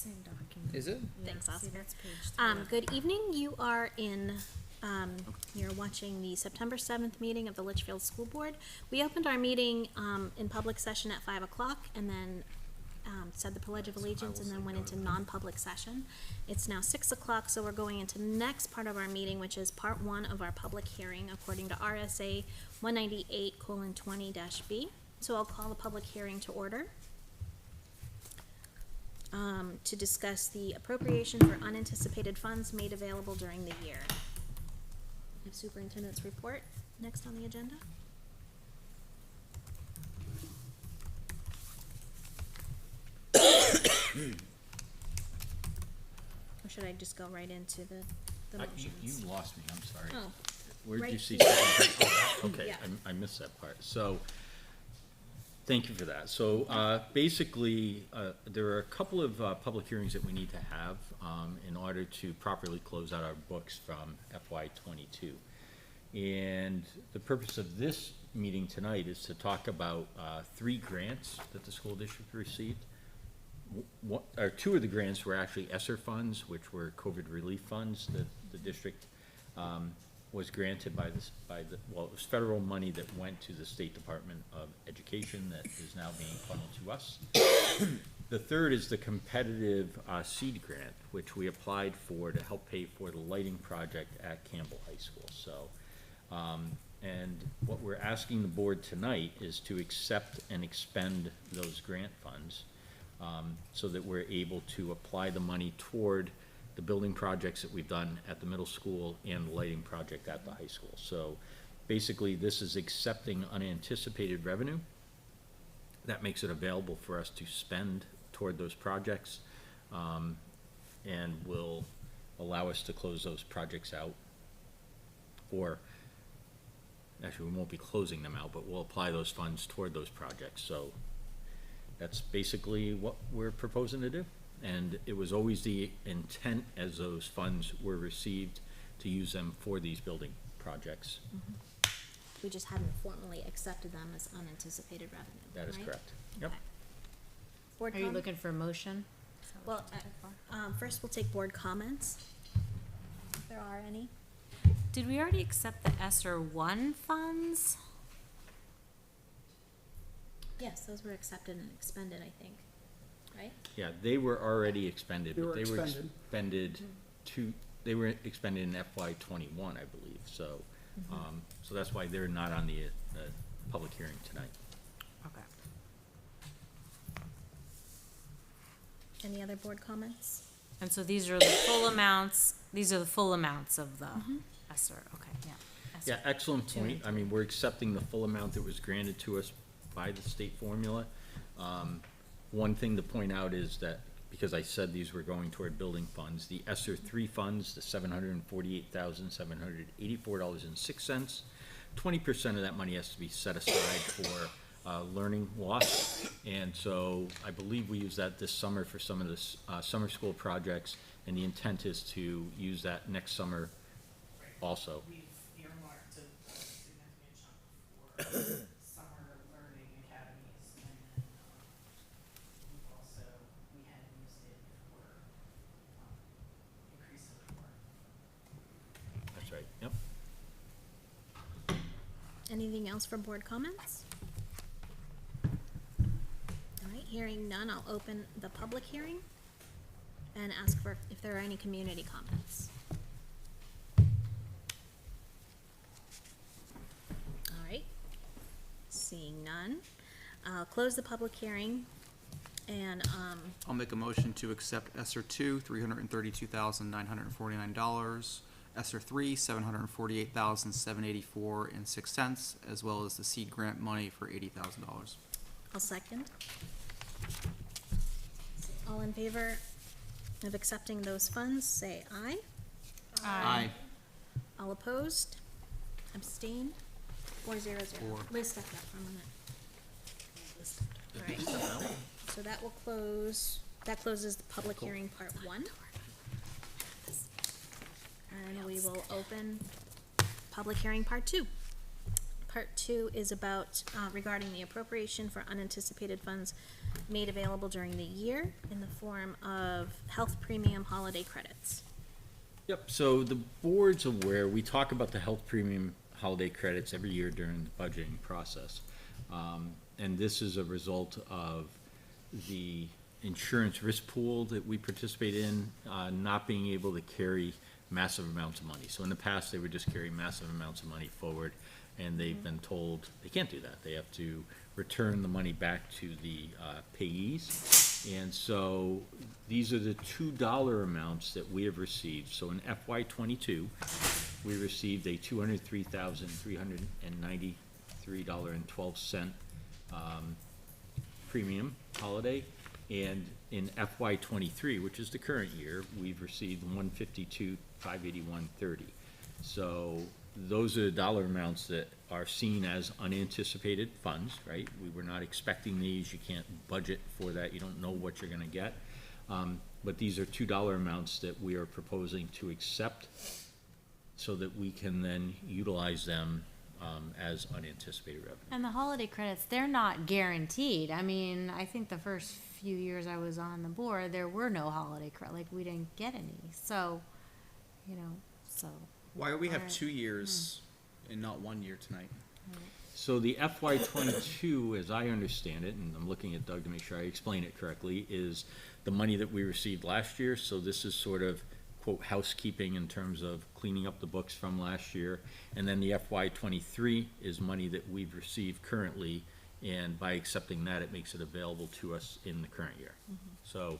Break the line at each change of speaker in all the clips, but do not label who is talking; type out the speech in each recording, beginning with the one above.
same document.
Is it?
Thanks,
See,
Oscar.
that's page 3.
Good evening. You are you're watching the September 7th meeting of the Litchfield School Board. We opened our meeting in public session at 5 o'clock and then said the Pledge of Allegiance and then went into non-public session. It's now 6 o'clock, so we're going into the next part of our meeting, which is part 1 of our public hearing according to RSA 198:20-B. So I'll call the public hearing to order. To discuss the appropriation for unanticipated funds made available during the year. We have Superintendent's report next on the agenda. Or should I just go right into the motions?
You lost me, I'm sorry.
Oh,
Where did
right
you see?
here.
Okay,
Yeah.
I missed that part. So, thank you for that. So, basically, there are a couple of public hearings that we need to have in order to properly close out our books from FY '22. And the purpose of this meeting tonight is to talk about 3 grants that the school district received. Two of the grants were actually Esser funds, which were COVID relief funds that the district was granted it was federal money that went to the State Department of Education that is now being funneled to us. The third is the competitive seed grant, which we applied for to help pay for the lighting project at Campbell High School. So, and what we're asking the board tonight is to accept and expend those grant funds so that we're able to apply the money toward the building projects that we've done at the middle school and the lighting project at the high school. So basically, this is accepting unanticipated revenue. That makes it available for us to spend toward those projects and will allow us to close those projects out. Or, actually, we won't be closing them out, but we'll apply those funds toward those projects. So that's basically what we're proposing to do. And it was always the intent as those funds were received to use them for these building projects.
Mm-hmm. We just hadn't formally accepted them as unanticipated revenue.
That is
right?
correct. Yep.
Okay. Board
Are you
comment?
looking for a motion?
Well, first we'll take board comments, if there are any.
Did we already accept the ESSER 1 funds?
Yes, those were accepted and expended, I think, right?
Yeah, they were already expended,
They
but
were
they were
expended.
expended they were expended in FY '21, I believe, so, so that's why they're not on the public hearing tonight.
Okay.
Any other board comments?
And so these are the full amounts, of the ESSER, okay, yeah. ESSER.
Yeah, excellent
2
point.
and
I mean, we're accepting the full amount that was granted to us by the state formula. One thing to point out is that, because I said these were going toward building funds, the ESSER 3 funds, the $748,784.06, 20% of that money has to be set aside for learning loss. And so I believe we use that this summer for some of the summer school projects, and the intent is to use that next summer also.
We've earmarked a significant chunk for summer learning academies, and then we had used it for increase of work.
That's right, yep.
Anything else for board comments? All right, hearing none, I'll open the public hearing and ask for if there are any community comments. All right, seeing none, I'll close the public hearing and,
I'll make a motion to accept ESSER 2, $332,949, ESSER 3, $748,784.06, as well as the seed grant money for $80,000.
I'll second. All in favor of accepting those funds, say aye.
Aye.
All opposed? Abstained? 400.
4.
Liz stepped up for a minute. All right, so that will that closes the public hearing part 1. And we will open public hearing part 2. part 2 is about, regarding the appropriation for unanticipated funds made available during the year in the form of health premium holiday credits.
Yep, so the board's aware, we talk about the health premium holiday credits every year during the budgeting process. And this is a result of the insurance risk pool that we participate in, not being able to carry massive amounts of money. So in the past, they would just carry massive amounts of money forward, and they've been told they can't do that. They have to return the money back to the payees. And so these are the $2 amounts that we have received. So in FY '22, we received a $203,393.12 premium holiday. And in FY '23, which is the current year, we've received $152,581.30. So those are the dollar amounts that are seen as unanticipated funds, right? We were not expecting these. You can't budget for that. You don't know what you're gonna get. But these are $2 amounts that we are proposing to accept so that we can then utilize them as unanticipated revenue.
And the holiday credits, they're not guaranteed. I mean, I think the first few years I was on the board, there were no holiday like, we didn't get any. So, so.
Why do we have
Alright.
2 years and not 1 year tonight?
So the FY '22, as I understand it, and I'm looking at Doug to make sure I explain it correctly, is the money that we received last year. So this is sort of, quote, housekeeping in terms of cleaning up the books from last year. And then the FY '23 is money that we've received currently, and by accepting that, it makes it available to us in the current year. So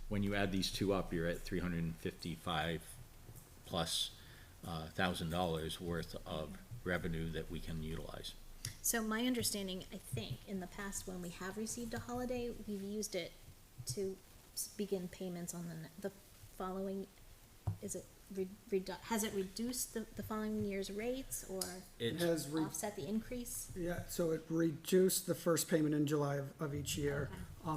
when you add these two up, you're at $355 plus $1,000 worth of revenue that we can utilize.
So my understanding, I think, in the past, when we have received a holiday, we've used it to begin payments on the following, is it, has it reduced the following year's rates, or
It
Has
offset the increase?
yeah, so it reduced the first payment in July of each year,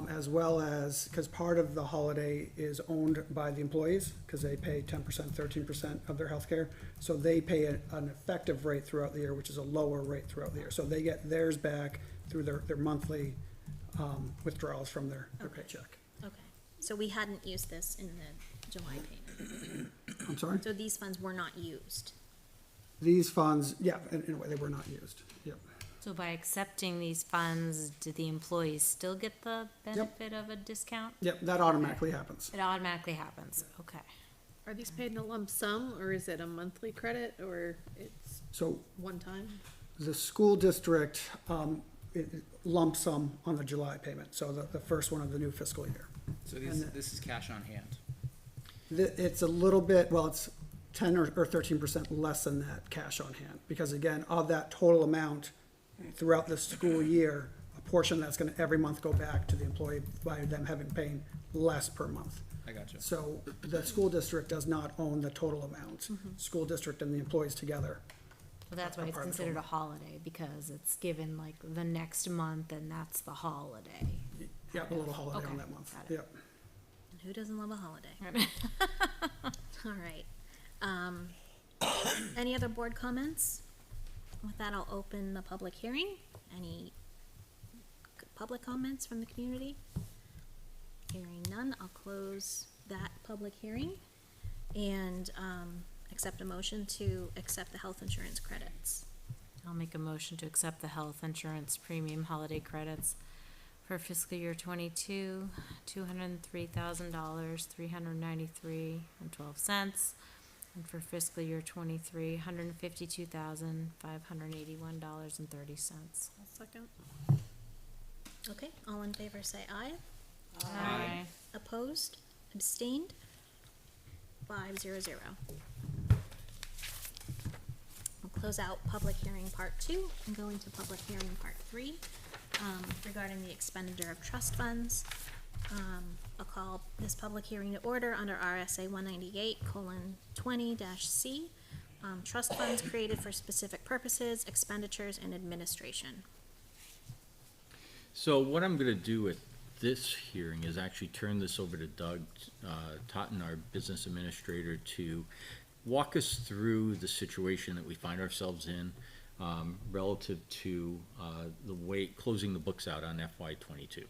as well as, because part of the holiday is owned by the employees, because they pay 10%, 13% of their healthcare. So they pay an effective rate throughout the year, which is a lower rate throughout the year. So they get theirs back through their monthly withdrawals from their
Okay.
paycheck.
Okay, so we hadn't used this in the July payment.
I'm sorry?
So these funds were not used.
These funds, yeah, in a way, they were not used, yep.
So by accepting these funds, do the employees still get the benefit of a discount?
Yep, that automatically happens.
It automatically happens, okay.
Are these paid in a lump sum, or is it a monthly credit, or it's
So
one time?
the school district lump sum on the July payment, so the first one of the new fiscal year.
So
And
this is cash on hand.
It's a little bit, well, it's 10 or 13% less than that cash on hand, because again, of that total amount throughout the school year, a portion that's gonna every month go back to the employee by them having paying less per month.
I got you.
So the school district does not own the total amount. School district and the employees together.
Well, that's why it's
Part of the
considered a
total.
holiday, because it's given like the next month, and that's the holiday.
Yeah, a little holiday
Okay,
on that month,
got it.
yep.
And who doesn't love a holiday? All right. Any other board comments? With that, I'll open the public hearing. Any public comments from the community? Hearing none, I'll close that public hearing and accept a motion to accept the health insurance credits.
I'll make a motion to accept the health insurance premium holiday credits for fiscal year '22, $203,000, $393.12. And for fiscal year '23, $152,581.30.
I'll second.
Okay, all in favor say aye.
Aye.
Opposed? Abstained? 500. We'll close out public hearing part 2 and go into public hearing part 3 regarding the expenditure of trust funds. I'll call this public hearing to order under RSA 198:20-C. Trust funds created for specific purposes, expenditures, and administration.
So what I'm gonna do with this hearing is actually turn this over to Doug Totten, our business administrator, to walk us through the situation that we find ourselves in. relative to the way, closing the books out on FY '22.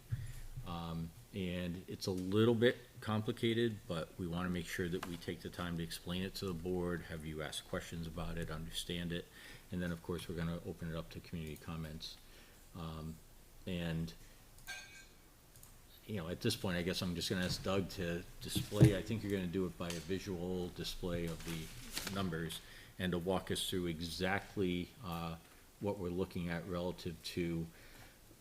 And it's a little bit complicated, but we want to make sure that we take the time to explain it to the board, have you ask questions about it, understand it, and then, of course, we're going to open it up to community comments. And, you know, at this point, I guess I'm just going to ask Doug to display, I think you're going to do it by a visual display of the numbers, and to walk us through exactly what we're looking at relative to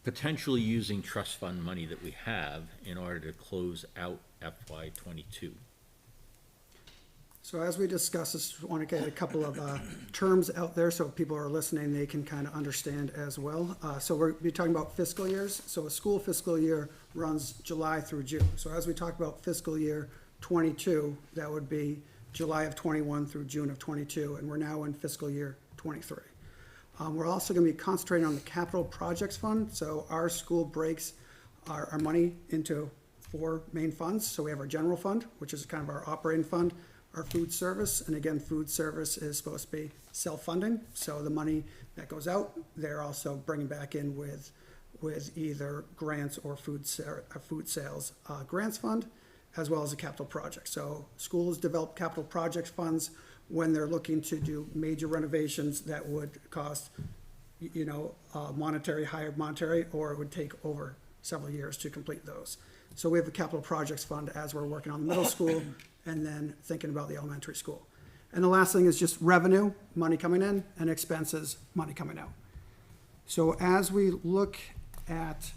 potentially using trust fund money that we have in order to close out FY '22.
So as we discussed, just want to get a couple of terms out there so if people are listening, they can kind of understand as well. So we'll be talking about fiscal years. So a school fiscal year runs July through June. So as we talk about fiscal year '22, that would be July of '21 through June of '22, and we're now in fiscal year '23. We're also going to be concentrating on the capital projects fund. So our school breaks our money into 4 main funds. So we have our general fund, which is kind of our operating fund, our food service, and again, food service is supposed to be self-funding. So the money that goes out, they're also bringing back in with either grants or food sales grants fund, as well as a capital project. So schools develop capital project funds when they're looking to do major renovations that would cost, you know, higher monetary, or it would take over several years to complete those. So we have a capital projects fund as we're working on the middle school and then thinking about the elementary school. And the last thing is just revenue, money coming in, and expenses, money coming out. So as we look at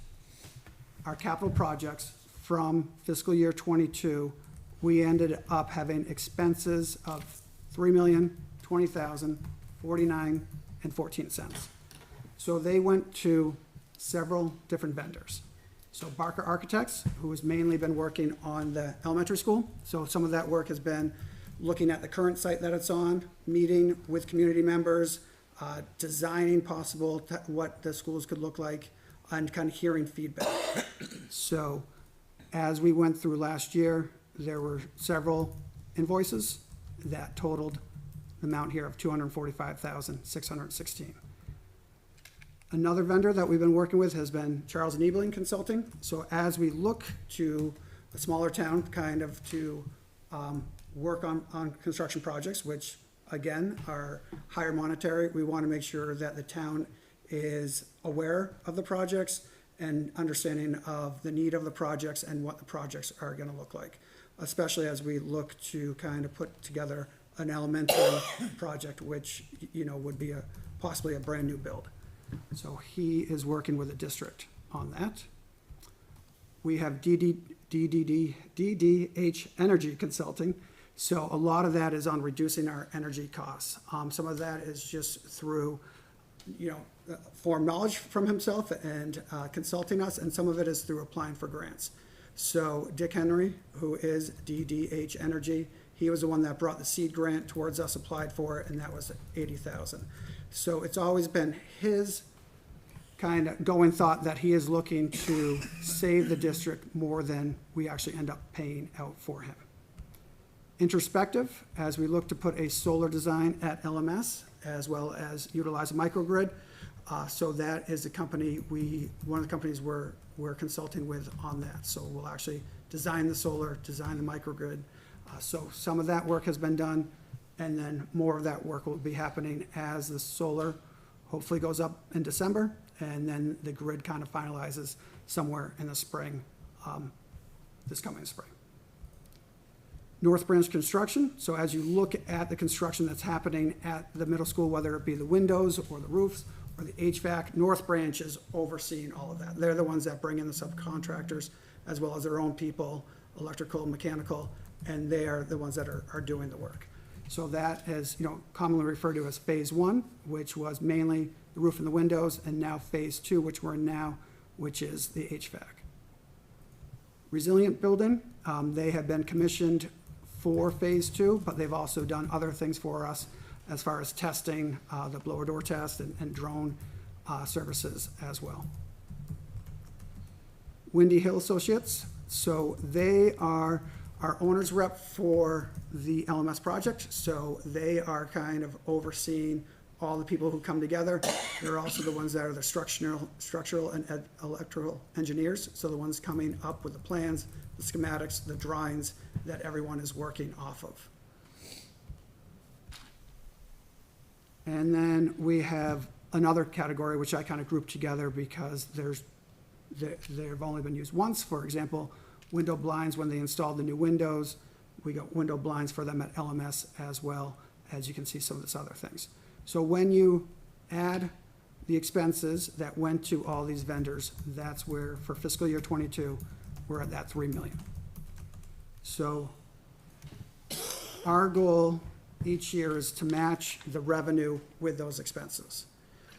our capital projects from fiscal year '22, we ended up having expenses of $3,020,049.14. So they went to several different vendors. So Barker Architects, who has mainly been working on the elementary school. So some of that work has been looking at the current site that it's on, meeting with community members, designing what the schools could look like, and kind of hearing feedback. So as we went through last year, there were several invoices that totaled the amount here of $245,616. Another vendor that we've been working with has been Charles & Ebeling Consulting. So as we look to a smaller town kind of to work on construction projects, which again are higher monetary, we want to make sure that the town is aware of the projects and understanding of the need of the projects and what the projects are going to look like, especially as we look to kind of put together an elementary project, which, you know, would be possibly a brand new build. So he is working with the district on that. We have DDH Energy Consulting. So a lot of that is on reducing our energy costs. Some of that is just through, you know, form knowledge from himself and consulting us, and some of it is through applying for grants. So Dick Henry, who is DDH Energy, he was the one that brought the seed grant towards us, applied for it, and that was $80,000. So it's always been his kind of going thought that he is looking to save the district more than we actually end up paying out for him. Introspective, as we look to put a solar design at LMS, as well as utilize a microgrid. So that is the company one of the companies we're consulting with on that. So we'll actually design the solar, design the microgrid. So some of that work has been done, and then more of that work will be happening as the solar hopefully goes up in December, and then the grid kind of finalizes somewhere in the spring, this coming spring. North Branch Construction, so as you look at the construction that's happening at the middle school, whether it be the windows or the roofs or the HVAC, North Branch is overseeing all of that. They're the ones that bring in the subcontractors as well as their own people, electrical, mechanical, and they are the ones that are doing the work. So that is, you know, commonly referred to as phase 1, which was mainly the roof and the windows, and now phase 2, which we're in now, which is the HVAC. Resilient Building, they have been commissioned for phase 2, but they've also done other things for us as far as testing, the blower door test and drone services as well. Windy Hill Associates, so they are our owner's rep for the LMS project. So they are kind of overseeing all the people who come together. They're also the ones that are the structural and electrical engineers, so the ones coming up with the plans, the schematics, the drawings that everyone is working off of. And then we have another category which I kind of grouped together because they've only been used once. For example, window blinds, when they installed the new windows, we got window blinds for them at LMS, as well as you can see some of this other things. So when you add the expenses that went to all these vendors, that's where, for fiscal year '22, we're at that 3 million. So our goal each year is to match the revenue with those expenses.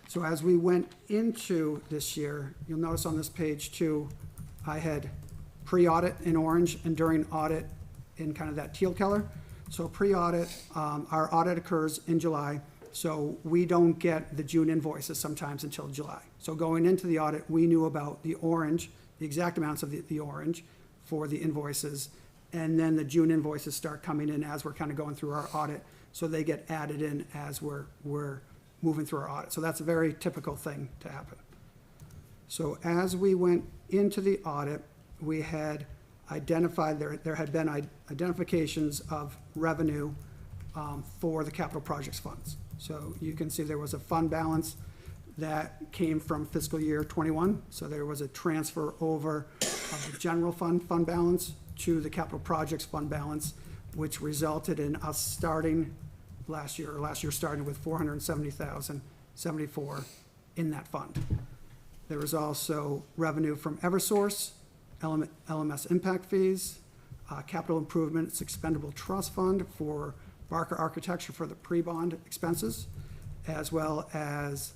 So as we went into this year, you'll notice on this page too, I had pre-audit in orange and during audit in kind of that teal color. So pre-audit, our audit occurs in July, so we don't get the June invoices sometimes until July. So going into the audit, we knew about the orange, the exact amounts of the orange for the invoices, and then the June invoices start coming in as we're kind of going through our audit, so they get added in as we're moving through our audit. So that's a very typical thing to happen. So as we went into the audit, we had identified, there had been identifications of revenue for the capital projects funds. So you can see there was a fund balance that came from fiscal year '21. So there was a transfer over of the general fund balance to the capital projects fund balance, which resulted in us starting last year starting with $470,074 in that fund. There was also revenue from Eversource, LMS impact fees, capital improvements expendable trust fund for Barker Architecture for the pre-bond expenses, as well as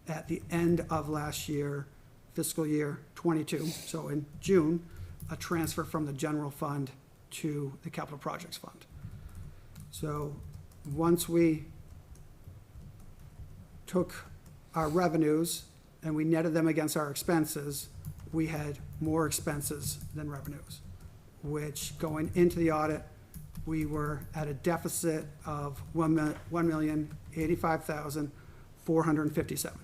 at the end of last year, fiscal year '22, so in June, a transfer from the general fund to the capital projects fund. So once we took our revenues and we netted them against our expenses, we had more expenses than revenues, which going into the audit, we were at a deficit of $1,085,457.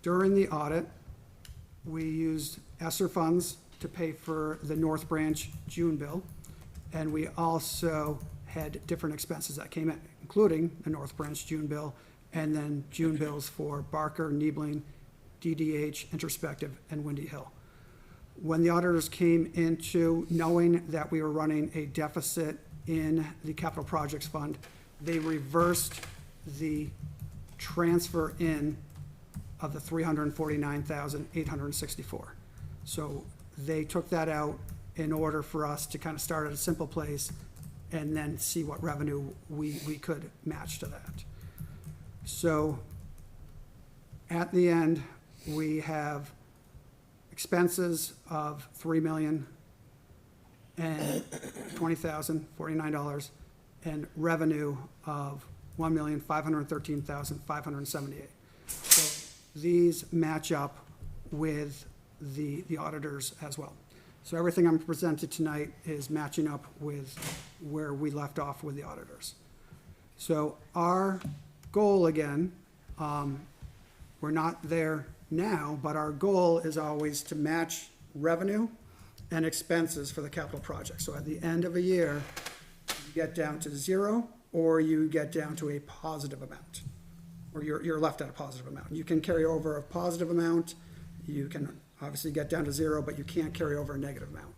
During the audit, we used Esser funds to pay for the North Branch June bill, and we also had different expenses that came in, including the North Branch June bill, and then June bills for Barker, Niebling, DDH, Introspective, and Windy Hill. When the auditors came into knowing that we were running a deficit in the capital projects fund, they reversed the transfer in of the $349,864. So they took that out in order for us to kind of start at a simple place and then see what revenue we could match to that. So at the end, we have expenses of $3,020,049 and revenue of $1,513,578. So these match up with the auditors as well. So everything I'm presented tonight is matching up with where we left off with the auditors. So our goal again, we're not there now, but our goal is always to match revenue and expenses for the capital project. So at the end of a year, you get down to zero or you get down to a positive amount, or you're left at a positive amount. You can carry over a positive amount, you can obviously get down to zero, but you can't carry over a negative amount.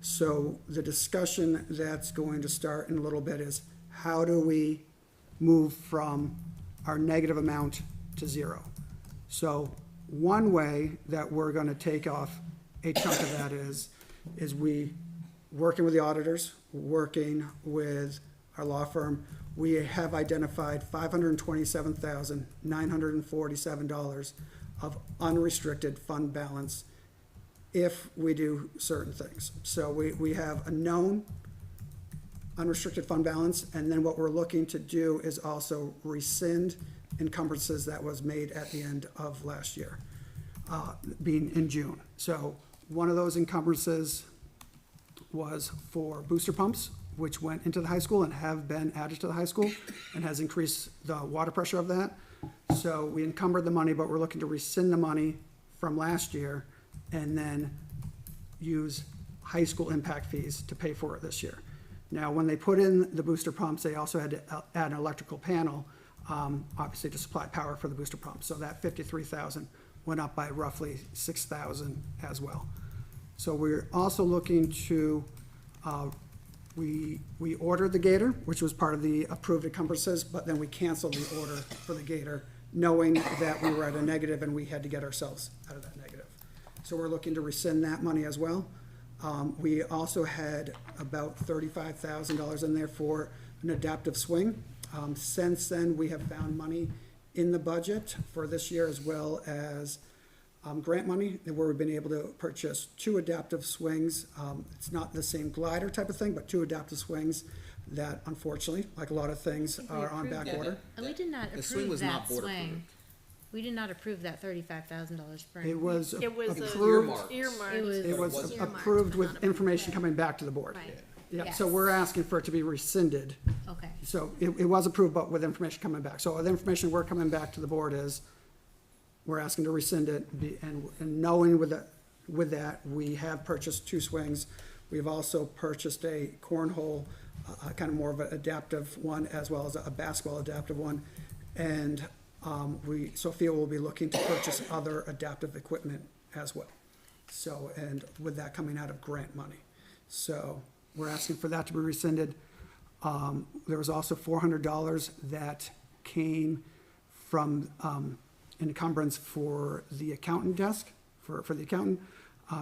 So the discussion that's going to start in a little bit is how do we move from our negative amount to zero? So one way that we're going to take off a chunk of that is we, working with the auditors, working with our law firm, we have identified $527,947 of unrestricted fund balance if we do certain things. So we have a known unrestricted fund balance, and then what we're looking to do is also rescind encumbrances that was made at the end of last year, being in June. So one of those encumbrances was for booster pumps, which went into the high school and have been added to the high school, and has increased the water pressure of that. So we encumbered the money, but we're looking to rescind the money from last year and then use high school impact fees to pay for it this year. Now, when they put in the booster pumps, they also had to add an electrical panel, obviously to supply power for the booster pumps. So that 53,000 went up by roughly 6,000 as well. So we're also looking to, we ordered the Gator, which was part of the approved encumbrances, but then we canceled the order for the Gator, knowing that we were at a negative and we had to get ourselves out of that negative. So we're looking to rescind that money as well. We also had about $35,000 in there for an adaptive swing. Since then, we have found money in the budget for this year, as well as grant money, where we've been able to purchase 2 adaptive swings. It's not the same glider type of thing, but 2 adaptive swings that unfortunately, like a lot of things, are on back order.
We did not
The swing
approve
was not
that
board
swing.
approved.
We did not approve that $35,000 for.
It was
It was
approved,
earmarked.
It was.
it was
Earmarked,
approved
but
with
not
information coming back to the board.
Right.
Yeah, so
Yes.
we're asking for it to be rescinded.
Okay.
So it was approved, but with information coming back. So the information we're coming back to the board is, we're asking to rescind it, and knowing with that, we have purchased 2 swings. We've also purchased a cornhole, kind of more of an adaptive one, as well as a basketball adaptive one. And Sophia will be looking to purchase other adaptive equipment as well. So, and with that coming out of grant money. So we're asking for that to be rescinded. There was also $400 that came from encumbrance for the accountant desk, for the accountant.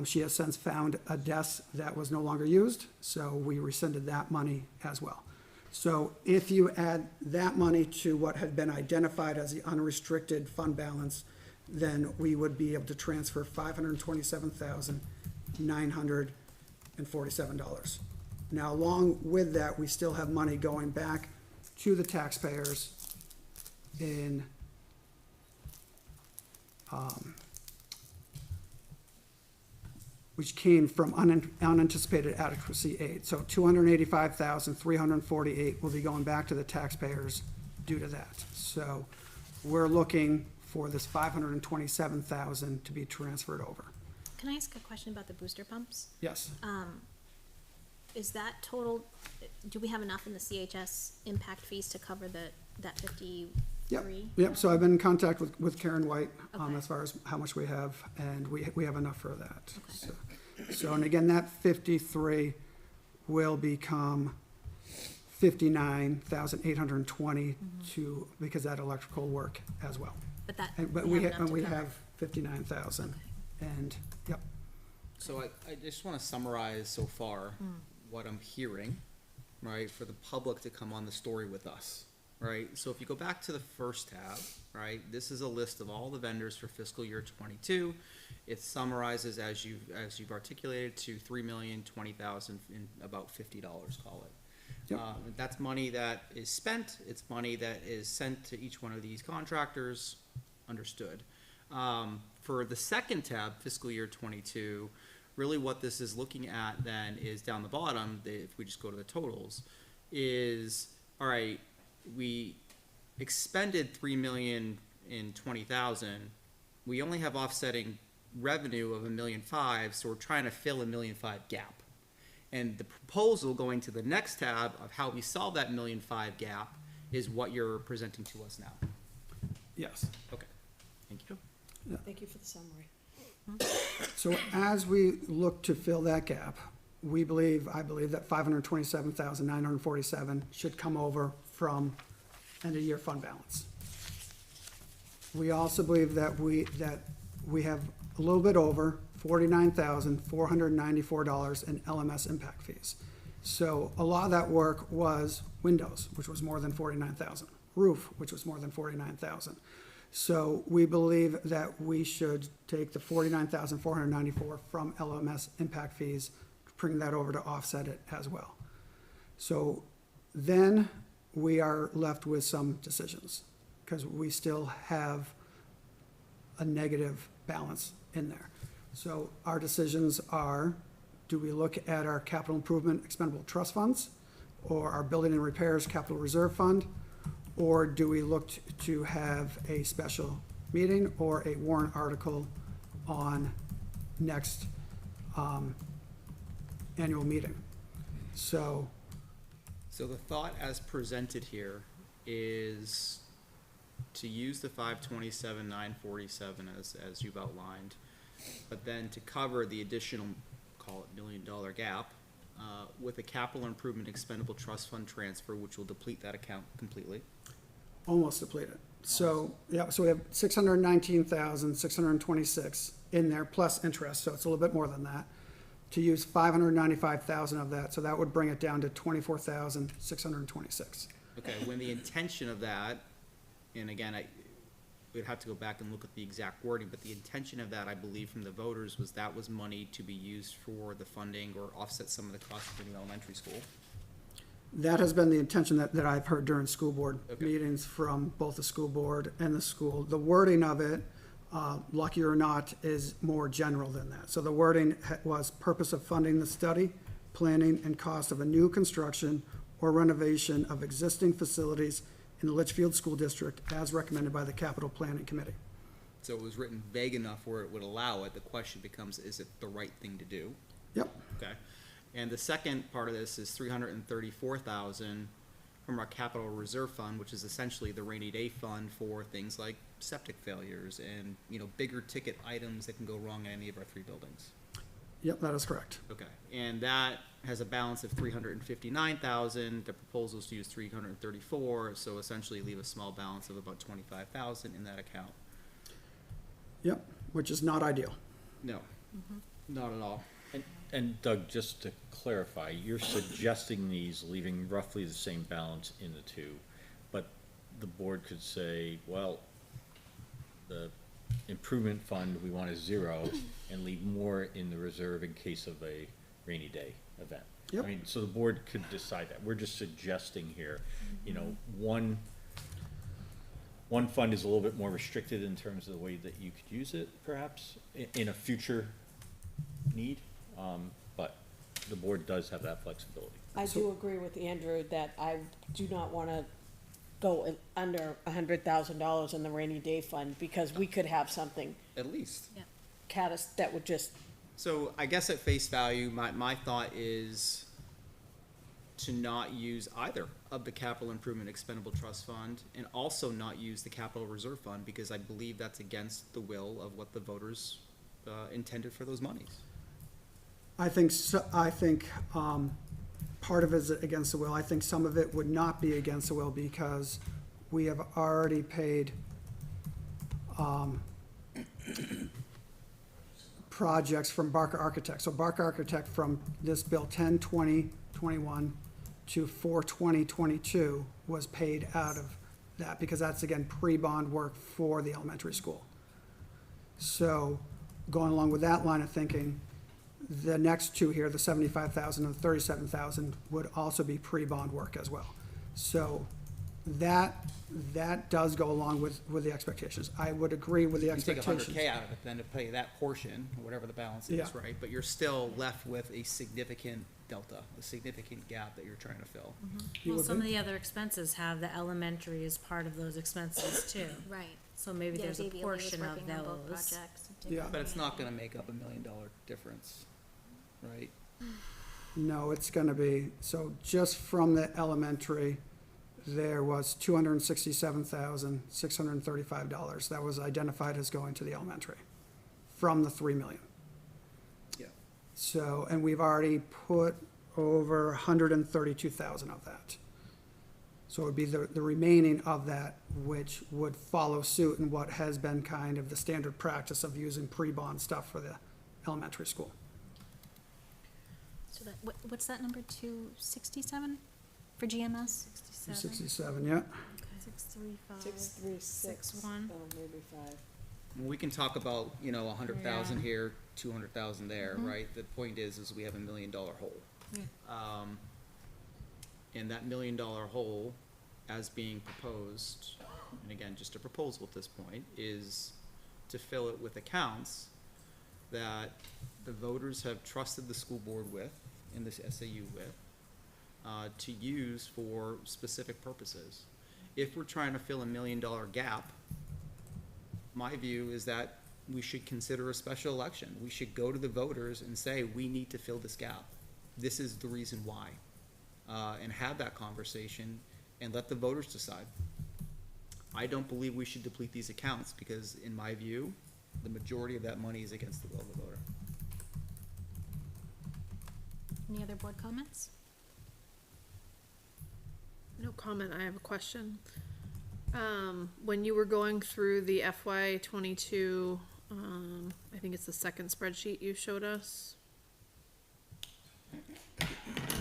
She has since found a desk that was no longer used, so we rescinded that money as well. So if you add that money to what had been identified as the unrestricted fund balance, then we would be able to transfer $527,947. Now, along with that, we still have money going back to the taxpayers in which came from unanticipated adequacy aid. So $285,348 will be going back to the taxpayers due to that. So we're looking for this $527,000 to be transferred over.
Can I ask a question about the booster pumps?
Yes.
Is that total, do we have enough in the CHS impact fees to cover that 53?
Yep, so I've been in contact with Karen White,
Okay.
as far as how much we have, and we have enough for that.
Okay.
So, and again, that 53 will become 59,820 to, because that electrical work as well.
But that,
But
we
we
have
have,
enough to
we
cover.
have 59,000, and, yep.
So I just wanna summarize so far what I'm hearing, right, for the public to come on the story with us, right? So if you go back to the first tab, right, this is a list of all the vendors for fiscal year 22. It summarizes, as you've articulated, to $3,020,000 in about $50, call it.
Yep.
That's money that is spent, it's money that is sent to each one of these contractors, understood. For the second tab, fiscal year 22, really what this is looking at then is down the bottom, if we just go to the totals, is, all right, we expended $3,020,000, we only have offsetting revenue of $1.5 million, so we're trying to fill a $1.5 million gap. And the proposal going to the next tab of how we solve that $1.5 million gap is what you're presenting to us now.
Yes.
Okay, thank you.
Thank you for the summary.
So as we look to fill that gap, I believe that 527,947 should come over from end of year fund balance. We also believe that we have a little bit over $49,494 in LMS impact fees. So a lot of that work was windows, which was more than $49,000, roof, which was more than $49,000. So we believe that we should take the $49,494 from LMS impact fees, bring that over to offset it as well. So then we are left with some decisions, because we still have a negative balance in there. So our decisions are, do we look at our capital improvement expendable trust funds, or our building and repairs capital reserve fund? Or do we look to have a special meeting or a warrant article on next annual meeting? So,
So the thought as presented here is to use the 527,947 as you've outlined, but then to cover the additional, call it $1 million gap, with a capital improvement expendable trust fund transfer, which will deplete that account completely.
almost depleted. So, yeah, so we have 619,626 in there plus interest, so it's a little bit more than that. To use 595,000 of that, so that would bring it down to 24,626.
Okay, when the intention of that, and again, we'd have to go back and look at the exact wording, but the intention of that, I believe, from the voters was that was money to be used for the funding or offset some of the costs of the new elementary school.
That has been the intention that I've heard during school board
Okay.
meetings from both the school board and the school. The wording of it, lucky or not, is more general than that. So the wording was purpose of funding the study, planning, and cost of a new construction or renovation of existing facilities in the Litchfield School District as recommended by the Capital Planning Committee.
So it was written vague enough where it would allow it. The question becomes, is it the right thing to do?
Yep,
Okay. And the second part of this is 334,000 from our capital reserve fund, which is essentially the rainy day fund for things like septic failures and, bigger ticket items that can go wrong in any of our 3 buildings.
yep, that is correct.
Okay, and that has a balance of 359,000. The proposal is to use 334, so essentially leave a small balance of about 25,000 in that account.
Yep, which is not ideal.
No, not at all.
And Doug, just to clarify, you're suggesting these leaving roughly the same balance in the two, but the board could say, well, the improvement fund, we want a 0 and leave more in the reserve in case of a rainy day event.
Yep.
I mean, so the board could decide that. We're just suggesting here, one fund is a little bit more restricted in terms of the way that you could use it, perhaps, in a future need. But the board does have that flexibility.
I do agree with Andrew that I do not wanna go under $100,000 in the rainy day fund, because we could have something
At least.
that would just,
So I guess at face value, my thought is to not use either of the capital improvement expendable trust fund and also not use the capital reserve fund, because I believe that's against the will of what the voters intended for those monies.
I think part of it is against the will. I think some of it would not be against the will because we have already paid projects from Barker Architect. So Barker Architect from this bill 10/20/21 to 4/20/22 was paid out of that because that's, again, pre-bond work for the elementary school. So going along with that line of thinking, the next two here, the 75,000 and the 37,000, would also be pre-bond work as well. So that does go along with the expectations. I would agree with the
You take
expectations.
$100K out of it then to pay that portion, whatever the balance
Yeah.
is, right? But you're still left with a significant delta, a significant gap that you're trying to fill.
You
Well,
would
some of
be?
the other expenses have the elementary as part of those expenses too.
Right.
So maybe there's a
Davey Lee was
portion of
working on both
those.
projects.
Yeah.
But it's not gonna make up $1 million difference, right?
No, it's gonna be, so just from the elementary, there was $267,635 that was identified as going to the elementary from the 3 million.
Yeah.
So, and we've already put over 132,000 of that. So it would be the remaining of that, which would follow suit in what has been kind of the standard practice of using pre-bond stuff for the elementary school.
So that, what's that number, 267 for GMS?
67, yeah.
635.
636,
61.
maybe 5.
We can talk about, 100,000
Yeah.
here, 200,000 there, right? The point is we have $1 million hole. And that $1 million hole, as being proposed, and again, just a proposal at this point, is to fill it with accounts that the voters have trusted the school board with, and this SAU with, to use for specific purposes. If we're trying to fill $1 million gap, my view is that we should consider a special election. We should go to the voters and say, we need to fill this gap. This is the reason why. And have that conversation and let the voters decide. I don't believe we should deplete these accounts because, in my view, the majority of that money is against the will of the voter.
Any other board comments?
No comment, I have a question. When you were going through the FY 22, I think it's the second spreadsheet you showed us.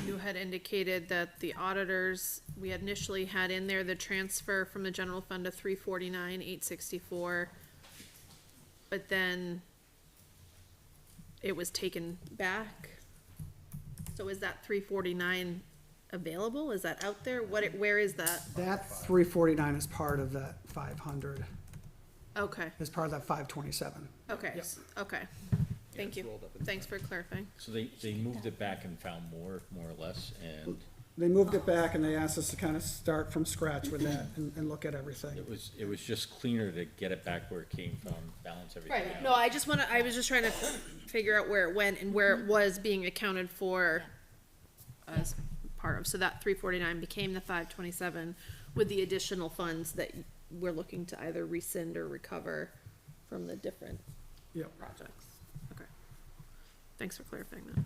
You had indicated that the auditors, we had initially had in there the transfer from the general fund to 349,864, but then it was taken back. So is that 349 available? Is that out there? Where is that?
That 349 is part of that 500,
Okay,
is part of that 527.
okay,
Yep.
Okay. Thank
it's
you.
rolled up inside.
Thanks for clarifying.
So they moved it back and found more or less, and
They moved it back and they asked us to kind of start from scratch with that and look at everything.
it was just cleaner to get it back where it came from, balance everything out.
Right, no, I was just trying to figure out where it went and where it was being accounted for as part of, so that 349 became the 527 with the additional funds that we're looking to either rescind or recover from the different
Yep.
projects. Okay. Thanks for clarifying that.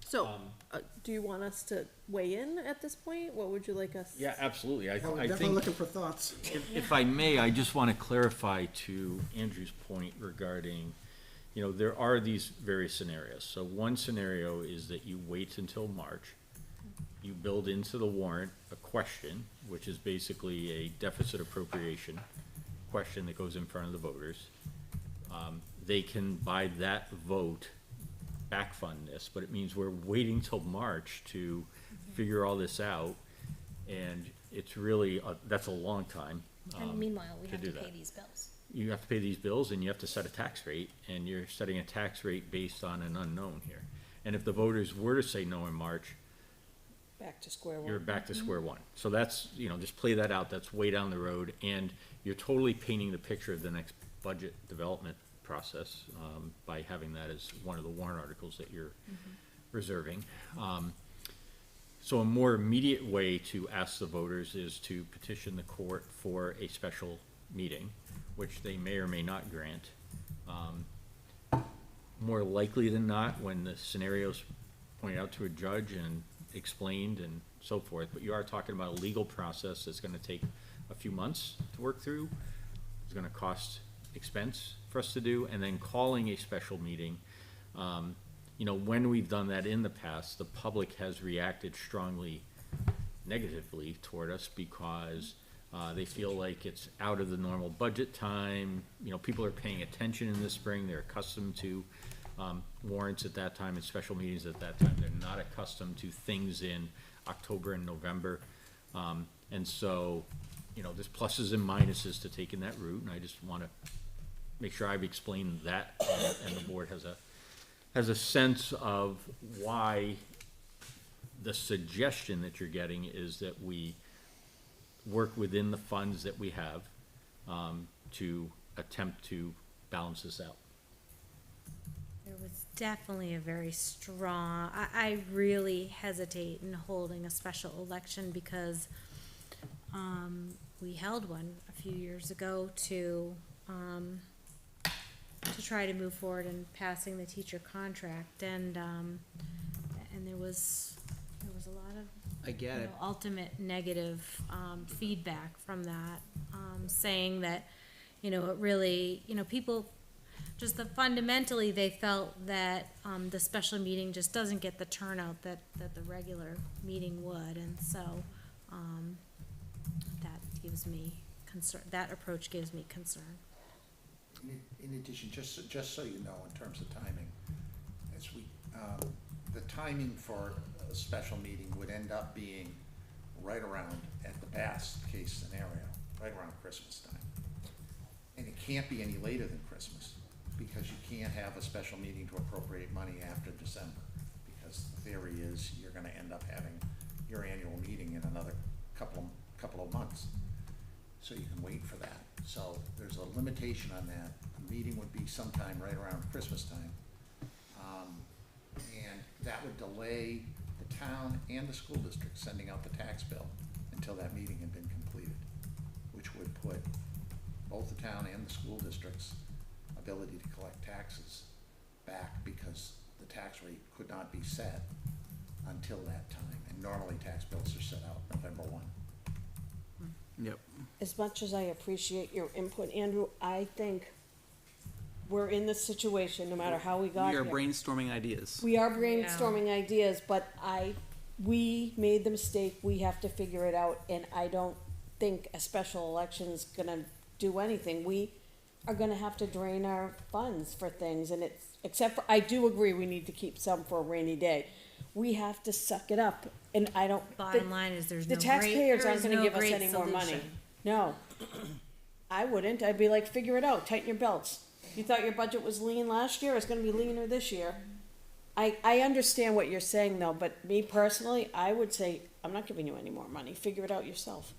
So, do you want us to weigh in at this point? What would you like us?
Yeah, absolutely.
Yeah, we're
I
definitely
think,
looking for thoughts.
if I may, I just want to clarify to Andrew's point regarding, there are these various scenarios. So one scenario is that you wait until March, you build into the warrant a question, which is basically a deficit appropriation question that goes in front of the voters. They can, by that vote, back fund this, but it means we're waiting till March to figure all this out, and it's really, that's a long time.
And meanwhile, we
to
have
do
to pay
that.
these bills.
You have to pay these bills and you have to set a tax rate, and you're setting a tax rate based on an unknown here. And if the voters were to say no in March,
Back to square one.
you're back to square one. So that's, just play that out, that's way down the road, and you're totally painting the picture of the next budget development process, by having that as one of the warrant articles that you're reserving. So a more immediate way to ask the voters is to petition the court for a special meeting, which they may or may not grant. More likely than not, when the scenarios pointed out to a judge and explained and so forth, but you are talking about a legal process that's gonna take a few months to work through. It's gonna cost expense for us to do, and then calling a special meeting. When we've done that in the past, the public has reacted strongly negatively toward us because they feel like it's out of the normal budget time. People are paying attention in the spring, they're accustomed to warrants at that time and special meetings at that time. They're not accustomed to things in October and November. And so, there's pluses and minuses to taking that route, and I just want to make sure I've explained that, and the board has a sense of why the suggestion that you're getting is that we work within the funds that we have, to attempt to balance this out.
There was definitely a very strong, I really hesitate in holding a special election because, we held one a few years ago to try to move forward in passing the teacher contract, and there was a lot of
I get it.
ultimate negative feedback from that, saying that, it really, people, just fundamentally, they felt that the special meeting just doesn't get the turnout that the regular meeting would, and so that gives me concern. That approach gives me concern.
In addition, just so you know, in terms of timing, the timing for a special meeting would end up being right around, at the best case scenario, right around Christmas time. And it can't be any later than Christmas, because you can't have a special meeting to appropriate money after December. because the theory is you're gonna end up having your annual meeting in another couple of months. So you can wait for that. So there's a limitation on that. The meeting would be sometime right around Christmas time. And that would delay the town and the school district sending out the tax bill until that meeting had been completed, which would put both the town and the school district's ability to collect taxes back, because the tax rate could not be set until that time. And normally tax bills are set out November 1.
Yep.
As much as I appreciate your input, Andrew, I think we're in this situation, no matter how we got
We
here.
are brainstorming ideas.
We are brainstorming ideas, but we made the mistake, we have to figure it out, and I don't think a special election's gonna do anything. We are gonna have to drain our funds for things, and except for, I do agree we need to keep some for a rainy day. We have to suck it up, and I don't.
Bottom line is
The taxpayers aren't gonna give us any more money.
solution.
No. I wouldn't, I'd be like, figure it out, tighten your belts. You thought your budget was lean last year, it's gonna be leaner this year. I understand what you're saying though, but me personally, I would say, I'm not giving you any more money, figure it out yourself.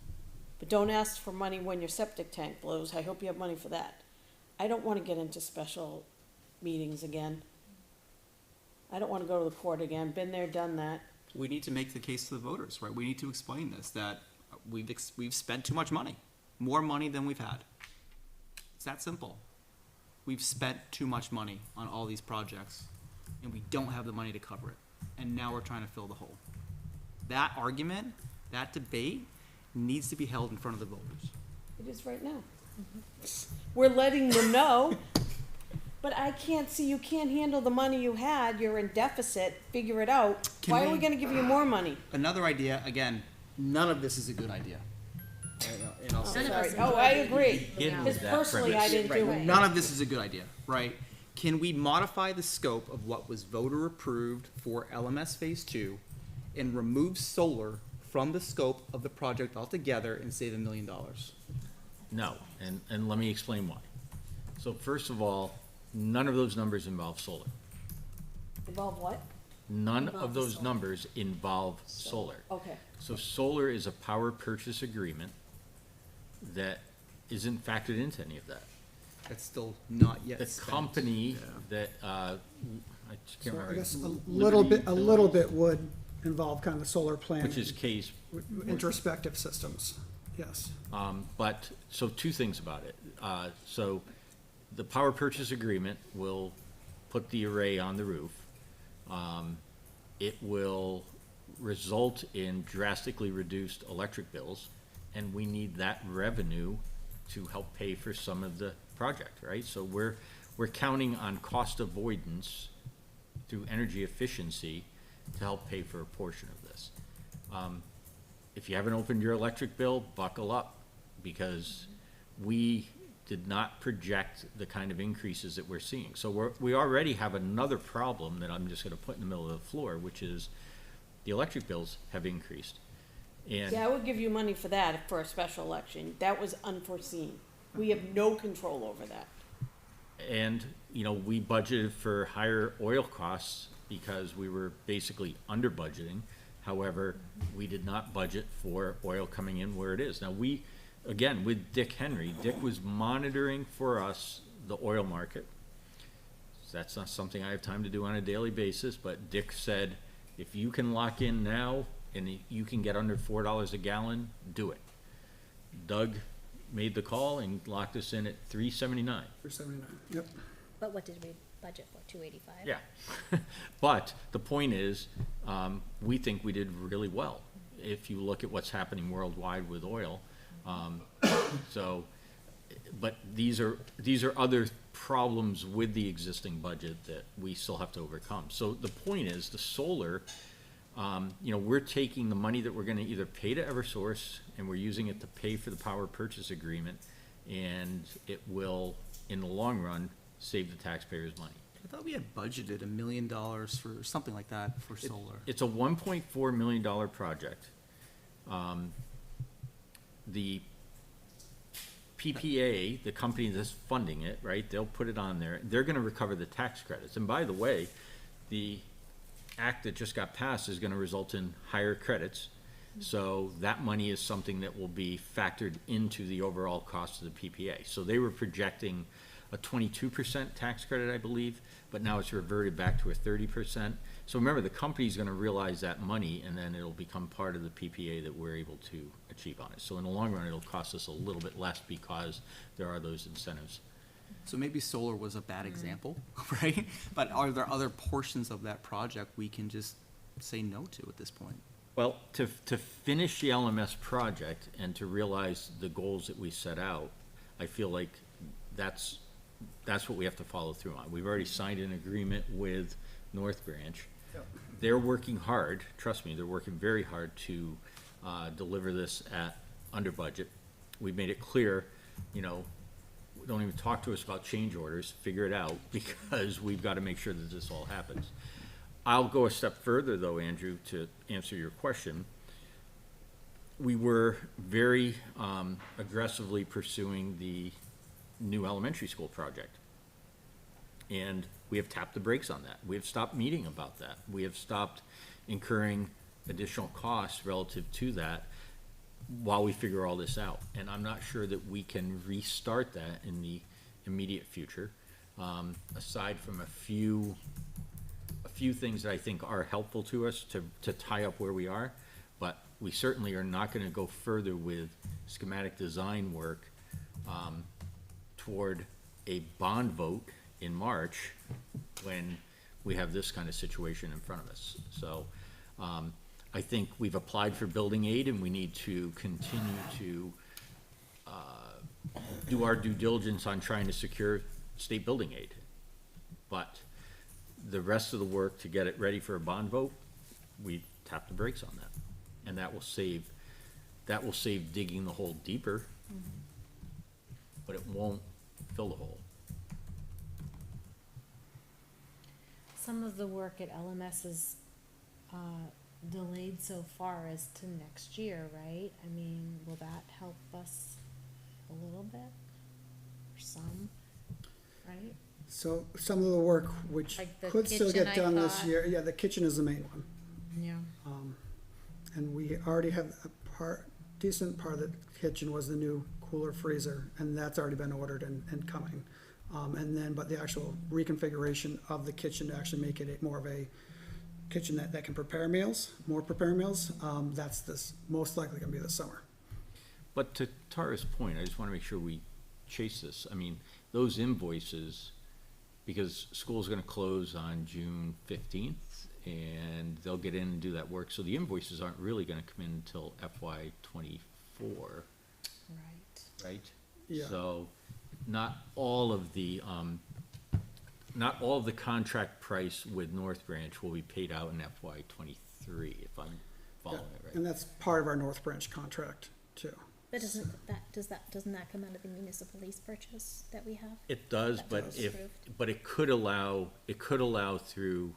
But don't ask for money when your septic tank blows, I hope you have money for that. I don't wanna get into special meetings again. I don't wanna go to the court again, been there, done that.
We need to make the case to the voters, right? We need to explain this, that we've spent too much money, more money than we've had. It's that simple. We've spent too much money on all these projects, and we don't have the money to cover it. And now we're trying to fill the hole. That argument, that debate, needs to be held in front of the voters.
It is right now. We're letting them know, but I can't see, you can't handle the money you had, you're in deficit, figure it out.
Can
Why are we
we-
gonna give you more money?
Another idea, again, none of this is a good idea. And I'll say
Sorry,
that.
oh, I agree,
Begin
because
with that
personally, I
premise.
didn't do
Right,
it.
none of this is a good idea, right? Can we modify the scope of what was voter approved for LMS Phase 2 and remove solar from the scope of the project altogether and save $1 million?
No, and let me explain why. So first of all, none of those numbers involve solar.
Involve what?
None of those numbers involve solar.
Okay,
So solar is a power purchase agreement that isn't factored into any of that.
That's still not yet
The
spent.
company
Yeah.
that, I just can't
So I
remember.
guess a
Liberty
little
Utilities,
bit would involve kind of the solar planning.
Which is case,
Introspective systems, yes.
but, so two things about it. So the power purchase agreement will put the array on the roof. It will result in drastically reduced electric bills, and we need that revenue to help pay for some of the project, right? So we're counting on cost avoidance through energy efficiency to help pay for a portion of this. If you haven't opened your electric bill, buckle up, because we did not project the kind of increases that we're seeing. So we already have another problem that I'm just gonna put in the middle of the floor, which is the electric bills have increased. And
yeah, I would give you money for that, for a special election, that was unforeseen. We have no control over that.
And, you know, we budgeted for higher oil costs because we were basically under budgeting. However, we did not budget for oil coming in where it is. Now, again, with Dick Henry, Dick was monitoring for us the oil market. That's not something I have time to do on a daily basis, but Dick said, if you can lock in now and you can get under $4 a gallon, do it. Doug made the call and locked us in at $3.79.
For 79, yep.
But what did we budget for, 285?
Yeah, but the point is, we think we did really well. If you look at what's happening worldwide with oil, so, but these are other problems with the existing budget that we still have to overcome. So the point is, the solar, you know, we're taking the money that we're gonna either pay to Eversource, and we're using it to pay for the power purchase agreement, and it will, in the long run, save the taxpayers money.
I thought we had budgeted $1 million for something like that for solar.
It's a $1.4 million project. The PPA, the company that's funding it, right, they'll put it on there, they're gonna recover the tax credits. And by the way, the act that just got passed is gonna result in higher credits. So that money is something that will be factored into the overall cost of the PPA. So they were projecting a 22% tax credit, I believe, but now it's reverted back to a 30%. So remember, the company's gonna realize that money, and then it'll become part of the PPA that we're able to achieve on it. So in the long run, it'll cost us a little bit less because there are those incentives.
So maybe solar was a bad example, right? But are there other portions of that project we can just say no to at this point?
Well, to finish the LMS project and to realize the goals that we set out, I feel like that's what we have to follow through on. We've already signed an agreement with North Branch.
Yep.
They're working hard, trust me, they're working very hard to deliver this under budget. We've made it clear, don't even talk to us about change orders, figure it out, because we've got to make sure that this all happens. I'll go a step further, though, Andrew, to answer your question. We were very aggressively pursuing the new elementary school project. And we have tapped the brakes on that. We have stopped meeting about that. We have stopped incurring additional costs relative to that while we figure all this out. And I'm not sure that we can restart that in the immediate future, aside from a few things that I think are helpful to us to tie up where we are, but we certainly are not gonna go further with schematic design work toward a bond vote in March when we have this kind of situation in front of us. So, I think we've applied for building aid, and we need to continue to do our due diligence on trying to secure state building aid. But the rest of the work to get it ready for a bond vote, we tap the brakes on that. And that will save digging the hole deeper, but it won't fill the hole.
Some of the work at LMS is delayed so far as to next year, right? I mean, will that help us a little bit? Or some, right?
So some of the work which
Like the
could still
kitchen,
get
I
done this
thought.
year, yeah, the kitchen is the main one.
Yeah.
And we already have decent part of the kitchen was the new cooler freezer, and that's already been ordered and coming. But the actual reconfiguration of the kitchen to actually make it more of a kitchen that can prepare meals, that's this, most likely gonna be this summer.
But to Tara's point, I just wanna make sure we chase this. I mean, those invoices, because school's gonna close on June 15th, and they'll get in and do that work, so the invoices aren't really gonna come in until FY '24,
Right.
right?
Yeah.
So, not all of the contract price with North Branch will be paid out in FY '23, if I'm following it right.
And that's part of our North Branch contract too.
But doesn't that come out of the municipal lease purchase that we have?
It does,
That
but
was
if,
approved.
but it could allow through,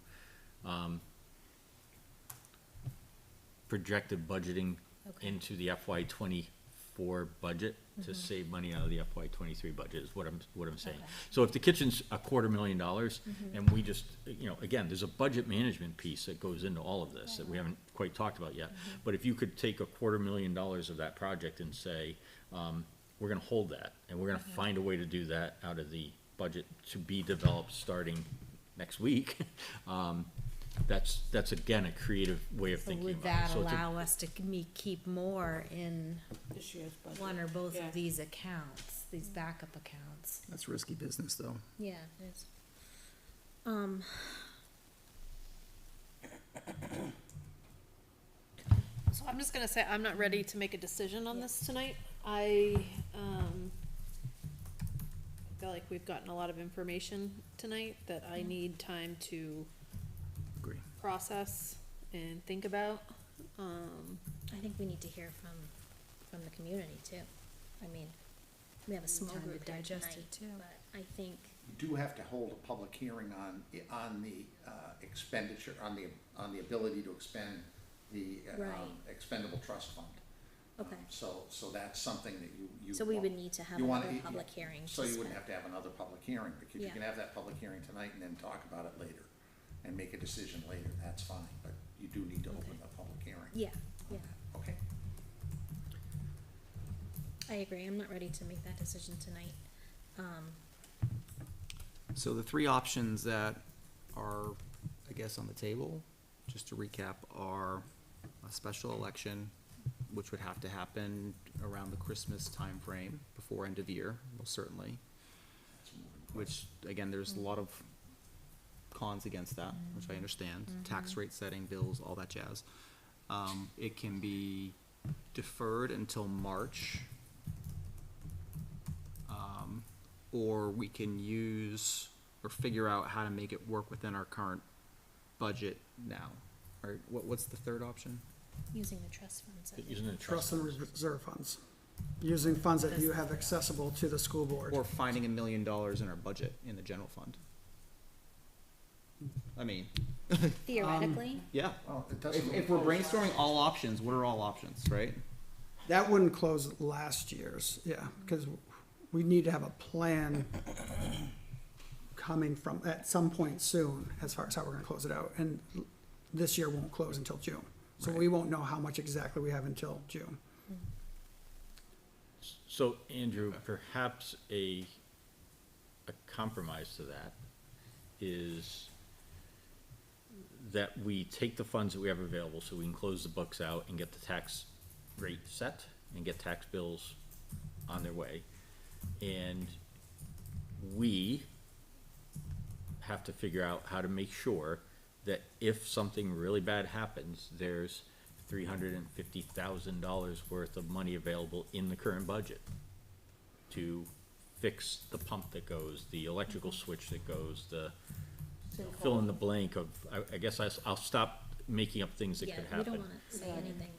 projected budgeting
Okay.
into the FY '24 budget to save money out of the FY '23 budget is what I'm saying.
Okay.
So if the kitchen's $250,000 and we just, again, there's a budget management piece that goes into all of this that we haven't quite talked about yet. But if you could take $250,000 of that project and say, we're gonna hold that, and we're gonna find a way to do that out of the budget to be developed starting next week, that's again, a creative way of
So
thinking
would
about it.
that
So it's a-
allow us to keep more in
This year's budget.
one or both
Yeah.
of these accounts, these backup accounts?
That's risky business, though.
Yeah, it is.
So I'm just gonna say, I'm not ready to make a decision on this tonight. I feel like we've gotten a lot of information tonight that I need time to
Agree.
process and think about.
I think we need to hear from the community too. I mean, we have a small
Time to
group here
digest
tonight,
it, too.
but I think,
You do have to hold a public hearing on the expenditure, on the ability to expend the
Right.
expendable trust fund.
okay,
So that's something that you.
so we would need to have
you wanna-
another public hearing.
So
to
you wouldn't
spend-
have to have another public hearing, because you
Yeah.
can have that public hearing tonight and then talk about it later. and make a decision later, that's fine, but you do need to open the public hearing.
Yeah, yeah,
Okay,
I agree. I'm not ready to make that decision tonight.
So the three options that are, I guess, on the table, just to recap, are a special election, which would have to happen around the Christmas timeframe, before end of year, most certainly. Which, again, there's a lot of cons against that, which I understand, tax rate setting, bills, all that jazz. It can be deferred until March. Or we can use, or figure out how to make it work within our current budget now. Or what's the third option?
Using the trust funds. I think.
Using the
Trust and reserve funds, using funds that you have accessible to the school board.
Or finding $1 million in our budget in the general fund? I mean,
Theoretically,
yeah.
well, it doesn't.
If we're brainstorming all options, what are all options, right?
That wouldn't close last year's, yeah, because we need to have a plan coming from, at some point soon, as far as how we're gonna close it out, and this year won't close until June. So we won't know how much exactly we have until June.
So, Andrew, perhaps a compromise to that is that we take the funds that we have available, so we can close the books out and get the tax rate set and get tax bills on their way. And we have to figure out how to make sure that if something really bad happens, there's $350,000 worth of money available in the current budget to fix the pump that goes, the electrical switch that goes, the fill in the blank of, I guess I'll stop making up things that
yeah,
could
we
happen.
don't wanna say anything.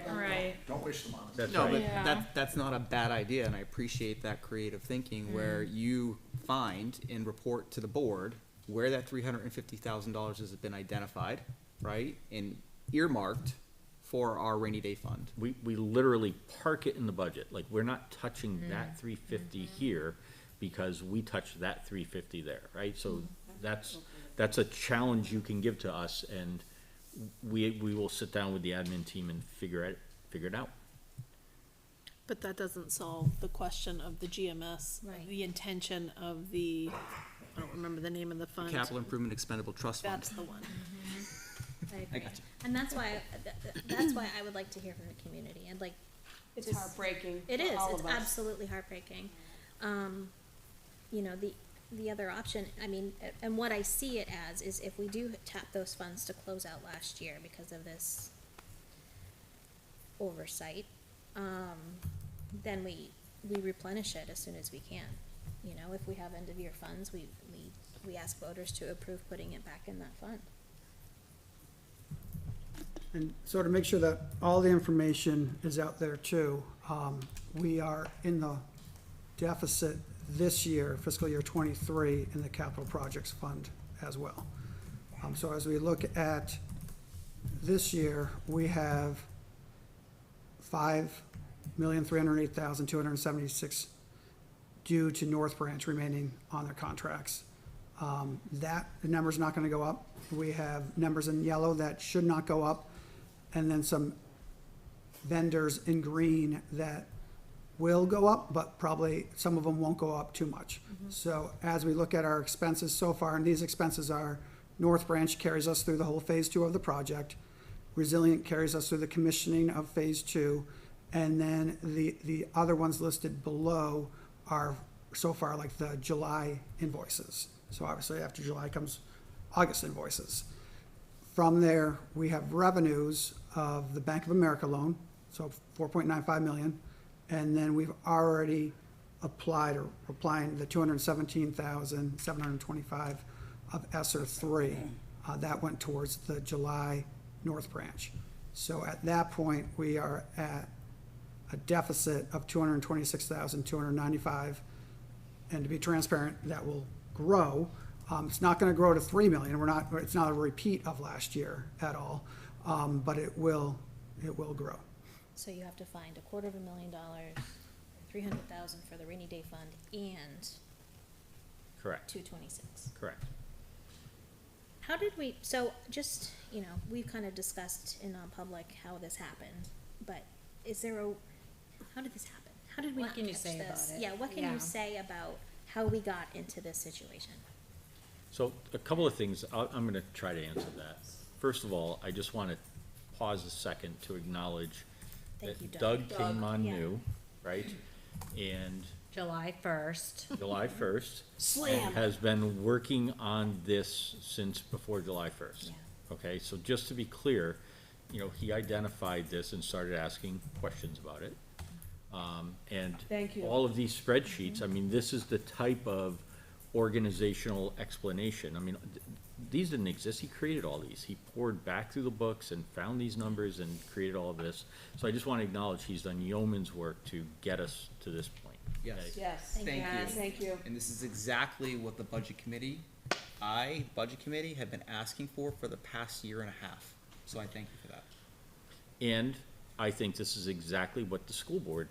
Right.
Don't wish them on us.
That's
No,
right.
but
Yeah.
that's not a bad idea, and I appreciate that creative thinking where you find and report to the board where that $350,000 has been identified, right? And earmarked for our rainy day fund.
We literally park it in the budget, like, we're not touching that 350 here because we touched that 350 there, right? So that's a challenge you can give to us, and we will sit down with the admin team and figure it out.
But that doesn't solve the question of the GMS,
Right.
the intention of the, I don't remember the name of the fund.
Capital Improvement Expendable Trust Fund.
That's the one.
I agree.
gotcha.
And that's why I would like to hear from the community. I'd like,
It's
Just-
heartbreaking
it
for
is,
all
it's
of us.
absolutely heartbreaking. You know, the other option, I mean, and what I see it as is if we do tap those funds to close out last year because of this oversight, then we replenish it as soon as we can. You know, if we have end of year funds, we ask voters to approve putting it back in that fund.
And so to make sure that all the information is out there too, we are in the deficit this year, fiscal year '23, in the capital projects fund as well. So as we look at this year, we have $5,308,276 due to North Branch remaining on their contracts. The number's not gonna go up. We have numbers in yellow that should not go up, and then some vendors in green that will go up, but probably some of them won't go up too much. So as we look at our expenses so far, and these expenses are, North Branch carries us through the whole phase 2 of the project, Resilient carries us through the commissioning of phase 2, and then the other ones listed below are so far like the July invoices. So obviously after July comes August invoices. From there, we have revenues of the Bank of America loan, so 4.95 million. And then we've already applied or applying the 217,725 of Esser 3. That went towards the July North Branch. So at that point, we are at a deficit of 226,295. And to be transparent, that will grow. It's not gonna grow to 3 million. It's not a repeat of last year at all. But it will grow.
So you have to find $250,000, 300,000 for the rainy day fund and
Correct,
226.
correct.
How did we, so just, you know, we've kind of discussed in non-public how this happened, but is there a, how did this happen? How did we
What
not
can you
catch
say about
this?
it?
Yeah, what can
Yeah.
you say about how we got into this situation?
So a couple of things, I'm gonna try to answer that. First of all, I just wanna pause a second to acknowledge
Thank you,
that
Doug.
Doug came on
yeah.
new, right? And
July 1st.
July first.
Slam.
And has been working on this since before July first.
Yeah.
Okay, so just to be clear, you know, he identified this and started asking questions about it. And
Thank you.
all of these spreadsheets, I mean, this is the type of organizational explanation. I mean, these didn't exist. He created all these. He poured back through the books and found these numbers and created all of this. So I just want to acknowledge he's done yeoman's work to get us to this point.
Yes.
okay?
Yes.
Thank you.
Thank you.
And this is exactly what the budget committee, budget committee, have been asking for the past year and a half. So I thank you for that.
And I think this is exactly what the school board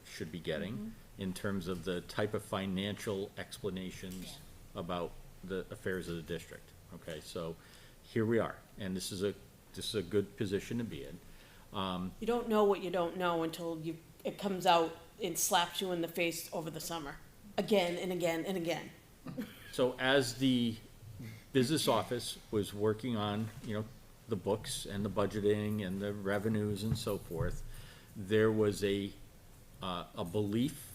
should be getting in terms of the type of financial explanations about the affairs of the district. Okay, so here we are, and this is a good position to be in.
You don't know what you don't know until it comes out and slaps you in the face over the summer, again and again and again.
So as the business office was working on, you know, the books and the budgeting and the revenues and so forth, there was a belief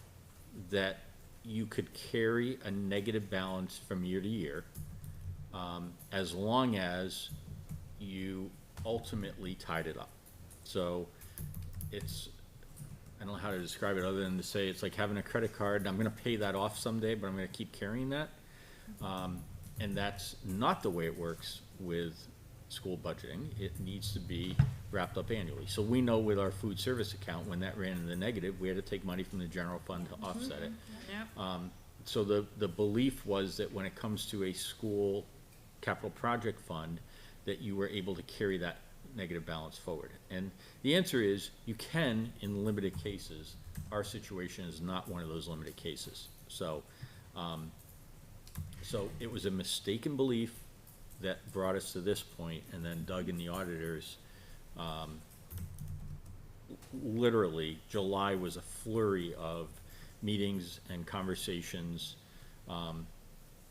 that you could carry a negative balance from year to year, as long as you ultimately tied it up. So it's, I don't know how to describe it other than to say it's like having a credit card. I'm gonna pay that off someday, but I'm gonna keep carrying that. And that's not the way it works with school budgeting. It needs to be wrapped up annually. So we know with our food service account, when that ran in the negative, we had to take money from the general fund to offset it.
Yep.
So the belief was that when it comes to a school capital project fund, that you were able to carry that negative balance forward. And the answer is, you can in limited cases. Our situation is not one of those limited cases. So, so it was a mistaken belief that brought us to this point, and then Doug and the auditors, literally, July was a flurry of meetings and conversations,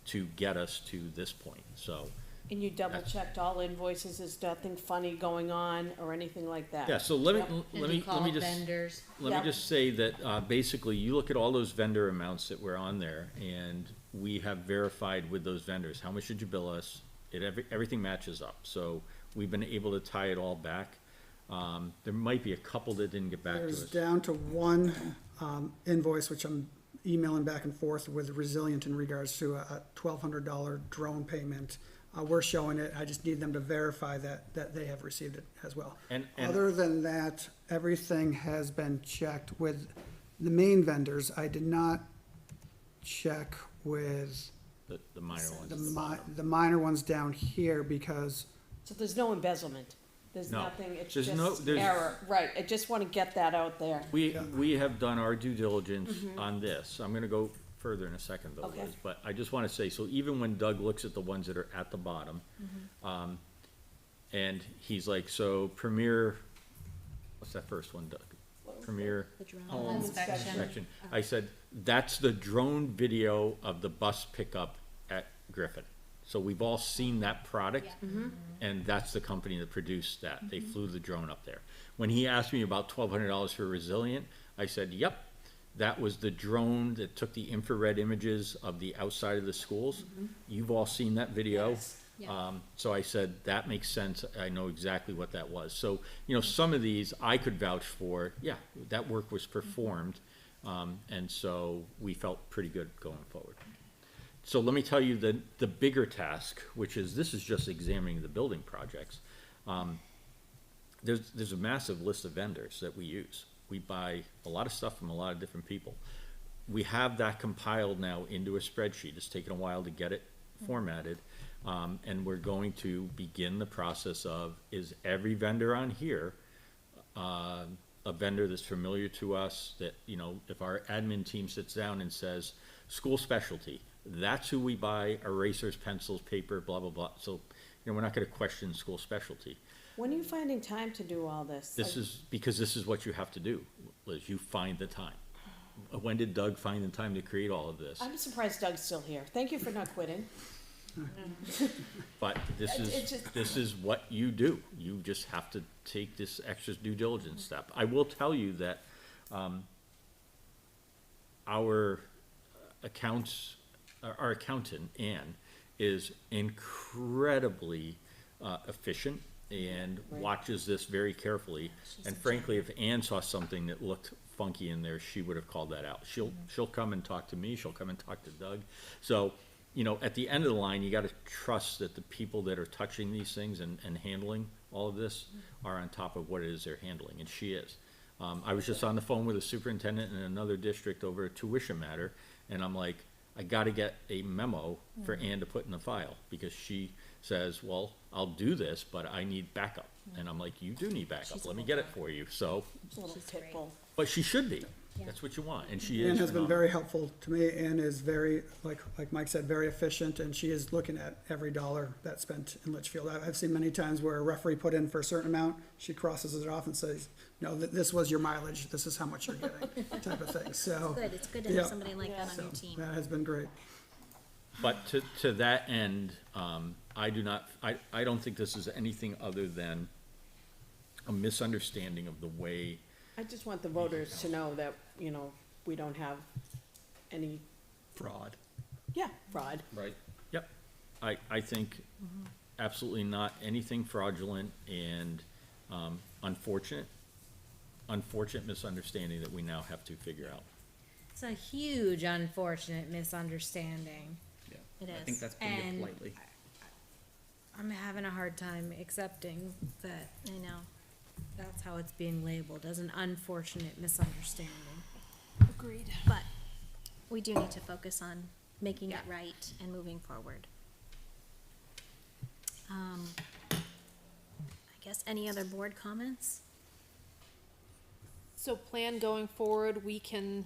to get us to this point, so.
And you double checked all invoices, there's nothing funny going on or anything like that?
Yeah, so let me,
Yep.
let
And
me,
you call
let me just.
vendors.
Let
Yep.
me just say that, basically, you look at all those vendor amounts that were on there, and we have verified with those vendors, how much did you bill us? Everything matches up, so we've been able to tie it all back. There might be a couple that didn't get back to
There's
us.
down to one invoice, which I'm emailing back and forth with Resilient in regards to a $1,200 drone payment. We're showing it, I just need them to verify that they have received it as well.
And
Other than that, everything has been checked with the main vendors. I did not check with
the minor ones.
the minor ones down here because
So there's no embezzlement, there's
No.
nothing, it's
There's no-
just
there's-
error, right, I just wanna get that out there.
We have done our due diligence on this. I'm gonna go further in a second, though,
Okay.
Liz, but I just wanna say, so even when Doug looks at the ones that are at the bottom, and he's like, so Premier, what's that first one, Doug? Premier
The drone.
Home
Inspection.
Inspection. I said, that's the drone video of the bus pickup at Griffin. So we've all seen that product, and that's the company that produced that. They flew the drone up there. When he asked me about $1,200 for Resilient, I said, yep, that was the drone that took the infrared images of the outside of the schools. You've all seen that video.
Yes.
Yeah.
So I said, that makes sense. I know exactly what that was. So, you know, some of these I could vouch for, yeah, that work was performed. And so we felt pretty good going forward. So let me tell you the bigger task, which is, this is just examining the building projects. There's a massive list of vendors that we use. We buy a lot of stuff from a lot of different people. We have that compiled now into a spreadsheet. It's taken a while to get it formatted. And we're going to begin the process of, is every vendor on here a vendor that's familiar to us, that, you know, if our admin team sits down and says, school specialty, that's who we buy erasers, pencils, paper, blah, blah, blah. So we're not gonna question school specialty.
When are you finding time to do all this?
This is, because this is what you have to do, Liz, you find the time. When did Doug find the time to create all of this?
I'm surprised Doug's still here. Thank you for not quitting.
But this
It's just-
this is what you do. You just have to take this extra due diligence step. I will tell you that, our accountant, Ann, is incredibly, efficient and watches this very carefully. And frankly, if Ann saw something that looked funky in there, she would have called that out. She'll come and talk to me, she'll come and talk to Doug. So, at the end of the line, you gotta trust that the people that are touching these things and handling all of this are on top of what it is they're handling, and she is. I was just on the phone with a superintendent in another district over a tuition matter, and I'm like, I gotta get a memo for Ann to put in the file, because she says, well, I'll do this, but I need backup. And I'm like, you do need backup, let me get it for you, so,
It's a little pit bull.
but she should be. That's what you want, and she
Ann
is
has been
phenomenal.
very helpful to me. Ann is very, like Mike said, very efficient, and she is looking at every dollar that's spent in Litchfield. I've seen many times where a referee put in for a certain amount, she crosses it off and says, no, this was your mileage, this is how much you're getting, type of thing, so.
Good, it's good to
Yeah.
have somebody like that on
So,
your team.
that has been great.
But to that end, I don't think this is anything other than a misunderstanding of the way.
I just want the voters to know that, we don't have any,
Fraud.
fraud.
Right. Yep. I think absolutely not anything fraudulent and, unfortunate misunderstanding that we now have to figure out.
It's a huge unfortunate misunderstanding.
Yeah.
It
I
is.
think that's putting it
And-
politely.
I'm having a hard time accepting that
I know.
that's how it's being labeled, as an unfortunate misunderstanding.
Agreed. But we do need to focus on making it right and moving forward. I guess any other board comments?
So plan going forward, we can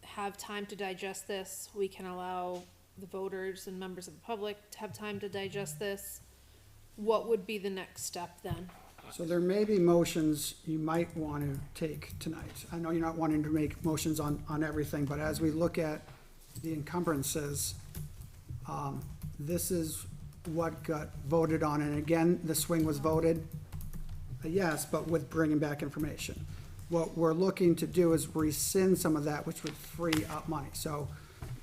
have time to digest this, we can allow the voters and members of the public to have time to digest this. What would be the next step then?
So there may be motions you might want to take tonight. I know you're not wanting to make motions on everything, but as we look at the encumbrances, this is what got voted on, and again, the swing was voted a yes, but with bringing back information. What we're looking to do is rescind some of that, which would free up money. So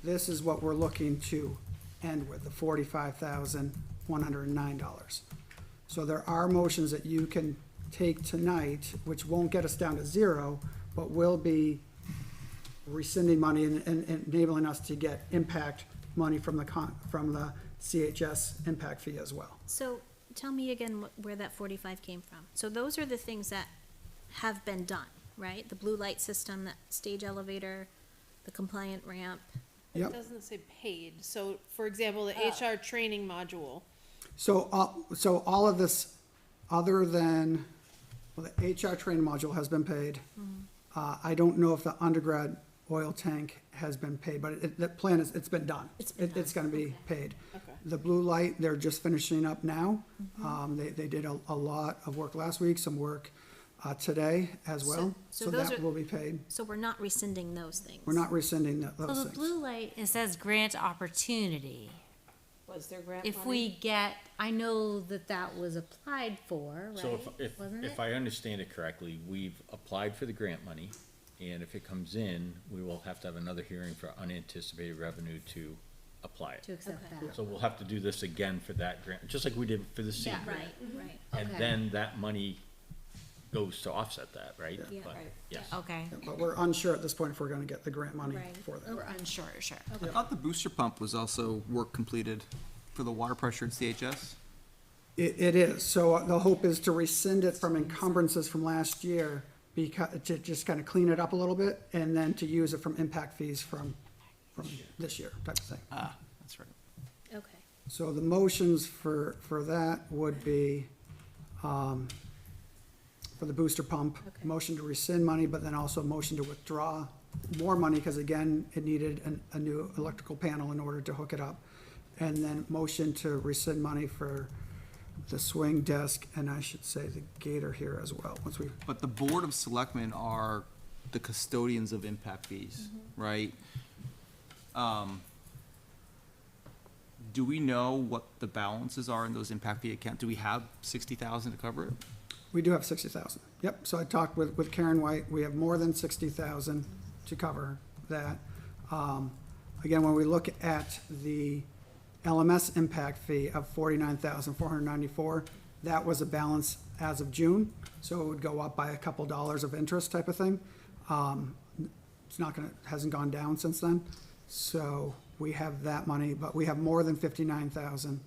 this is what we're looking to end with, the $45,109. So there are motions that you can take tonight, which won't get us down to zero, but will be rescinding money and enabling us to get impact money from the CHS impact fee as well.
So tell me again where that 45 came from. So those are the things that have been done, right? The blue light system, that stage elevator, the compliant ramp.
It
Yep.
doesn't say paid, so for example, the HR training module,
So all of this, other than, well, the HR training module has been paid. I don't know if the undergrad oil tank has been paid, but the plan is, it's been done.
It's been
It's gonna be paid.
Okay.
The blue light, they're just finishing up now. They did a lot of work last week, some work, today as well.
So
So
those
that
are-
will be paid.
So we're not rescinding those things.
We're not rescinding
So
those
the
things.
blue light, it says grant opportunity.
Was there grant
If
money?
we get, I know that was applied for,
So
right? Wasn't
if
it?
I understand it correctly, we've applied for the grant money, and if it comes in, we will have to have another hearing for unanticipated revenue to apply it.
To accept
Okay.
that.
So we'll have to do this again for that grant, just like we did for the seed
Yeah.
grant.
Right, right.
And
Okay.
then that money goes to offset that, right?
Yeah.
But,
Right.
yes.
Okay.
But we're unsure at this point if we're gonna get the grant money
Right.
for that.
We're unsure, sure.
I thought the booster pump was also work completed for the water pressure at CHS.
It is, so the hope is to rescind it from encumbrances from last year, to just kind of clean it up a little bit, and then to use it from impact fees from this year, type of thing.
Ah, that's right.
Okay.
So the motions for that would be, for the booster pump,
Okay.
motion to rescind money, but then also motion to withdraw more money, because again, it needed a new electrical panel in order to hook it up. And then motion to rescind money for the swing desk, and I should say the gator here as well, once we,
But the Board of Selectmen are the custodians of impact fees, right? Do we know what the balances are in those impact fee accounts? Do we have 60,000 to cover it?
we do have 60,000. Yep, so I talked with Karen White, we have more than 60,000 to cover that. Again, when we look at the LMS impact fee of 49,494, that was a balance as of June, so it would go up by a couple dollars of interest type of thing. It's not gonna, hasn't gone down since then, so we have that money, but we have more than 59,000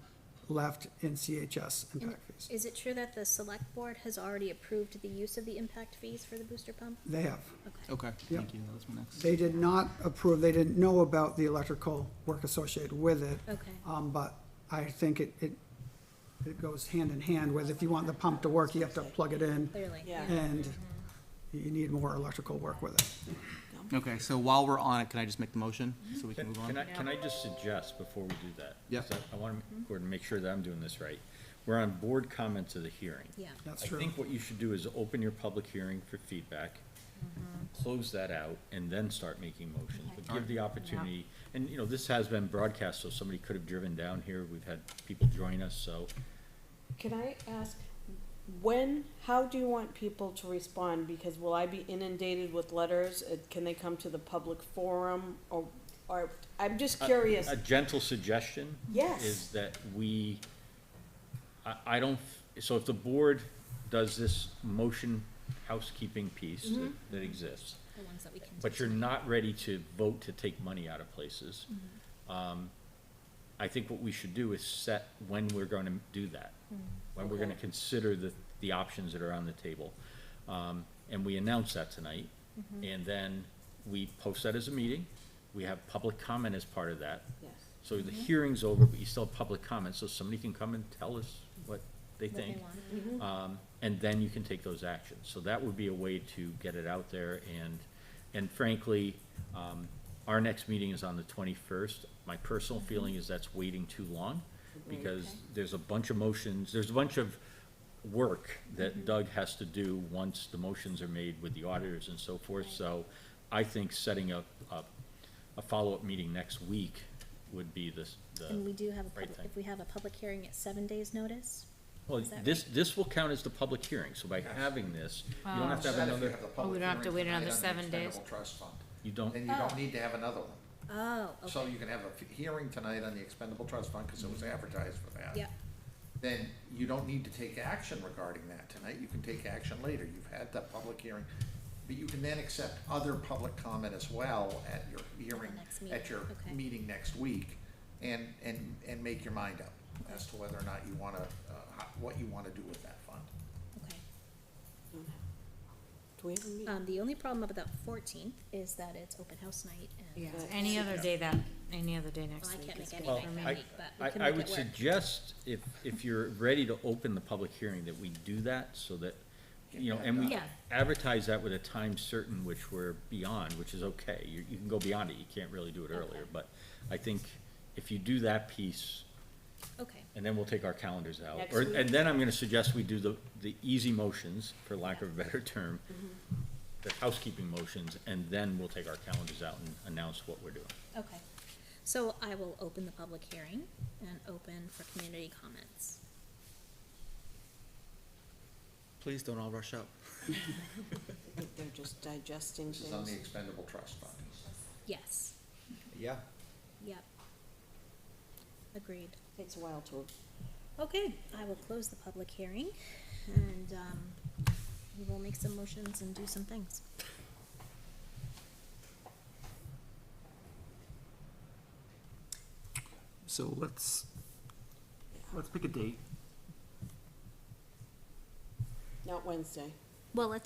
left in CHS impact fees.
Is it true that the select board has already approved the use of the impact fees for the booster pump?
They have.
Okay.
Okay,
Yep.
thank you, that was my next.
They did not approve, they didn't know about the electrical work associated with it.
Okay.
But I think it goes hand in hand with, if you want the pump to work, you have to plug it in,
Clearly.
Yeah.
and you need more electrical work with it.
Okay, so while we're on it, can I just make the motion, so we can move on?
Can I just suggest before we do that?
Yeah.
'Cause I want to, Gordon, make sure that I'm doing this right. We're on board comments of the hearing.
Yeah.
That's
I
true.
think what you should do is open your public hearing for feedback, close that out, and then start making motions. But give the opportunity, and, you know, this has been broadcast, so somebody could have driven down here. We've had people join us, so
Can I ask, how do you want people to respond? Because will I be inundated with letters? Can they come to the public forum, or, I'm just curious.
a gentle suggestion
Yes.
is that I don't, so if the board does this motion housekeeping piece that exists,
The ones that we can.
but you're not ready to vote to take money out of places, I think what we should do is set when we're gonna do that. When we're gonna
Okay.
consider the options that are on the table. And we announce that tonight, and then we post that as a meeting. We have public comment as part of that.
Yes.
So the hearing's over, but you still have public comment, so somebody can come and tell us what they
What they
think.
want.
And then you can take those actions. So that would be a way to get it out there, and frankly, our next meeting is on the 21st. My personal feeling is that's waiting too long, because there's a bunch of motions, there's a bunch of work that Doug has to do once the motions are made with the auditors and so forth. So I think setting up a follow-up meeting next week would be
And we do have a
right
public,
thing.
if we have a public hearing at 7 days' notice?
Well,
Is that
this will count as the public hearing, so by having this, you don't have to have
Instead, if you
another,
have the
we
public
don't have to
hearing
wait
tonight
another
on the
7 days?
Expendable Trust Fund,
you don't,
then you don't need to have another one.
Oh,
So
okay.
you can have a hearing tonight on the expendable trust fund, because it was advertised for that.
Yeah,
Then you don't need to take action regarding that tonight, you can take action later, you've had that public hearing. But you can then accept other public comment as well at your hearing,
next
at your
meeting, okay.
meeting next week, and make your mind up as to whether or not you wanna, what you wanna do with that fund.
okay.
Do we have a meeting?
The only problem about the 14th is that it's open house night, and,
Yeah, any other day next
well, I
week.
can't
is
make
good
anything
for me.
that week, but we can
I
make
would
it work.
suggest, if you're ready to open the public hearing, that we do that, so that, you know, and we
Yeah.
advertise that with a time certain, which we're beyond, which is okay. You can go beyond it, you can't really do it earlier, but I think if you do that piece,
Okay,
and then we'll take our calendars out.
Next
Or,
week.
and then I'm gonna suggest we do the easy motions, for lack of a better term, the housekeeping motions, and then we'll take our calendars out and announce what we're doing.
okay. So I will open the public hearing and open for community comments.
Please don't all rush out.
I think they're just digesting
This is on the
things.
expendable trust fund.
Yes,
Yeah.
yep. Agreed.
Takes a while to,
Okay, I will close the public hearing, and, we will make some motions and do some things.
So let's pick a date.
not Wednesday.
Well,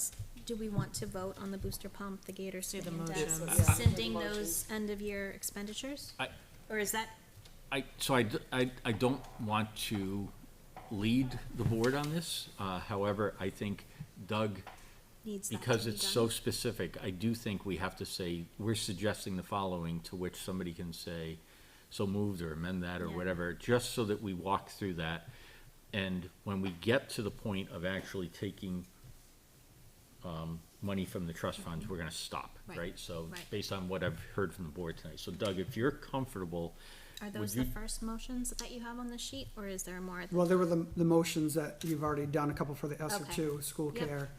do we want to vote on the booster pump, the gator
Do the
swing
motions.
desk,
Yeah.
rescinding
The
those end-of-year expenditures?
I-
Or is that,
I don't want to lead the board on this, however, I think Doug,
needs that to
because
be
it's
done?
so specific, I do think we have to say, we're suggesting the following, to which somebody can say, so moved, or amend that, or
Yeah.
whatever, just so that we walk through that. And when we get to the point of actually taking, money from the trust funds, we're gonna stop,
Right.
right? So,
Right.
based on what I've heard from the board tonight. So Doug, if you're comfortable,
Are
would
those the
you-
first motions that you have on the sheet, or is there more?
Well, there were the motions that you've already done, a couple for the Esser
Okay.
two, school
Yep.
care.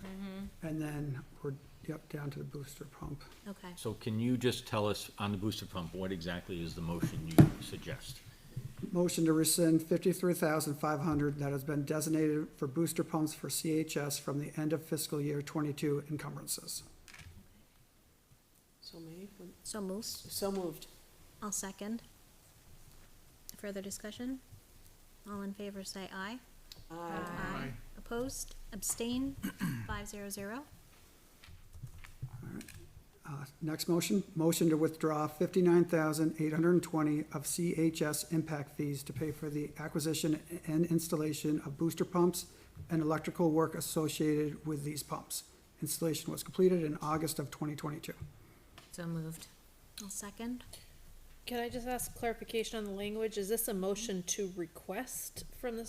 And then we're, yep, down to the booster pump.
Okay.
So can you just tell us on the booster pump, what exactly is the motion you suggest?
Motion to rescind 53,500 that has been designated for booster pumps for CHS from the end of fiscal year 22 encumbrances.
So moved.
So moved.
So moved.
I'll second. Further discussion? All in favor say aye.
Aye.
Opposed? Abstain? 500.
Next motion, motion to withdraw 59,820 of CHS impact fees to pay for the acquisition and installation of booster pumps and electrical work associated with these pumps. Installation was completed in August of 2022.
So moved.
I'll second.
Can I just ask clarification on the language? Is this a motion to request from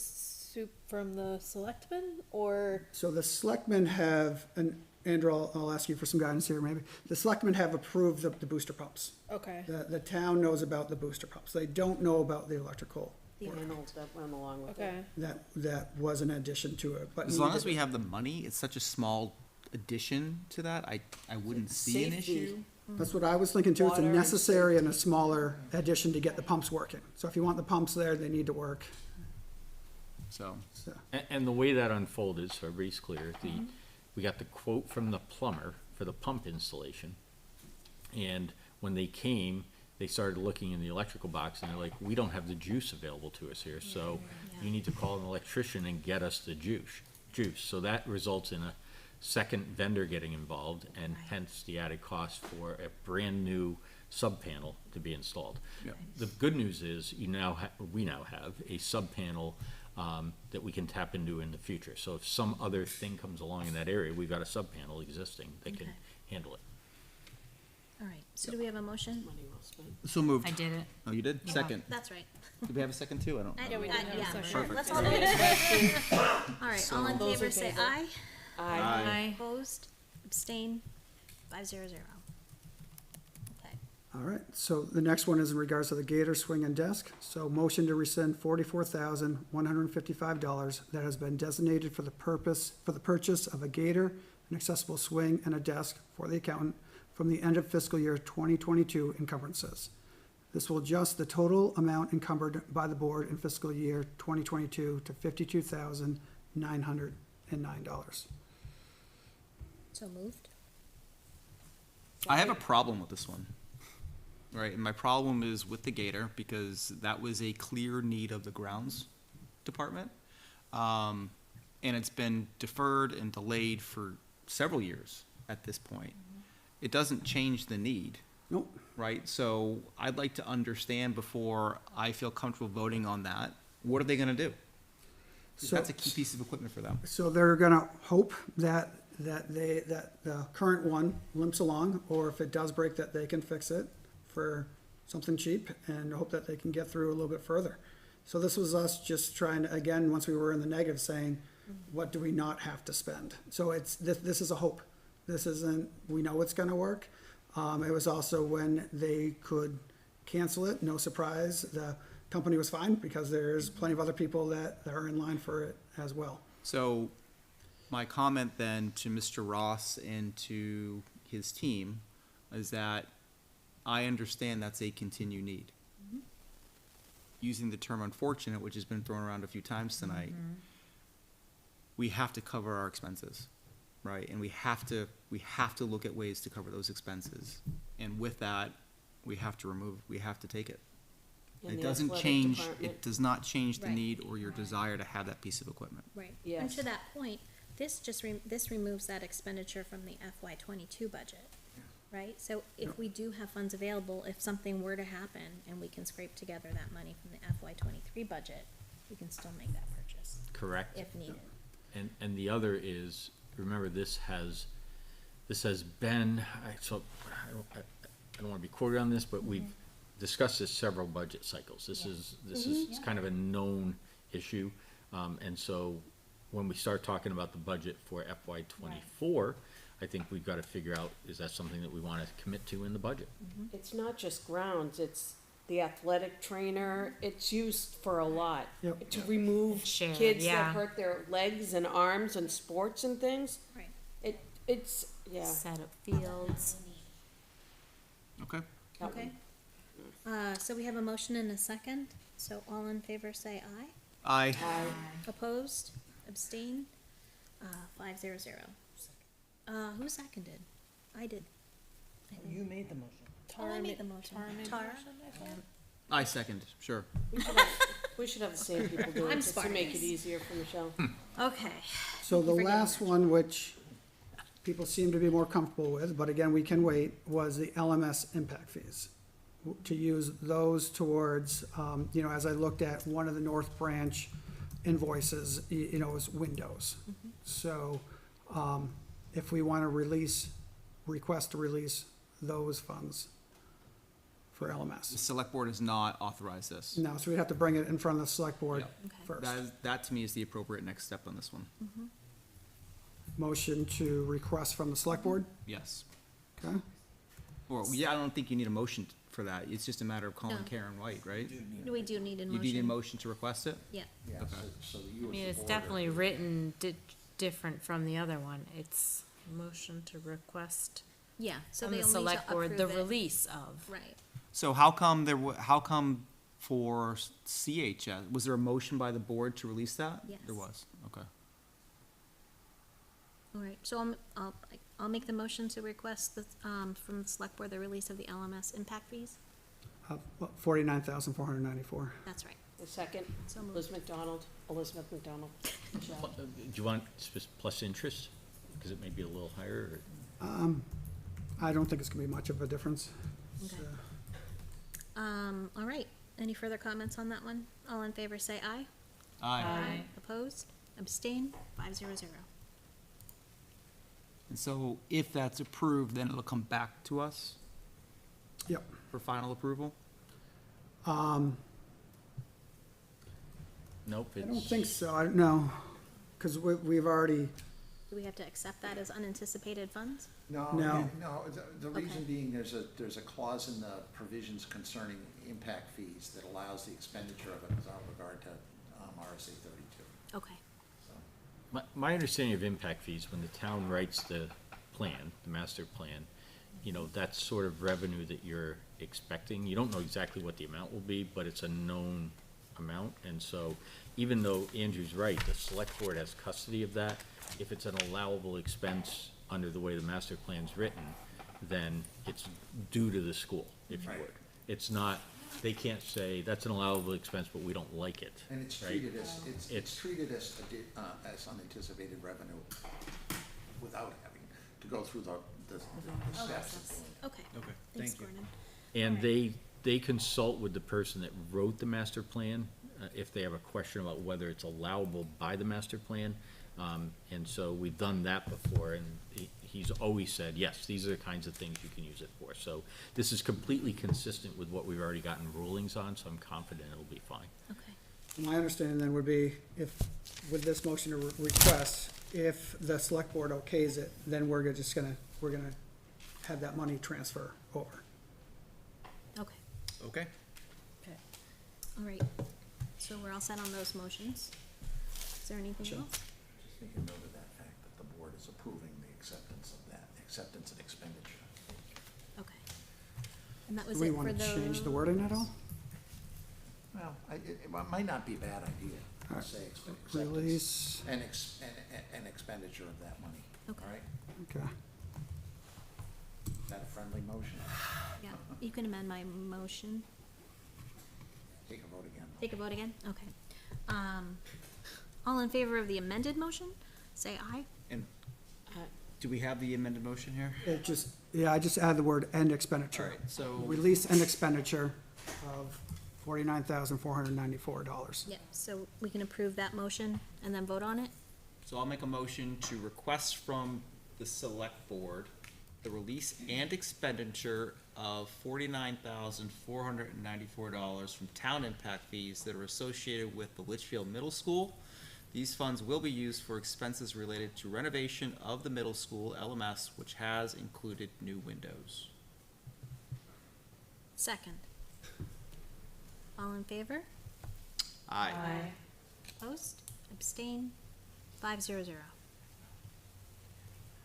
from the selectmen, or?
So the selectmen have, and Andrew, I'll ask you for some guidance here maybe. The selectmen have approved the booster pumps.
Okay,
The town knows about the booster pumps. They don't know about the electrical.
The
Panels that went along with it.
okay.
That was an addition to it, but.
As long
needed-
as we have the money, it's such a small addition to that, I wouldn't see an
Safety.
issue.
That's what I was thinking too. It's a
Water and
necessary and a smaller addition to get the pumps working. So if you want the pumps there, they need to work.
So,
So,
And the way that unfolded, so everybody's clear, we got the quote from the plumber for the pump installation. And when they came, they started looking in the electrical box and they're like, we don't have the juice available to us here, so you need to call an electrician and get us the juice. So that results in a second vendor getting involved and hence the added cost for a brand-new sub-panel to be installed.
Yeah.
The good news is we now have a sub-panel that we can tap into in the future. So if some other thing comes along in that area, we've got a sub-panel existing that can
Okay.
handle it.
All right, so do we have a motion?
Money well spent.
so moved.
I did it.
Oh, you did?
Yeah.
Second.
That's right.
Did we have a second too? I don't.
I-
Yeah, we did have a
yeah,
second.
sure.
Perfect.
Let's all do it. All right, all in
Those
favor
in
say
favor?
aye.
Aye.
Opposed? Abstain? 500. Okay.
all right. So the next one is in regards to the Gator swing and desk. So motion to rescind $44,155 that has been designated for the purchase of a Gator, an accessible swing, and a desk for the accountant from the end of fiscal year 2022 encumbrances. This will adjust the total amount encumbered by the board in fiscal year 2022 to $52,909.
So moved.
I have a problem with this one. Right, and my problem is with the Gator, because that was a clear need of the grounds department. And it's been deferred and delayed for several years at this point. It doesn't change the need,
Nope.
right? So I'd like to understand before I feel comfortable voting on that, what are they gonna do? 'Cause
So-
that's a key piece of equipment for them.
So they're gonna hope that the current one limps along, or if it does break, that they can fix it for something cheap, and hope that they can get through a little bit further. So this was us just trying to, again, once we were in the negative, saying, what do we not have to spend? So this is a hope. This isn't, we know it's gonna work. It was also when they could cancel it, no surprise, the company was fine, because there's plenty of other people that are in line for it as well.
So my comment then to Mr. Ross and to his team is that I understand that's a continued need. Using the term unfortunate, which has been thrown around a few times tonight, we have to cover our expenses, right? And we have to look at ways to cover those expenses. And with that, we have to take it.
And
It
the
doesn't
athletic
change,
department?
it does not change the
Right.
need or your desire to have that piece of equipment.
Right. And
Yes.
to that point, this just, this removes that expenditure from the FY 22 budget, right? So if we do have funds available, if something were to happen and we can scrape together that money from the FY 23 budget, we can still make that purchase
Correct?
if needed.
And the other is, remember, this has been, I don't wanna be quoted on this, but we've discussed this several budget cycles. This is kind of a known issue. And so when we start talking about the budget for FY '24, I think we've got to figure out, is that something that we want to commit to in the budget?
It's not just grounds, it's the athletic trainer, it's used for a lot.
Yep.
To remove
Shared,
kids
yeah.
that hurt their legs and arms and sports and things.
Right.
It's, yeah.
Set up fields.
Okay.
that
Okay.
one.
So we have a motion and a second, so all in favor say aye.
Aye.
Opposed, abstain, 500. Who seconded? I did. I think.
You made the motion.
I made the motion. Tara?
I second, sure.
We should have the same people do it,
I'm
just to make it
Spartans.
easier for Michelle.
Okay.
So the
you for getting
last
that.
one, which people seem to be more comfortable with, but again, we can wait, was the LMS impact fees. To use those towards, you know, as I looked at one of the North Branch invoices, you know, was windows. So, if we want to request to release those funds for
The
LMS.
select board has not authorized this.
No, so we'd have to bring it in front of the select board
Yep.
Okay.
first.
That to me is the appropriate next step on this one.
Motion to request from the select board,
Yes.
okay?
Or, yeah, I don't think you need a motion for that. It's just a matter of calling
No.
Karen White, right?
We do need a
You
motion.
need a motion to request it?
Yeah,
Yeah,
Okay.
so that you
I
as
mean,
the
it's
board
definitely
are-
written different from the other one. It's a motion to request
yeah, so
from
they
the
only need to
select board, the
approve it.
release of.
Right.
So how come how come for CHS, was there a motion by the board to release that?
Yes.
There was, okay.
All right, so I'll make the motion to request the, from the select board, the release of the LMS impact fees.
$49,494.
That's right.
The second,
So moved.
Elizabeth McDonald. Michelle.
Do you want plus interest? Because it may be a little higher,
I don't think it's gonna be much of a difference.
Okay.
So,
All right, any further comments on that one? All in favor say aye.
Aye.
Opposed, abstain, 500.
And so if that's approved, then it'll come back to us
Yep.
for final approval?
nope,
I don't
it's,
think so, I don't know, because we've already,
Do we have to accept that as unanticipated funds?
No,
No.
no, the
Okay.
reason being, there's a clause in the provisions concerning impact fees that allows the expenditure of it without regard to, RSA 32,
Okay,
so.
my understanding of impact fees, when the town writes the plan, the master plan, you know, that's sort of revenue that you're expecting. You don't know exactly what the amount will be, but it's a known amount. And so even though Andrew's right, the select board has custody of that, if it's an allowable expense under the way the master plan's written, then it's due to the school, if you
Right.
would. It's not, they can't say, that's an allowable expense, but we don't like it.
And it's
right?
treated as, it's
It's-
treated as unanticipated revenue without having to go through the steps of doing it.
okay.
Okay,
Thanks,
thank you.
Gordon.
And they consult with the person that wrote the master plan, if they have a question about whether it's allowable by the master plan. And so we've done that before, and he's always said, yes, these are the kinds of things you can use it for. So this is completely consistent with what we've already gotten rulings on, so I'm confident it'll be fine.
Okay,
my understanding then would be, if, with this motion to request, if the select board okays it, then we're gonna have that money transfer over.
okay,
Okay.
all right. So we're all set on those motions. Is there anything
Sure.
else?
Just make a note of that fact that the board is approving the acceptance of that, acceptance and expenditure.
Okay. And that was
Do we
it for
wanna
those?
change the wording at all?
Well, it might not be a bad idea, to
Alright.
say acceptance
Release,
and expenditure of that money, all
Okay.
right?
okay.
Is that a friendly motion?
Yeah, you can amend my motion.
Take a vote again.
Take a vote again? Okay. All in favor of the amended motion, say aye.
And do we have the amended motion here?
It just, yeah, I just add the word "and
All
expenditure."
right, so,
Release and expenditure of $49,494.
Yeah, so we can approve that motion and then vote on it?
so I'll make a motion to request from the select board the release and expenditure of $49,494 from town impact fees that are associated with the Litchfield Middle School These funds will be used for expenses related to renovation of the middle school LMS, which has included new windows.
Second. All in favor?
Aye.
Opposed? Abstain? 500.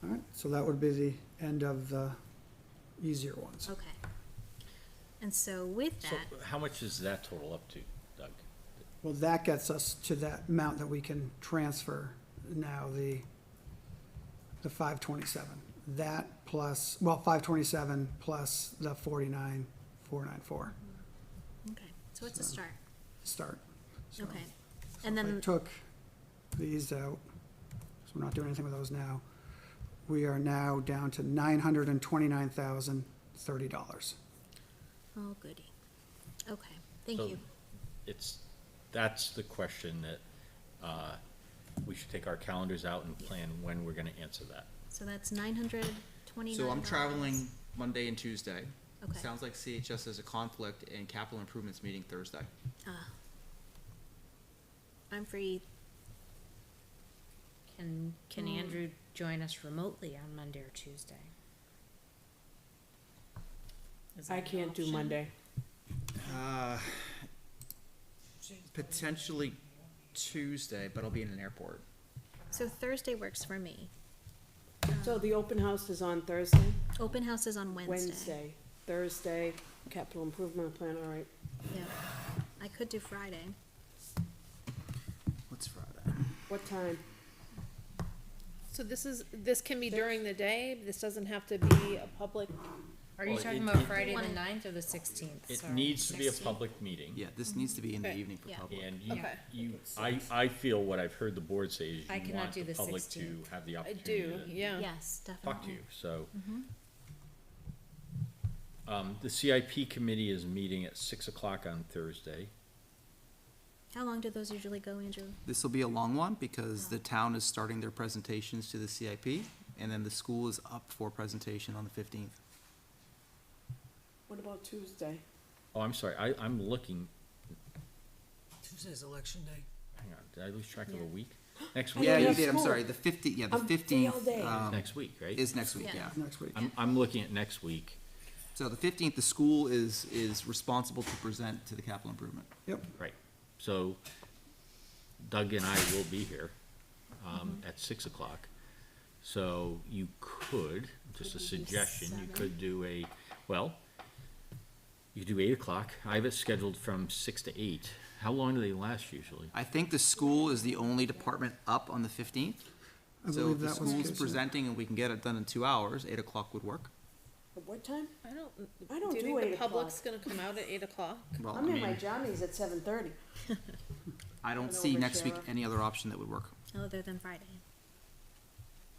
All right, so that would be the end of the easier ones.
Okay. And so with
So
that,
how much does that total up to, Doug?
Well, that gets us to that amount that we can transfer now, the 527. That plus, well, 527 plus the 49,494
okay, so it's a start.
start. So
Okay.
so
And
if I
then,
took these out, so we're not doing anything with those now, we are now down to $929,030.
oh goody. Okay, thank
So
you.
That's the question that, we should take our calendars out and plan when we're gonna answer that.
So that's $929.
So I'm traveling Monday and Tuesday.
Okay.
Sounds like CHS has a conflict and capital improvements meeting Thursday.
I'm free.
Can Andrew join us remotely on Monday or Tuesday? Is that
I
an
can't do
option?
Monday.
Potentially Tuesday, but I'll be in an airport.
So Thursday works for me.
So the open house is on Thursday?
Open house is on Wednesday.
Wednesday, Thursday, capital improvement plan, all right.
Yeah. I could do Friday.
What's Friday?
What time?
So this can be during the day, this doesn't have to be a public,
Are you
Well,
talking
it-
about
it-
Friday the
One-
9th or the 16th?
It
Sorry.
needs to be a
16th?
public meeting.
Yeah, this needs to be in the
Okay.
evening for
Yeah.
public.
And you,
Okay.
I feel what I've heard the board say is
I
you
cannot
want
do
the
the
public to
16th.
have the
I
opportunity
do,
to
yeah.
Yes, definitely.
talk to you, so. The CIP committee is meeting at 6 o'clock on Thursday.
How long do those usually go, Andrew?
This will be a long one because the town is starting their presentations to the CIP, and then the school is up for presentation on the 15th.
What about Tuesday?
Oh, I'm sorry, I'm looking,
Tuesday's election day.
hang on, did I lose track of
Yeah.
a week? Next
I
week,
Yeah,
don't
you
have
did, I'm
school.
sorry, the 15th, yeah, the
I'm free
15th,
all day.
next week, right?
is next week,
Yeah.
yeah.
Next week.
I'm looking at next week,
So the 15th, the school is responsible to present to the capital improvement.
Yep,
right, so Doug and I will be here, at 6 o'clock. So you could, just a
Could we do
suggestion, you
7?
could do you do 8 o'clock. I have it scheduled from 6 to 8. How long do they last usually?
I think the school is the only department up on the 15th.
I
So
believe
if the
that was the
school's
case, yeah.
presenting and we can get it done in 2 hours, 8 o'clock would work.
At what time?
I don't
do
you think
8
the
o'clock.
public's gonna come out at 8 o'clock?
Well, I
I'm in my
mean,
jammies at 7:30.
I don't
An
see next week
overshare.
any other option that would work.
Other than Friday.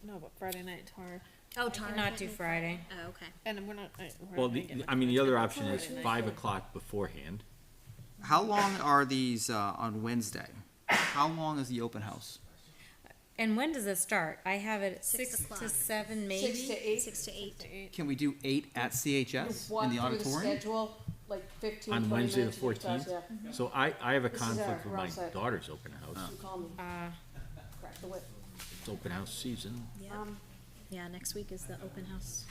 No, but Friday night, Tar,
Oh,
I cannot do Friday.
Oh, okay.
and we're not, we're
Well,
not gonna get
I mean, the
much
other
done
option is
Friday night.
5 o'clock beforehand.
How long are these on Wednesday? How long is the open house?
And when does it start? I have it at
6
6 to
o'clock.
7 maybe?
6 to 8.
6 to 8.
Can we do 8 at CHS
Walk
in the
through
auditorium?
schedule, like 15,
On
20
Wednesday the
minutes in class,
14th?
yeah.
So I have a
This is
conflict
our-
with
we're
my
all set.
daughter's open house.
You call me, crack the whip.
It's open house season.
Yeah. Yeah, next week is the open house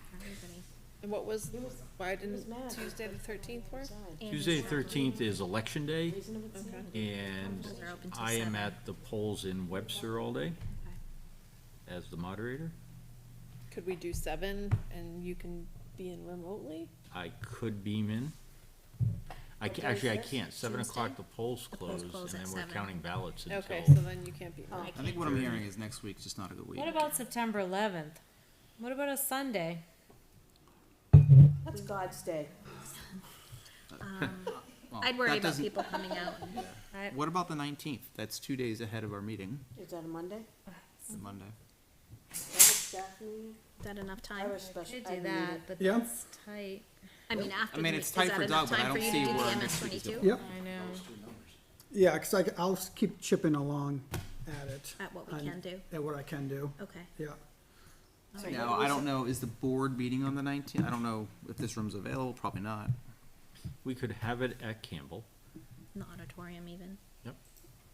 for everybody.
And what was, why
was
didn't
mad.
Tuesday the 13th work?
Tuesday the 13th is election day,
Reason of its
Okay.
name.
and
Those are open till
I am
7.
at the polls in Webster all day as the moderator.
Could we do 7 and you can be in remotely?
I could beam in.
What day
Actually, I
is this?
can't. 7 o'clock,
Tuesday?
the polls
The polls
close,
close
and
at
then we're
7.
counting ballots
Okay,
until.
so then you can't be.
Oh.
I think what I'm hearing is next week's just not a good week.
What about September 11th? What about a Sunday?
That's God's day.
Well,
I'd worry
that
about
doesn't-
people coming out.
What about the 19th? That's 2 days ahead of our meeting,
Is that a Monday?
the Monday.
That was staff meeting?
Is that enough
I
time?
was special.
Could
I
do
had a meeting.
that, but
Yeah.
that's tight.
I mean, after
I mean,
the,
it's
is
tight
that
for
enough
Doug, but I
time for
don't
you
see
to do
where
the
next
MS
week is
22
going.
yep,
I know.
yeah, because I'll keep chipping along at it.
at what we
on-
can do?
At what I can do,
Okay.
yeah.
So
Now,
what
I
was
don't
it?
know, is the board meeting on the 19th? I don't know if this room's available, probably not.
We could have it at Campbell.
In the auditorium even.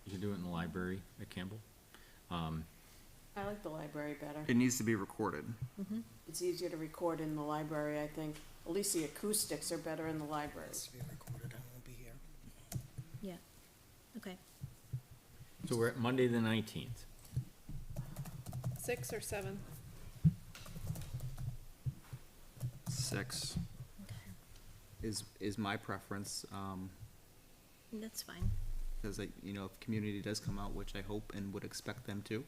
You can do it in the library at Campbell.
I like the library better.
It needs to be recorded.
It's easier to record in the library, I think. At least the acoustics are better in the library.
Yeah, okay.
So we're at Monday the 19th.
6 or 7?
6 is my preference,
That's fine.
because you know, if community does come out, which I hope and would expect them to,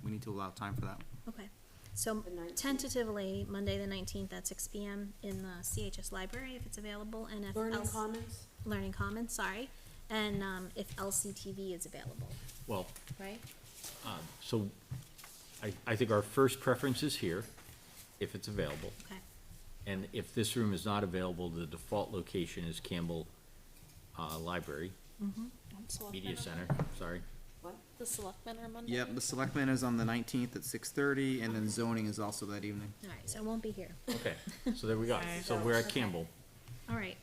we need to allow time for that.
Okay, so
The 19th.
tentatively, Monday the 19th at 6 p.m. in the CHS library if it's available, and if
Learning
else-
Commons?
Learning Commons, sorry, and if LCTV is available,
Well,
right?
so I think our first preference is here, if it's available.
Okay,
And if this room is not available, the default location is Campbell Library, Media Center, sorry.
What?
The selectmen are Monday?
Yep, the selectmen is on the 19th at 6:30, and then zoning is also that evening.
all right, so I won't be here.
Okay, so there we go. So we're at Campbell.
All right.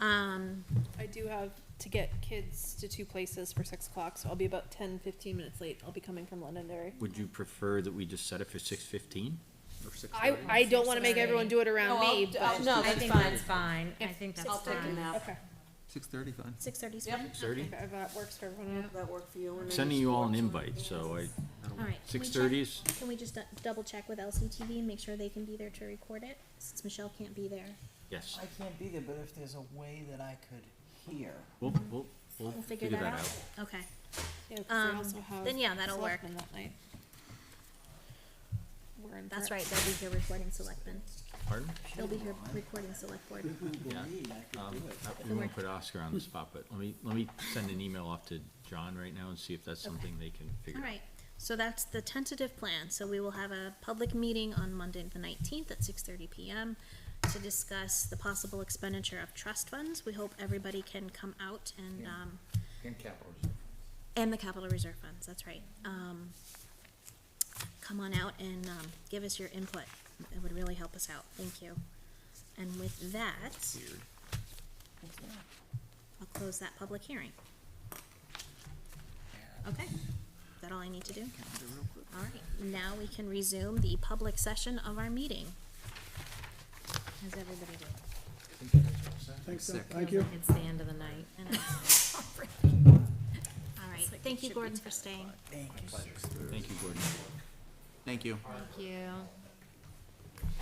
I do have to get kids to 2 places for 6 o'clock, so I'll be about 10-15 minutes late. I'll be coming from Londonderry.
Would you prefer that we just set it for 6:15?
Or 6:30?
I don't wanna make everyone do it around
No,
me,
I'll-
but.
no,
I
that's
think
fine.
that's fine. I think that's
I'll take a
fine.
nap.
Okay,
6:30, fine.
6:30 is
Yep.
fine?
6:30?
okay, if that works for everyone else.
That work for you? and then
Sending you all an
sports.
invite, so
All right. Can we check-
6:30 is,
Can we just double check with LCTV and make sure they can be there to record it, since Michelle can't be there?
yes.
I can't be there, but if there's a way that I could hear.
We'll
We'll figure that out. Okay,
Yeah, 'cause they also have
then yeah, that'll work.
selectmen that night. We're in
That's
prep.
right, they'll be here recording selectmen.
Pardon?
They'll be here recording select board.
Yeah. We won't put Oscar on the spot, but let me send an email off to John right now and see if that's something they can figure
All
out.
right, so that's the tentative plan. So we will have a public meeting on Monday the 19th at 6:30 p.m. to discuss the possible expenditure of trust funds. We hope everybody can come out and,
And capital reserve.
and the capital reserve funds, that's right. Come on out and, give us your input. It would really help us out. Thank you. And with that,
Weird.
I'll close that public hearing. Okay, is that all I need to do? All right, now we can resume the public session of our meeting. How's everybody doing?
Thanks,
Sick.
thank you.
It's the end of the night.
And all right, thank you, Gordon, for staying.
Thank you.
Thank you, Gordon.
Thank you.
Thank you.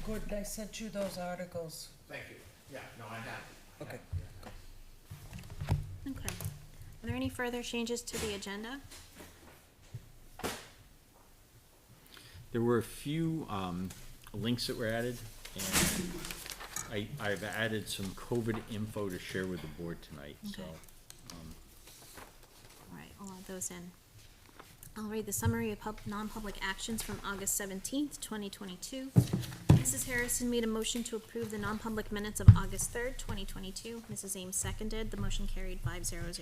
Gordon, I sent you those articles.
Thank you. Yeah, no, I have.
Okay.
Okay. Are there any further changes to the agenda?
There were a few links that were added, and I've added some COVID info to share with the board tonight, so.
Okay. All right, I'll add those in. I'll read the summary of non-public actions from August 17th, 2022. Mrs. Harrison made a motion to approve the non-public minutes of August 3rd, 2022. Mrs. Ames seconded. The motion carried 500.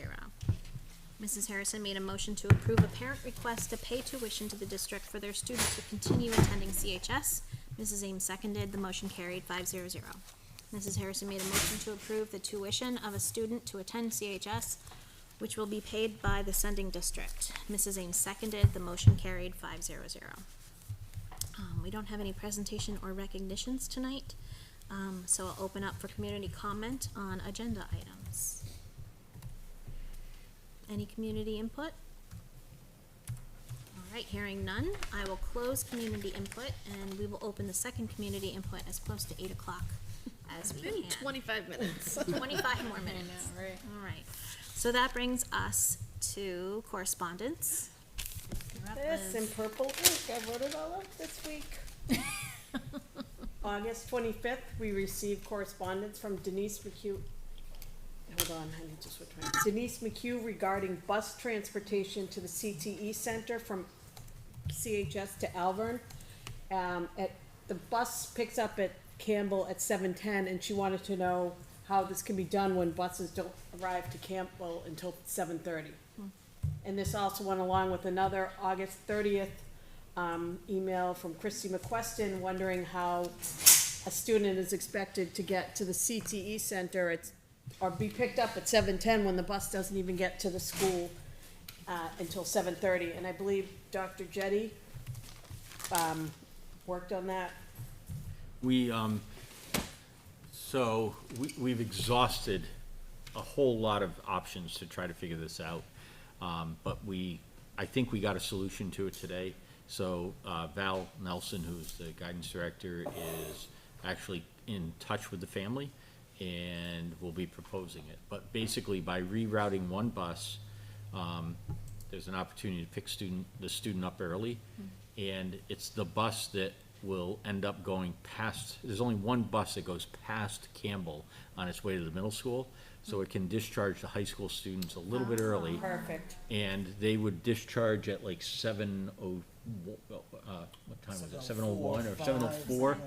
Mrs. Harrison made a motion to approve a parent request to pay tuition to the district for their students to continue attending CHS. Mrs. Ames seconded. The motion carried 500. Mrs. Harrison made a motion to approve the tuition of a student to attend CHS, which will be paid by the sending district. Mrs. Ames seconded. The motion carried 500. We don't have any presentation or recognitions tonight, so I'll open up for community comment on agenda items. Any community input? All right, hearing none, I will close community input, and we will open the second community input as close to 8 o'clock as we can.
25 minutes.
25 more minutes.
right.
All right, so that brings us to correspondence. You're up,
This
Liz.
in purple ink, I wrote it all up this week. August 25th, we received correspondence from Denise McHugh. Hold on, I need to switch my. Denise McHugh regarding bus transportation to the CTE Center from CHS to Alvern. The bus picks up at Campbell at 7:10, and she wanted to know how this can be done when buses don't arrive to Campbell until 7:30. And this also went along with another August 30th email from Christy McQuestion wondering how a student is expected to get to the CTE Center or be picked up at 7:10 when the bus doesn't even get to the school. until 7:30, and I believe Dr. Jetty, worked on that.
We, we've exhausted a whole lot of options to try to figure this out. But I think we got a solution to it today. So, Val Nelson, who's the guidance director, is actually in touch with the family and will be proposing it. But basically, by rerouting one bus, there's an opportunity to pick the student up early. And it's the bus that will end up going past, there's only one bus that goes past Campbell on its way to the middle school. So it can discharge the high school students a little bit early.
Perfect.
And they would discharge at like 7:00, what time was it, 7:01 or 7:04?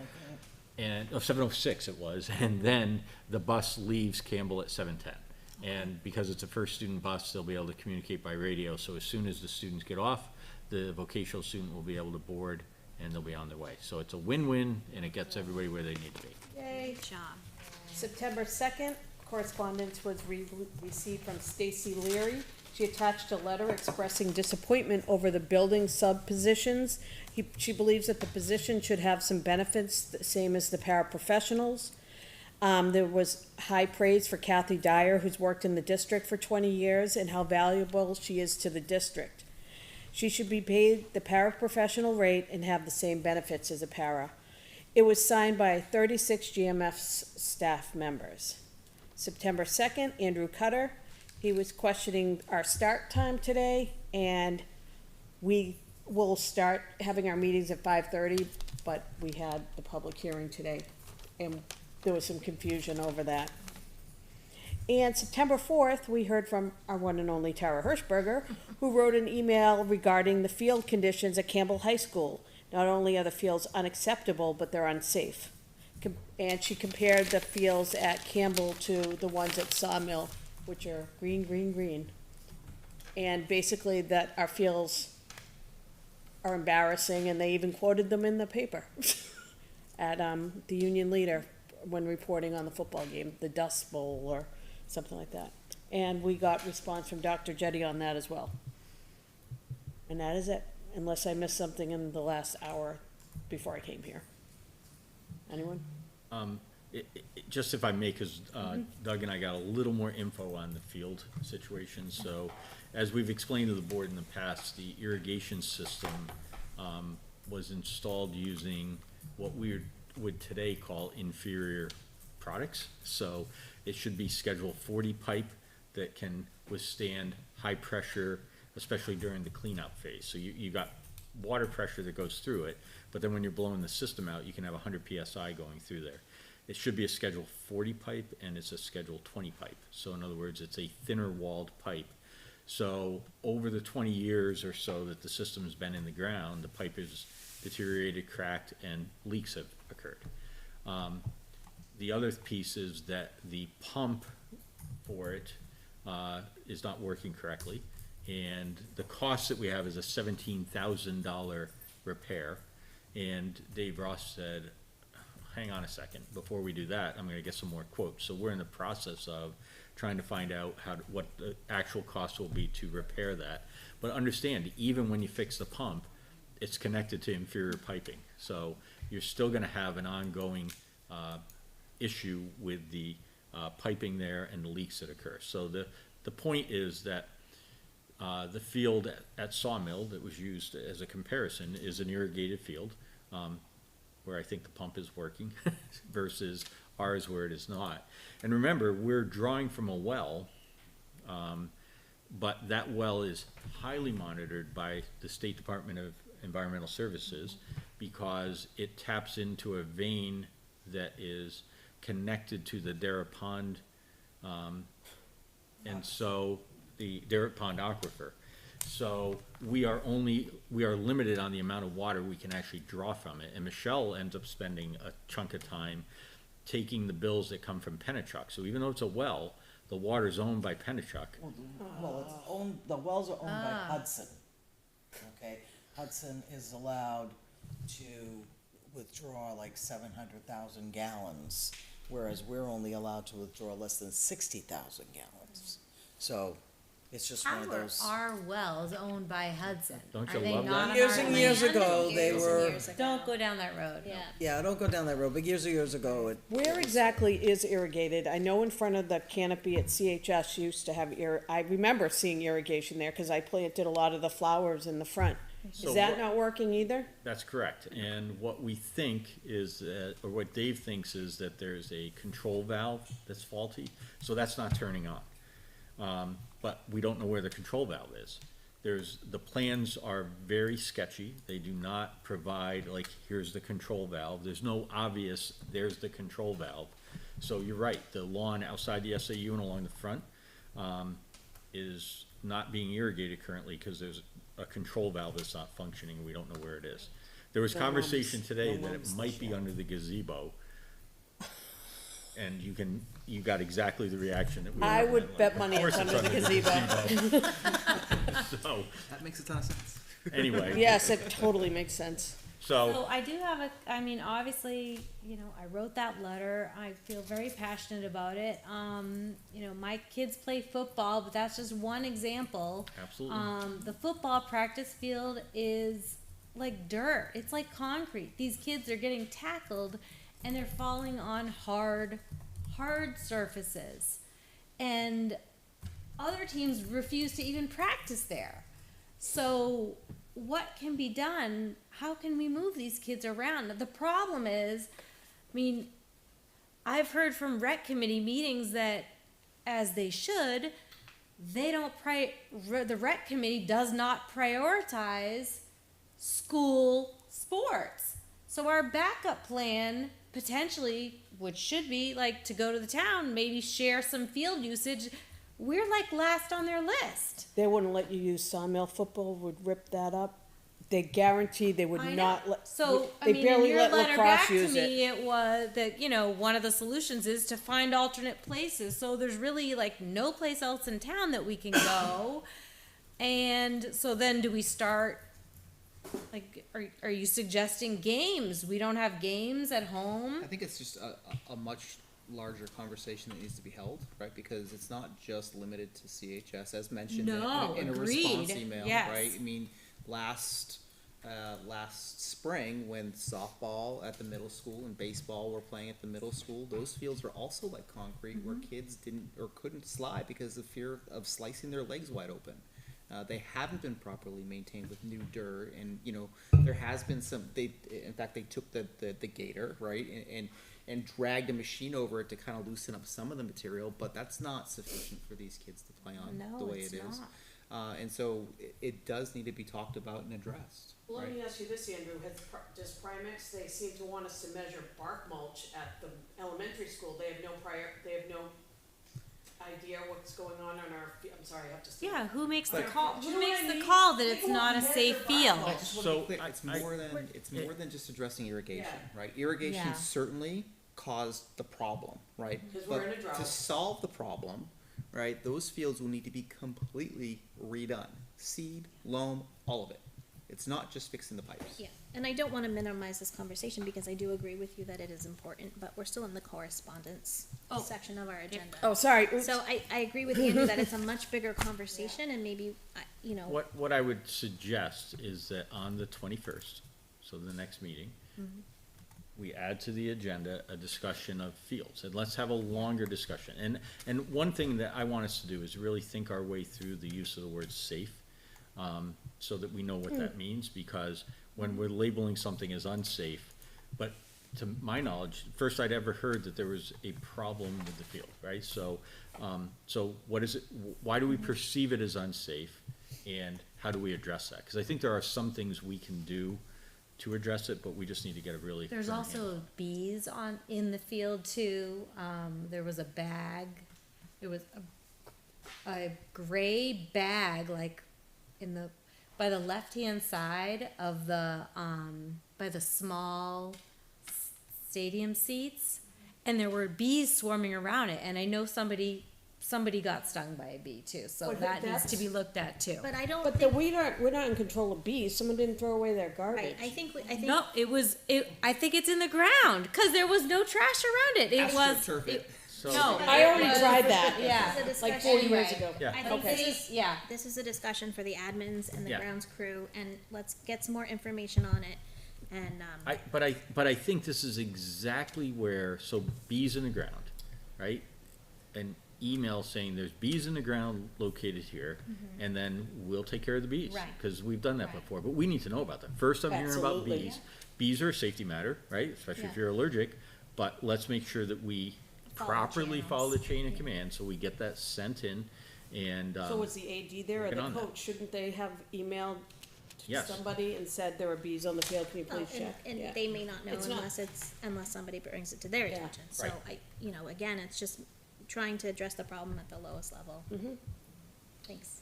And, 7:06 it was, and then the bus leaves Campbell at 7:10. And because it's a first student bus, they'll be able to communicate by radio, so as soon as the students get off, the vocational student will be able to board and they'll be on their way. So it's a win-win and it gets everybody where they need to be.
Yay.
Good job.
September 2nd, correspondence was received from Stacy Leary. She attached a letter expressing disappointment over the building sub-positions. She believes that the position should have some benefits, the same as the paraprofessionals. There was high praise for Kathy Dyer, who's worked in the district for 20 years, and how valuable she is to the district. She should be paid the paraprofessional rate and have the same benefits as a para. It was signed by 36 GMF staff members. September 2nd, Andrew Cutter, he was questioning our start time today, and we will start having our meetings at 5:30, but we had the public hearing today, and there was some confusion over that. And September 4th, we heard from our one and only Tara Hirschberger, who wrote an email regarding the field conditions at Campbell High School. Not only are the fields unacceptable, but they're unsafe. And she compared the fields at Campbell to the ones at Sawmill, which are green, green, green. And basically that our fields are embarrassing, and they even quoted them in the paper at the Union Leader when reporting on the football game, the Dust Bowl or something like that. And we got response from Dr. Jetty on that as well. And that is it, unless I missed something in the last hour before I came here. Anyone?
Just if I may, because Doug and I got a little more info on the field situation. So as we've explained to the board in the past, the irrigation system was installed using what we would today call inferior products. So it should be Schedule 40 pipe that can withstand high pressure, especially during the cleanout phase. So you got water pressure that goes through it, but then when you're blowing the system out, you can have 100 PSI going through there. It should be a Schedule 40 pipe, and it's a Schedule 20 pipe. So in other words, it's a thinner walled pipe. So over the 20 years or so that the system's been in the ground, the pipe is deteriorated, cracked, and leaks have occurred. The other piece is that the pump for it is not working correctly, and the cost that we have is a $17,000 repair. And Dave Ross said, hang on a second, before we do that, I'm gonna get some more quotes. So we're in the process of trying to find out what the actual cost will be to repair that. But understand, even when you fix the pump, it's connected to inferior piping. So you're still gonna have an ongoing issue with the piping there and the leaks that occur. So the point is that the field at Sawmill that was used as a comparison is an irrigated field, where I think the pump is working versus ours where it is not. And remember, we're drawing from a well, but that well is highly monitored by the State Department of Environmental Services because it taps into a vein that is connected to the Darrah Pond, and so the Darrah Pond aquifer. So we are limited on the amount of water we can actually draw from it. And Michelle ends up spending a chunk of time taking the bills that come from Pennachuck. So even though it's a well, the water is owned by Pennachuck.
Well, it's owned, the wells are owned by Hudson, okay? Hudson is allowed to withdraw like 700,000 gallons, whereas we're only allowed to withdraw less than 60,000 gallons. So It's just one
How
of
are
those.
our wells owned by Hudson?
Don't
Are
you
they
love
not
that?
on
Years
our
and years
land?
ago, they
Years and
were,
years ago.
Don't go down that road.
Yeah.
yeah, don't go down that road, but years ago,
Where exactly is irrigated? I know in front of the canopy at CHS used to have I remember seeing irrigation there, cause I planted a lot of the flowers in the front.
So
Is that
what-
not working either?
That's correct, and what we think is that, or what Dave thinks is that there's a control valve that's faulty, so that's not turning on. But we don't know where the control valve is. The plans are very sketchy, they do not provide, like, here's the control valve, there's no obvious, there's the control valve. So you're right, the lawn outside the SAU and along the front, is not being irrigated currently, cause there's a control valve that's not functioning, we don't know where it is. There was conversation today that it might be under the gazebo. And you got exactly the reaction that we.
I
were
would
like,
bet
of
money
course
it's under the
gazebo. So,
That makes a ton of sense.
anyway.
Yes, it totally makes sense.
So I do have I mean, obviously, I wrote that letter. I feel very passionate about it. My kids play football, but that's just one example.
Absolutely.
The football practice field is like dirt. It's like concrete. These kids are getting tackled and they're falling on hard surfaces. And other teams refuse to even practice there. So what can be done? How can we move these kids around? The problem is, I've heard from rec committee meetings that, as they should, the rec committee does not prioritize school sports. So our backup plan potentially, which should be like to go to the town, maybe share some field usage, we're like last on their list.
They wouldn't let you use Sawmill football, would rip that up. They guaranteed they would
I know.
not let.
So,
they
in
barely
your
let
letter
lacrosse
back to
use it.
me, it was that, one of the solutions is to find alternate places. So there's really like no place else in town that we can go. And so then do we start, like, are you suggesting games? We don't have games at home?
I think it's just a much larger conversation that needs to be held, right? Because it's not just limited to CHS, as mentioned
No,
in a
agreed.
response email,
Yes.
right? I mean, last spring, when softball at the middle school and baseball were playing at the middle school, those fields were also like concrete, where kids didn't or couldn't slide because of fear of slicing their legs wide open. They haven't been properly maintained with new dirt, and there has been some. In fact, they took the gator, right, and dragged a machine over it to kind of loosen up some of the material, but that's not sufficient for these kids to play on
No,
the way
it's
it is.
not.
And so it does need to be talked about and addressed.
Well,
right?
let me ask you this, Andrew, does Primex, they seem to want us to measure bark mulch at the elementary school, they have no idea what's going on our, I'm sorry, I have to say.
Yeah, who makes the
But-
call?
Do you
Who
know
makes
what I
the
mean?
call that
They
it's
won't
not a
measure
safe
bark
field?
mulch.
I just want to
So,
be clear, it's more than just addressing irrigation,
Yeah.
right? Irrigation
Yeah.
certainly caused the problem, right?
'Cause we're in a
But to
drought.
solve the problem, right, those fields will need to be completely redone. Seed, loam, all of it. It's not just fixing the pipes.
Yeah, and I don't wanna minimize this conversation because I do agree with you that it is important, but we're still in the correspondence
Oh.
section of our agenda.
Oh, sorry, oops.
So I agree with Andrew that it's a much bigger conversation and maybe,
What I would suggest is that on the 21st, so the next meeting, we add to the agenda a discussion of fields, and let's have a longer discussion. And one thing that I want us to do is really think our way through the use of the word safe, so that we know what that means, because when we're labeling something as unsafe, but to my knowledge, first I'd ever heard that there was a problem with the field, right? So what is it, why do we perceive it as unsafe, and how do we address that? Because I think there are some things we can do to address it, but we just need to get a really.
There's
firm
also
handle.
bees in the field too. There was a bag. There was a gray bag, like by the left hand side of by the small stadium seats, and there were bees swarming around it. And I know somebody got stung by a bee too, so
But
that needs to
that's-
be looked at too.
but I don't
But
think,
we're not in control of bees, someone didn't throw away their garbage.
right, I think,
No, I think it's in the ground because there was no trash around it. It was.
AstroTurf it.
So,
No,
I already
it
tried
was-
that.
Yeah.
This is a
Like
discussion.
40 years ago.
yeah.
I think
Okay.
this is,
Yeah.
this is a discussion for the admins and the
Yeah.
grounds crew, and let's get some more information on it, and,
But I think this is exactly where, so bees in the ground, right? An email saying there's bees in the ground located here, and then we'll take care of the bees.
Mm-hmm. Right.
Cause we've done that
Right.
before, but we need to know about that. First, I'm hearing about
Absolutely.
bees. Bees are a safety matter, right? Especially if
Yeah.
you're allergic, but let's make sure that we
Follow the
properly follow the
channels.
chain of command, so we get that sent in, and,
So was the AD there or
working
the
on that.
coach? Shouldn't they have emailed to
Yes.
somebody and said there were bees on the field? Can you
oh,
please check?
and
Yeah.
they may not know
It's not-
unless somebody brings it to their
Yeah.
attention, so
Right.
again, it's just trying to address the problem at the lowest level. Thanks.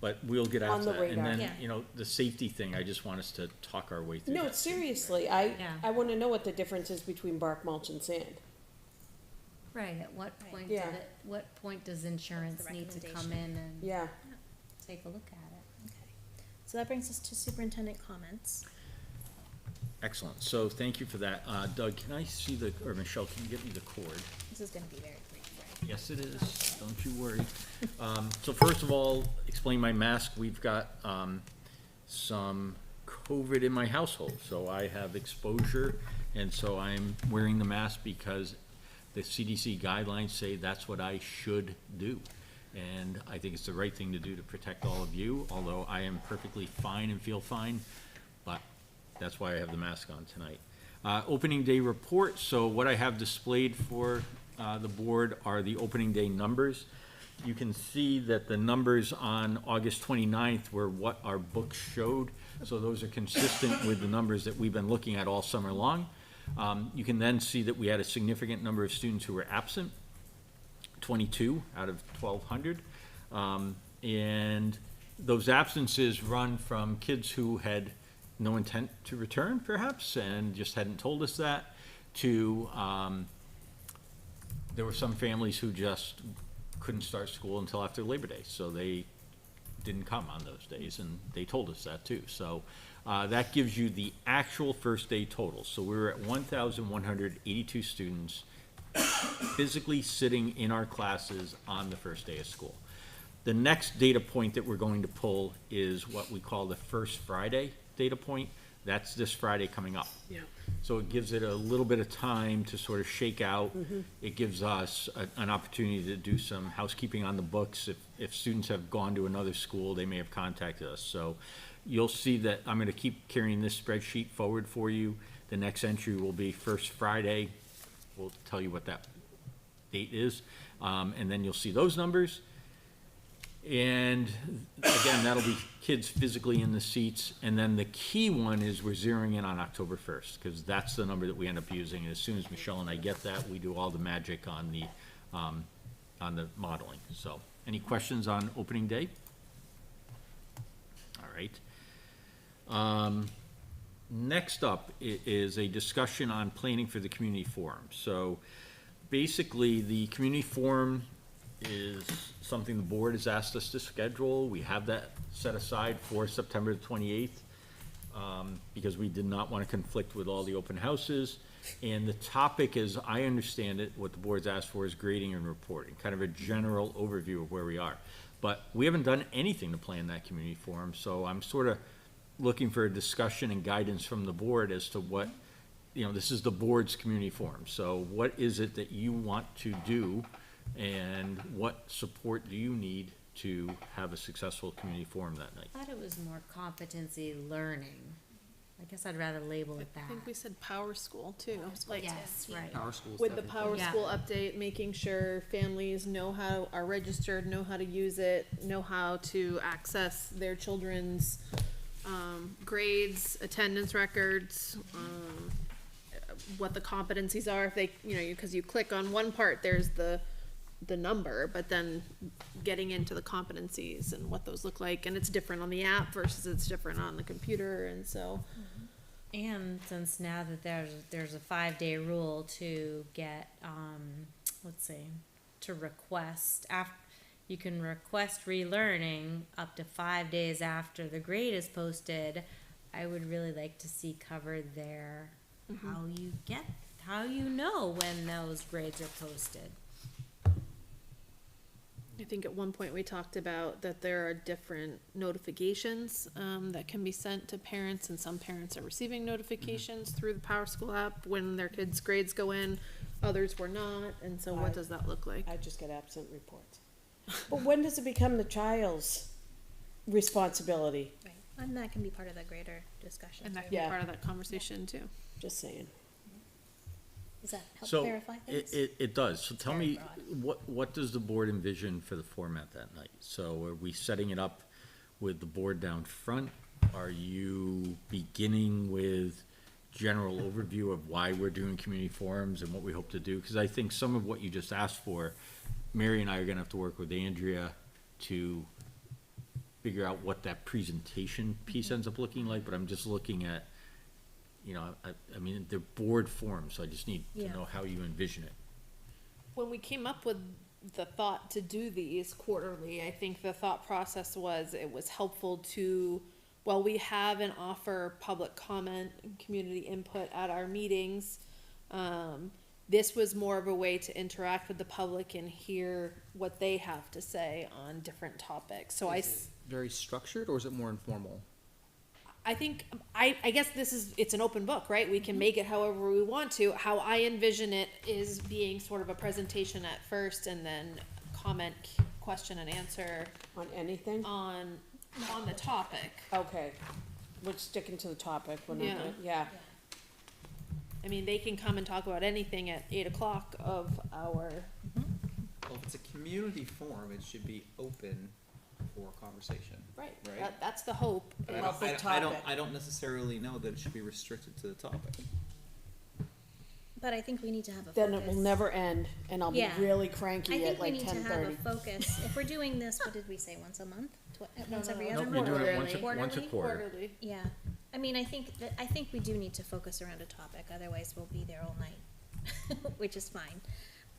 but we'll get
On
after
the
that. And
radar.
then,
Yeah.
the safety thing, I just want us to talk our way through
No,
that.
seriously,
Yeah.
I wanna know what the difference is between bark mulch and sand.
Right, at what point
Yeah.
what point does insurance
the
need to come
recommendation.
in and
Yeah.
take a look at it?
Okay, so that brings us to superintendent comments.
Excellent, so thank you for that. Doug, can I see or Michelle, can you get me the cord?
This is gonna be very brief, right?
Yes, it is, don't you worry. So first of all, explain my mask. We've got, some COVID in my household, so I have exposure, and so I'm wearing the mask because the CDC guidelines say that's what I should do. And I think it's the right thing to do to protect all of you, although I am perfectly fine and feel fine, but that's why I have the mask on tonight. Opening day report, so what I have displayed for the board are the opening day numbers. You can see that the numbers on August 29th were what our books showed, so those are consistent with the numbers that we've been looking at all summer long. You can then see that we had a significant number of students who were absent, 22 out of 1,200. And those absences run from kids who had no intent to return, perhaps, and just hadn't told us that, to, there were some families who just couldn't start school until after Labor Day, so they didn't come on those days, and they told us that too. So, that gives you the actual first day totals. So we were at 1,182 students physically sitting in our classes on the first day of school. The next data point that we're going to pull is what we call the First Friday data point. That's this Friday coming up.
Yeah.
So it gives it a little bit of time to sort of shake out. It gives us an opportunity to do some housekeeping on the books. If students have gone to another school, they may have contacted us. So you'll see that I'm gonna keep carrying this spreadsheet forward for you. The next entry will be First Friday. We'll tell you what that date is. And then you'll see those numbers. And again, that'll be kids physically in the seats. And then the key one is we're zeroing in on October 1st, because that's the number that we end up using. And as soon as Michelle and I get that, we do all the magic on the modeling. So, any questions on opening day? All right. Next up is a discussion on planning for the community forum. So basically, the community forum is something the board has asked us to schedule. We have that set aside for September the 28th, because we did not want to conflict with all the open houses. And the topic, as I understand it, what the board's asked for is grading and reporting, kind of a general overview of where we are. But we haven't done anything to plan that community forum, so I'm sort of looking for a discussion and guidance from the board as to what, this is the board's community forum. So what is it that you want to do, and what support do you need to have a successful community forum that night?
I thought it was more competency learning. I guess I'd rather label it
I
that.
think we said Power School too, like
Yes, right.
Power schools.
with the Power
Yeah.
School update, making sure families are registered, know how to use it, know how to access their children's grades, attendance records, what the competencies are, if they, because you click on one part, there's the number, but then getting into the competencies and what those look like, and it's different on the app versus it's different on the computer, and so.
And since now that there's a 5-day rule to get, to request, you can request relearning up to 5 days after the grade is posted. I would really like to see covered there how you know when those grades are posted.
I think at one point we talked about that there are different notifications, that can be sent to parents, and some parents are receiving notifications through the Power School app when their kids' grades go in, others were not, and so what
Right.
does that look like?
I just get absent reports. But when does it become the child's responsibility?
Right, and that can be part of the greater discussion.
And that
too.
can be
Yeah.
part of that conversation too.
Just saying.
Does that help
So,
clarify things?
it does. So tell
very
me,
broad.
what does the board envision for the format that night? So are we setting it up with the board down front? Are you beginning with general overview of why we're doing community forums and what we hope to do? Because I think some of what you just asked for, Mary and I are gonna have to work with Andrea to figure out what that presentation piece ends up looking like, but I'm just looking at, you know, I mean, they're board forums, so I just need to
Yeah.
know how you envision it.
When we came up with the thought to do these quarterly, I think the thought process was it was helpful to, while we have and offer public comment and community input at our meetings, this was more of a way to interact with the public and hear what they have to say on different topics. So
Is it very structured, or is it more informal?
I think, I guess it's an open book, right? We can make it however we want to. How I envision it is being sort of a presentation at first and then comment, question and answer
On anything?
on the topic.
Okay. We're sticking to the topic. We're not
Yeah.
gonna- yeah.
I mean, they can come and talk about anything at 8 o'clock of our,
Well, if it's a community forum, it should be open for conversation.
right,
Right.
that's the hope.
But
Well, the topic.
I don't necessarily know that it should be restricted to the topic.
But I think we need to have a focus.
Then it will never end, and I'll be
Yeah.
really
I
cranky
think
at
we
like
need to
10:30.
have a focus. If we're doing this, what did we say, once a month? Once every
no,
other
Nope,
month?
you're doing it once a
Quarterly?
quarter.
Quarterly.
Yeah, I mean, I think we do need to focus around a topic, otherwise we'll be there all night, which is fine.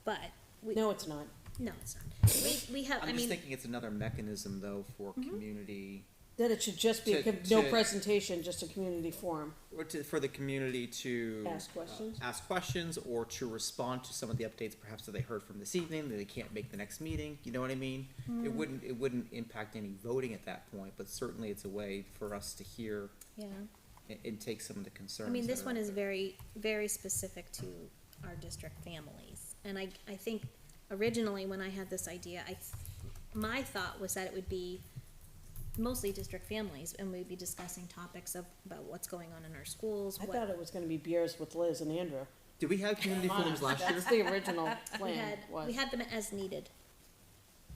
But,
No, it's not.
no, it's not. We have,
I'm
I
just
mean,
thinking it's another mechanism though for community,
Then it should just be
To-
no
to-
presentation, just a community forum.
or for the community to.
Ask questions?
Ask questions or to respond to some of the updates perhaps that they heard from this evening, that they can't make the next meeting, you know what I mean?
Mm.
It wouldn't impact any voting at that point, but certainly it's a way for us to hear
yeah.
and take some of the concerns.
I mean,
that
this
are
one
out
is
there.
very, very specific to our district families. And I think originally when I had this idea, my thought was that it would be mostly district families, and we'd be discussing topics about what's going on in our schools,
I
what.
thought it was gonna be beers with Liz and Andrew.
Did we have community forums last year?
That's the original
We
plan was.
had them as needed,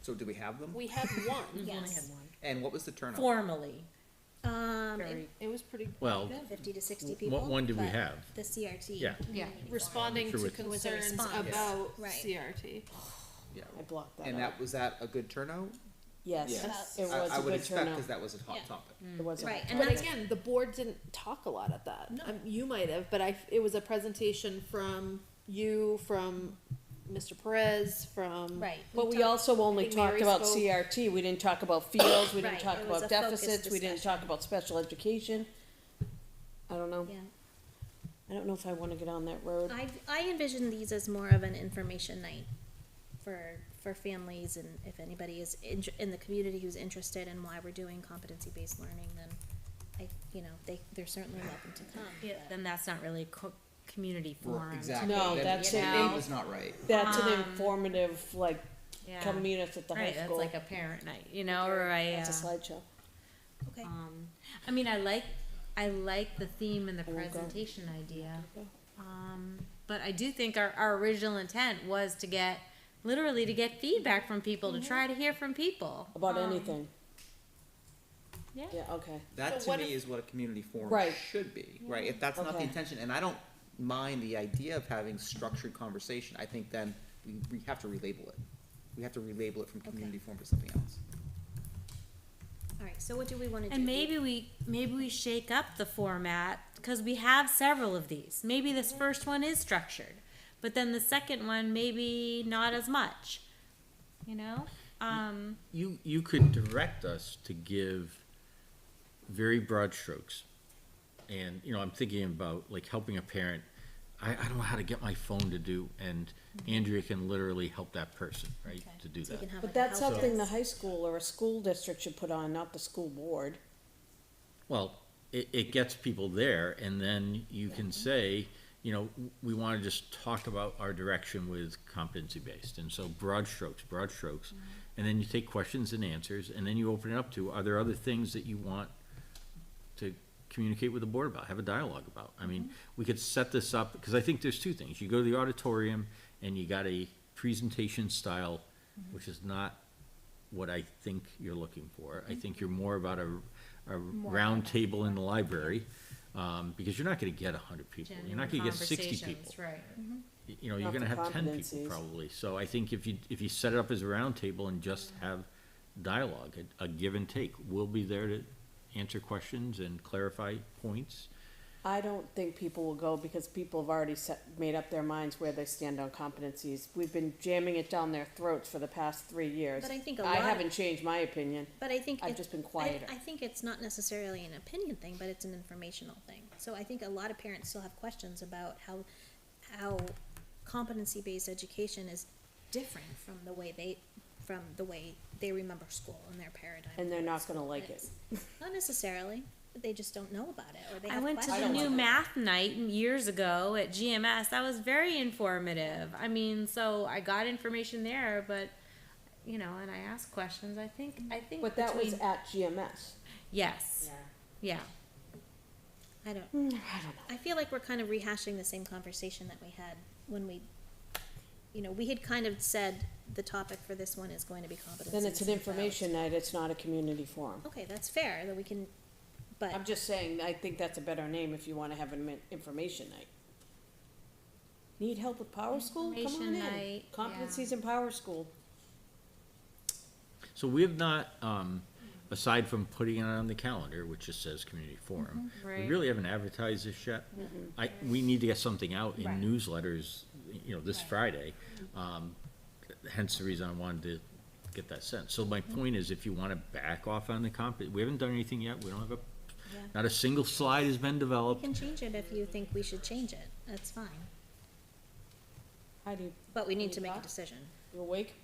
So did we have them?
We had one.
yes.
And what was the turnout?
Formally.
It-
It was pretty
Well,
50 to 60 people.
what one did we
but
have?
The CRT.
Yeah.
Yeah.
responding
Sure
to
with-
It was a
concerns
response.
about
Right.
CRT.
Yeah.
I blocked that
And
out.
was that a good turnout?
Yes,
Yes.
it was
I
a
would
good
expect,
turnout.
cause that was a hot
Yeah.
topic.
It was a-
Right, and
But
that's,
again, the board didn't talk a lot at that. You might have, but it was a presentation from you, from Mr. Perez, from.
right.
But we
talked-
also only
I think
talked
Mary
about
spoke.
CRT, we didn't talk about fields, we didn't
Right,
talk
it was
about
a focused
deficits, we didn't talk
discussion.
about special education. I don't know,
Yeah.
I don't know if I wanna get on that road.
I envision these as more of an information night for families, and if anybody is in the community who's interested in why we're doing competency-based learning, then they're certainly welcome to come.
Yeah, then that's not really community forum.
Exactly.
No,
That-
that's
it.
That was not right.
That's an informative, like,
Yeah.
come meet us at the high
Right, that's
school.
like a parent night, you know, or
That's a
a,
slideshow.
Okay,
I mean, I like the theme and the
Oh, God.
presentation idea.
Okay.
But I do think our original intent was to get, literally to get feedback from people, to try to hear from people.
About anything,
Yeah.
yeah, okay.
That
So
to
what
me
if-
is what a community forum
Right.
should be, right? If that's not the
Okay.
intention, and I don't mind the idea of having structured conversation, I think then we have to relabel it. We have to relabel it from community forum to something else.
all right, so what do we wanna do?
And maybe we shake up the format, because we have several of these. Maybe this first one is structured, but then the second one, maybe not as much, you know?
You could direct us to give very broad strokes. And, I'm thinking about like helping a parent I don't know how to get my phone to do, and Andrea can literally help that person, right,
Okay.
to do
So you
that.
can have
But
like a
that's
help
something the
desk.
high school or a school district should put on, not the school board.
Well, it gets people there, and then you can say, you know, we wanna just talk about our direction with competency-based, and so broad strokes, and then you take questions and answers, and then you open it up to, are there other things that you want to communicate with the board about, have a dialogue about? I mean, we could set this up, because I think there's two things, you go to the auditorium, and you got a presentation style, which is not what I think you're looking for. I think you're more about a round table in the library, because you're not gonna get 100 people, you're not gonna get 60 people.
Conversations, right.
You know, you're
Not
gonna
for
have 10 people
competencies.
probably, so I think if you set it up as a round table and just have dialogue, a give and take, we'll be there to answer questions and clarify points.
I don't think people will go because people have already made up their minds where they stand on competencies. We've been jamming it down their throats for the past 3 years.
But I think a
I
lot-
haven't changed my opinion.
But I think
I've
it-
just been quieter.
I think it's not necessarily an opinion thing, but it's an informational thing. So I think a lot of parents still have questions about how competency-based education is different from the way they remember school and their paradigm.
And they're not
of
gonna
school
like it.
is. Not necessarily, but they just don't know about it, or they
I
have
went to
questions.
the new
like it.
math night years ago at GMS. That was very informative. I mean, so I got information there, but you know, and I asked questions. I think
But that was
between-
at GMS.
yes, yeah.
I don't,
I don't know.
I feel like we're kind of rehashing the same conversation that we had when we had kind of said the topic for this one is going to be competencies.
Then it's an
and values.
information night, it's not a community forum.
Okay, that's fair, that we can, but.
I'm just saying, I think that's a better name if you wanna have an information night. Need help with Power School? Come on
Information
in.
night, yeah.
Competencies in Power School.
So we have not, aside from putting it on the calendar, which just says community forum, we
Right.
really haven't advertised this yet. We need to get something out in
Right.
newsletters, this Friday, hence the reason I wanted to get that sent. So my point is, if you wanna back off on the we haven't done anything yet, we don't have
Yeah.
not a single slide has been
You
developed.
can change it if you think we should change it, that's fine,
Heidi,
but we need to
Any
make a
thoughts?
decision.
you awake?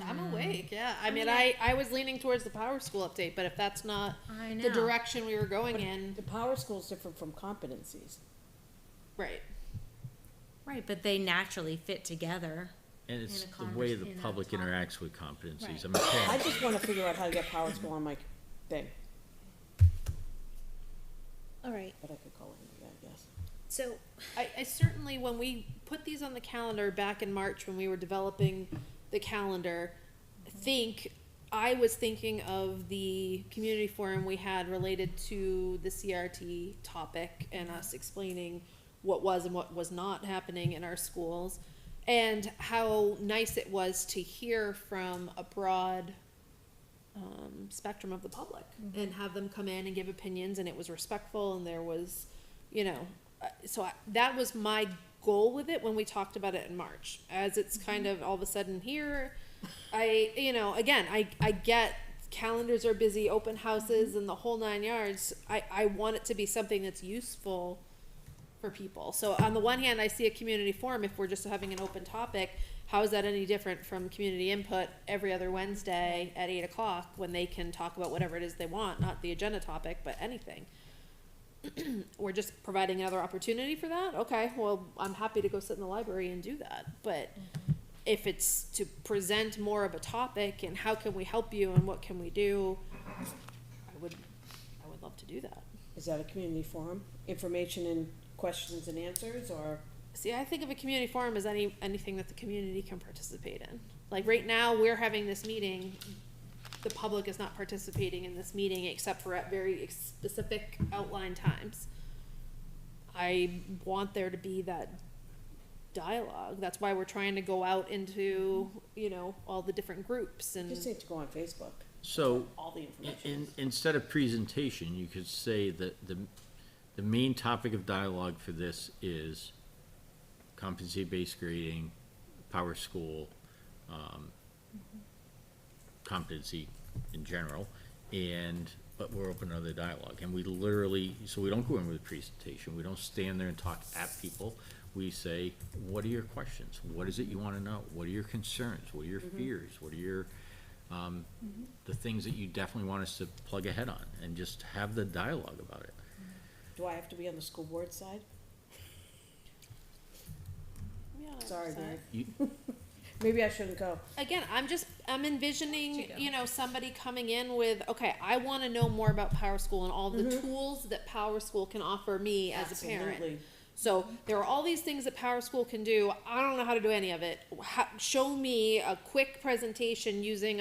I'm awake, yeah. I mean, I was leaning towards the Power School update, but if that's not
I
the
know.
direction we were going in,
The Power School's different from competencies.
right.
Right, but they naturally fit together.
And it's
in a
the way the
in a
public
topic.
interacts with competencies.
Right.
I mean,
I just wanna figure out how to get Power School on my thing,
All right,
but I could call it, I guess.
so,
I certainly, when we put these on the calendar back in March when we were developing the calendar, I was thinking of the community forum we had related to the CRT topic and us explaining what was and what was not happening in our schools, and how nice it was to hear from a broad spectrum of the public and have them come in and give opinions, and it was respectful, and there was, that was my goal with it when we talked about it in March. As it's kind of all of a sudden here, I get calendars are busy, open houses, and the whole 9 yards. I want it to be something that's useful for people. So on the one hand, I see a community forum, if we're just having an open topic, how is that any different from community input every other Wednesday at 8 o'clock when they can talk about whatever it is they want, not the agenda topic, but anything? We're just providing another opportunity for that? Okay, well, I'm happy to go sit in the library and do that, but if it's to present more of a topic and how can we help you and what can we do, I would love to do that.
Is that a community forum? Information and questions and answers, or?
See, I think of a community forum as anything that the community can participate in. Like right now, we're having this meeting, the public is not participating in this meeting except for at very specific outlined times. I want there to be that dialogue. That's why we're trying to go out into, all the different groups and.
Just need to go on Facebook.
So,
All the information.
instead of presentation, you could say that the main topic of dialogue for this is competency-based grading, Power School, competency in general, but we're open to other dialogue, and we literally, so we don't go in with a presentation, we don't stand there and talk at people, we say, what are your questions? What is it you wanna know? What are your concerns? What are your fears? What are your, the things that you definitely want us to plug ahead on, and just have the dialogue about it.
Do I have to be on the school board side? Sorry, Mary.
You,
Maybe I shouldn't go.
Again, I'm envisioning, somebody coming in with, okay, I wanna know more about Power School and all the tools that Power School can offer me as a parent.
Absolutely.
So there are all these things that Power School can do. I don't know how to do any of it. Show me a quick presentation using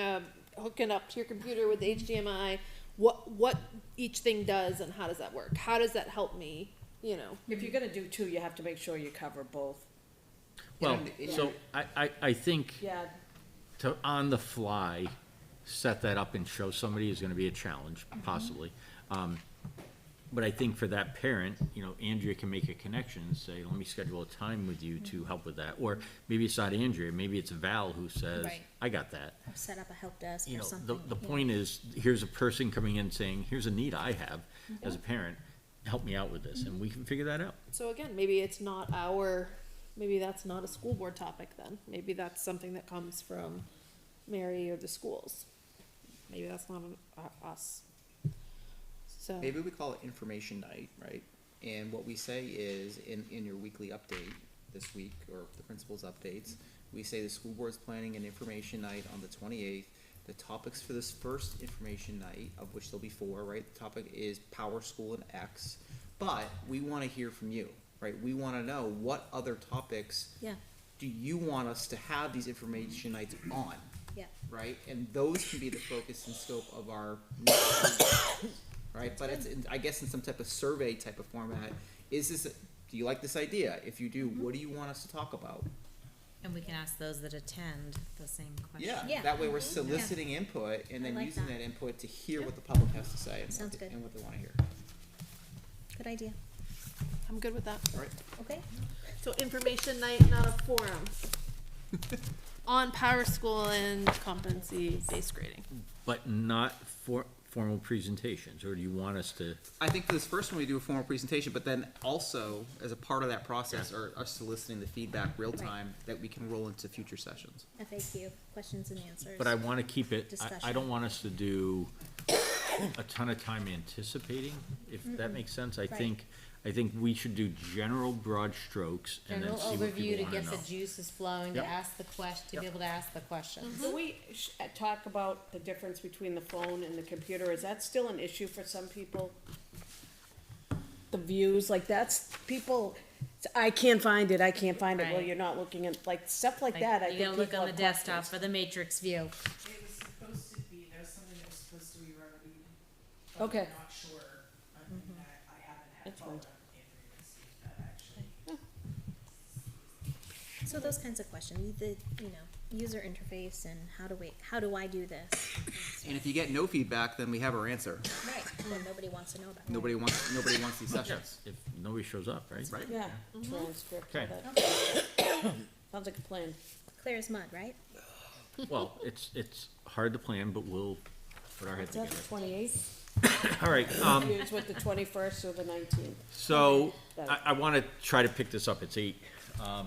hooking up to your computer with HDMI, what each thing does and how does that work? How does that help me,
If you're gonna do two, you have to make sure you cover both.
well, so I think
Yeah,
to on the fly set that up and show somebody is gonna be a challenge, possibly. But I think for that parent, Andrea can make a connection and say, let me schedule a time with you to help with that. Or maybe it's not Andrea, maybe it's Val who says,
Right.
I got that.
Or set up a help desk
You
or
know,
something.
the
yeah.
point is, here's a person coming in saying, here's a need I have as a parent, help me out with this, and we can figure that out.
So again, maybe that's not a school board topic then. Maybe that's something that comes from Mary or the schools. Maybe that's not us. So,
Maybe we call it information night, right? And what we say is, in your weekly update this week, or the principal's updates, we say the school board's planning an information night on the 28th. The topics for this first information night, of which there'll be 4, right? The topic is Power School and X. But we wanna hear from you, right? We wanna know what other topics
Yeah,
do you want us to have these information nights on?
yeah.
Right, and those can be the focus and scope of our next meeting, right? But it's, I guess in some type of survey type of format, do you like this idea? If you do, what do you want us to talk about?
And we can ask those that attend the same question.
Yeah,
Yeah.
that way we're soliciting input and then
like
using
that.
that input to hear what the public has to say and
Sounds good.
and what they wanna hear.
Good idea.
I'm good with that.
All right,
Okay.
So information night, not a forum. On Power School and competency-based grading.
But not for formal presentations, or do you want us to?
I think for this first one, we do a formal presentation, but then also, as a part of that process, are soliciting the feedback real time that we can roll into future sessions.
FAQ, questions and answers.
But I wanna keep it, I
Discussion.
don't want us to do a ton of time anticipating, if that makes sense. I think we should do general broad strokes and then
General
see what
overview
people
to
wanna
get
know.
the juices flowing, to
Yep.
ask the question, to be able to ask the questions.
Can we talk about the difference between the phone and the computer? Is that still an issue for some people? The views, like that's, people, I can't find it. Well,
Right.
you're not looking at, like, stuff like that, I
You
think
gotta look
people
on the
have
desktop
questions.
for the matrix view.
It was supposed to be, there's something that was supposed to be remedied, but
Okay.
I'm not sure. I mean, I haven't had
That's
followed
fine.
up with Andrea to see if that actually.
So those kinds of questions, the, user interface and how do I do this?
And if you get no feedback, then we have our answer.
Right, then nobody wants to know about it.
Nobody wants these sessions.
If nobody shows up, right?
Right.
Yeah, transcript, all
Okay.
that. Sounds like a plan.
Clear as mud, right?
Well, it's hard to plan, but we'll put our heads
Is that
together.
the 28th?
All right,
It's with the 21st or the 19th.
so
Got it.
I wanna try to pick this up. It's 8.
A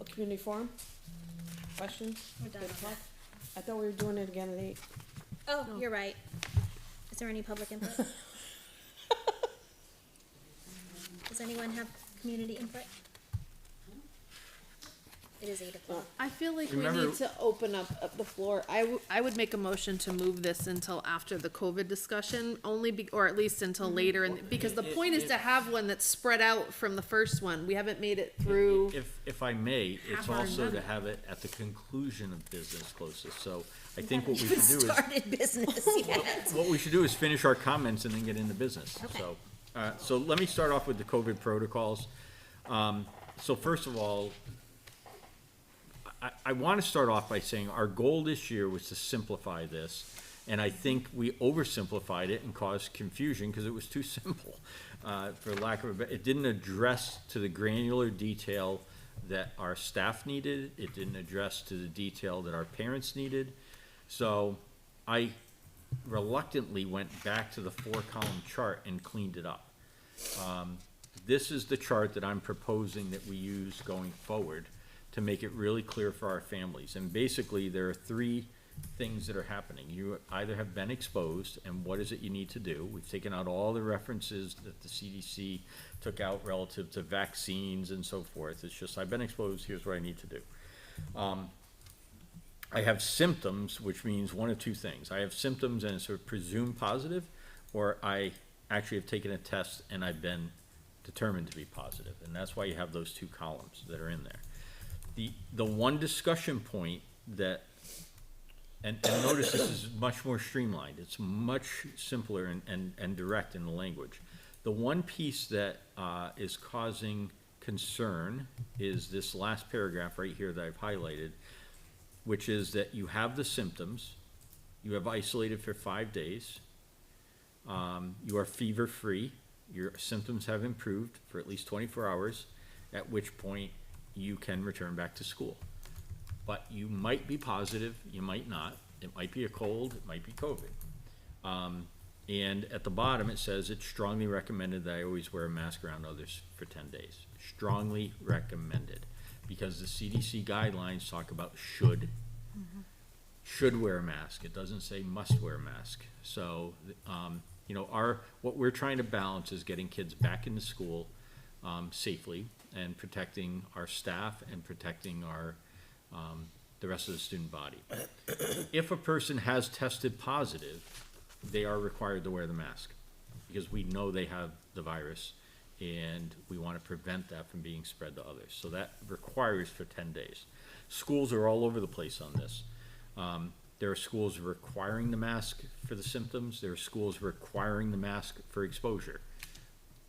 community forum? Questions?
We're done
Good
on
talk? I thought we were doing it again at 8.
Oh, you're right. Is there any public input? Does anyone have community input? It is 8 o'clock.
I feel like we
Remember-
need to open up the floor. I would make a motion to move this until after the COVID discussion, or at least until later, because the point is to have one that's spread out from the first one. We haven't made it through.
If I may, it's
Have our
also to
nugget.
have it at the conclusion of business closest, so I think what we should do is,
Started business yet.
what we should do is finish our comments and then get into business,
Okay.
so. So let me start off with the COVID protocols. So first of all, I wanna start off by saying our goal this year was to simplify this, and I think we oversimplified it and caused confusion because it was too simple. For lack of it didn't address to the granular detail that our staff needed, it didn't address to the detail that our parents needed. So I reluctantly went back to the 4-column chart and cleaned it up. this is the chart that I'm proposing that we use going forward to make it really clear for our families. And basically, there are three things that are happening. You either have been exposed, and what is it you need to do? We've taken out all the references that the CDC took out relative to vaccines and so forth. It's just, I've been exposed, here's what I need to do. I have symptoms, which means one of two things. I have symptoms and it's sort of presumed positive, or I actually have taken a test and I've been determined to be positive. And that's why you have those two columns that are in there. The one discussion point that, and notice this is much more streamlined. It's much simpler and direct in the language. The one piece that is causing concern is this last paragraph right here that I've highlighted, which is that you have the symptoms, you have isolated for 5 days, you are fever-free, your symptoms have improved for at least 24 hours, at which point you can return back to school. But you might be positive, you might not. It might be a cold, it might be COVID. And at the bottom, it says it's strongly recommended that I always wear a mask around others for 10 days. Strongly recommended, because the CDC guidelines talk about should wear a mask. It doesn't say must wear a mask. So, you know, what we're trying to balance is getting kids back into school safely and protecting our staff and protecting our the rest of the student body. If a person has tested positive, they are required to wear the mask, because we know they have the virus and we want to prevent that from being spread to others. So that requires for 10 days. Schools are all over the place on this. There are schools requiring the mask for the symptoms. There are schools requiring the mask for exposure.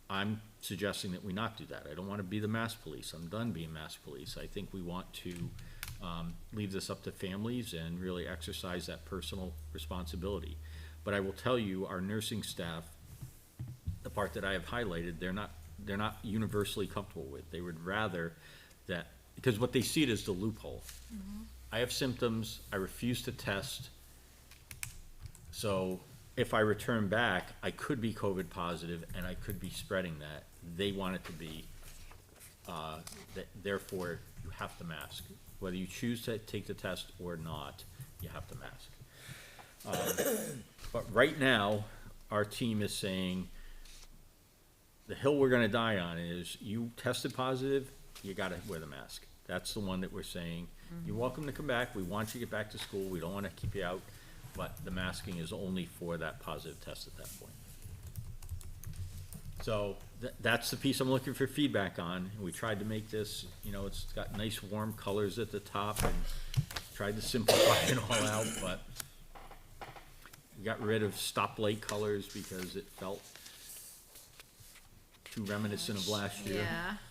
I'm suggesting that we not do that. I don't want to be the mask police. I'm done being mask police. I think we want to leave this up to families and really exercise that personal responsibility. But I will tell you, our nursing staff, the part that I have highlighted, they're not universally comfortable with. They would rather that, because what they see it as the loophole. I have symptoms, I refuse to test, so if I return back, I could be COVID positive and I could be spreading that. They want it to be, therefore, you have to mask. Whether you choose to take the test or not, you have to mask. But right now, our team is saying, the hill we're gonna die on is, you tested positive, you gotta wear the mask. That's the one that we're saying, you're welcome to come back, we want you to get back to school, we don't wanna keep you out, but the masking is only for that positive test at that point. So, that's the piece I'm looking for feedback on. We tried to make this, you know, it's got nice warm colors at the top, and tried to simplify it all out, but we got rid of stoplight colors because it felt too reminiscent of last year.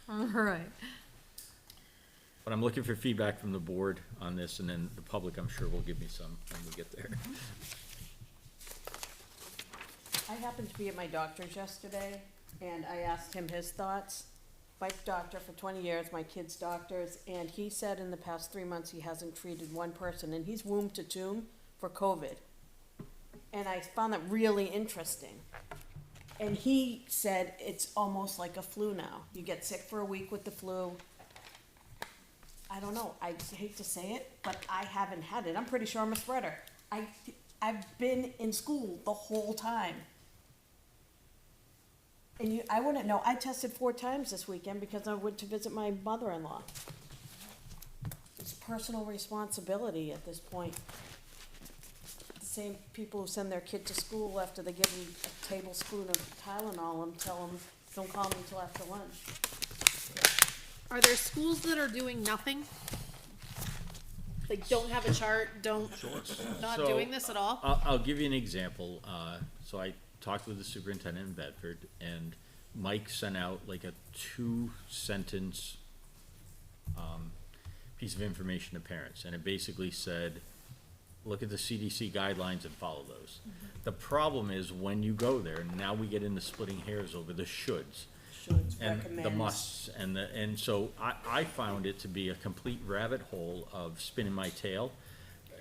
Yeah, right.
But I'm looking for feedback from the board on this, and then the public, I'm sure, will give me some when we get there.
I happened to be at my doctor's yesterday, and I asked him his thoughts. Mike's doctor for 20 years, my kid's doctors, and he said in the past 3 months he hasn't treated one person, and he's womb to tomb for COVID. And I found that really interesting. And he said it's almost like a flu now. You get sick for a week with the flu. I don't know, I hate to say it, but I haven't had it. I'm pretty sure I'm a spreader. I've been in school the whole time. And I wouldn't know, I tested 4 times this weekend because I went to visit my mother-in-law. It's personal responsibility at this point. The same people who send their kid to school after they give them a tablespoon of Tylenol and tell them, don't call me until after lunch.
Are there schools that are doing nothing? Like, don't have a chart, not
So,
doing this at all?
I'll give you an example. So I talked with the superintendent in Bedford, and Mike sent out like a 2-sentence piece of information to parents, and it basically said, look at the CDC guidelines and follow those. The problem is when you go there, now we get into splitting hairs over the shoulds
Shoulds,
and the
recommends.
musts, and so I found it to be a complete rabbit hole of spinning my tail.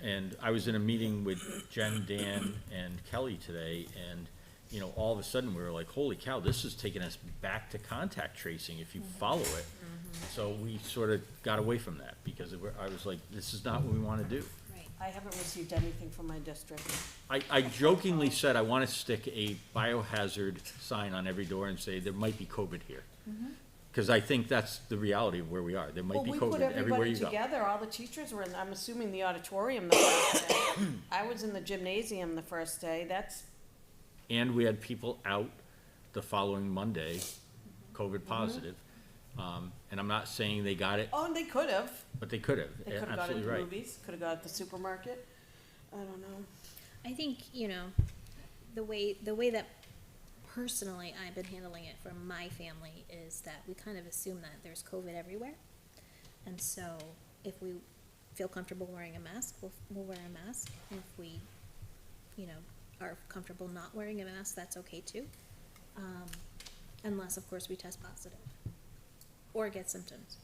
And I was in a meeting with Jen, Dan, and Kelly today, and you know, all of a sudden, we were like, holy cow, this is taking us back to contact tracing if you follow it. So we sort of got away from that, because I was like, this is not what we wanna do.
Right.
I haven't received anything from my district.
I jokingly said I wanna stick a biohazard sign on every door and say, there might be COVID here. Cause I think that's the reality of where we are, there might be
Well, we put
COVID everywhere
everybody
you go.
together, all the teachers were in, I'm assuming the auditorium the first day. I was in the gymnasium the first day, that's,
And we had people out the following Monday, COVID positive. And I'm not saying they got it,
oh, and they could have.
but they could have,
They could have got it
absolutely
at the
right.
movies, could have got it at the supermarket. I don't know.
I think, you know, the way that personally I've been handling it from my family is that we kind of assume that there's COVID everywhere. And so if we feel comfortable wearing a mask, we'll wear a mask. And if we, you know, are comfortable not wearing a mask, that's okay too. Unless, of course, we test positive or get symptoms.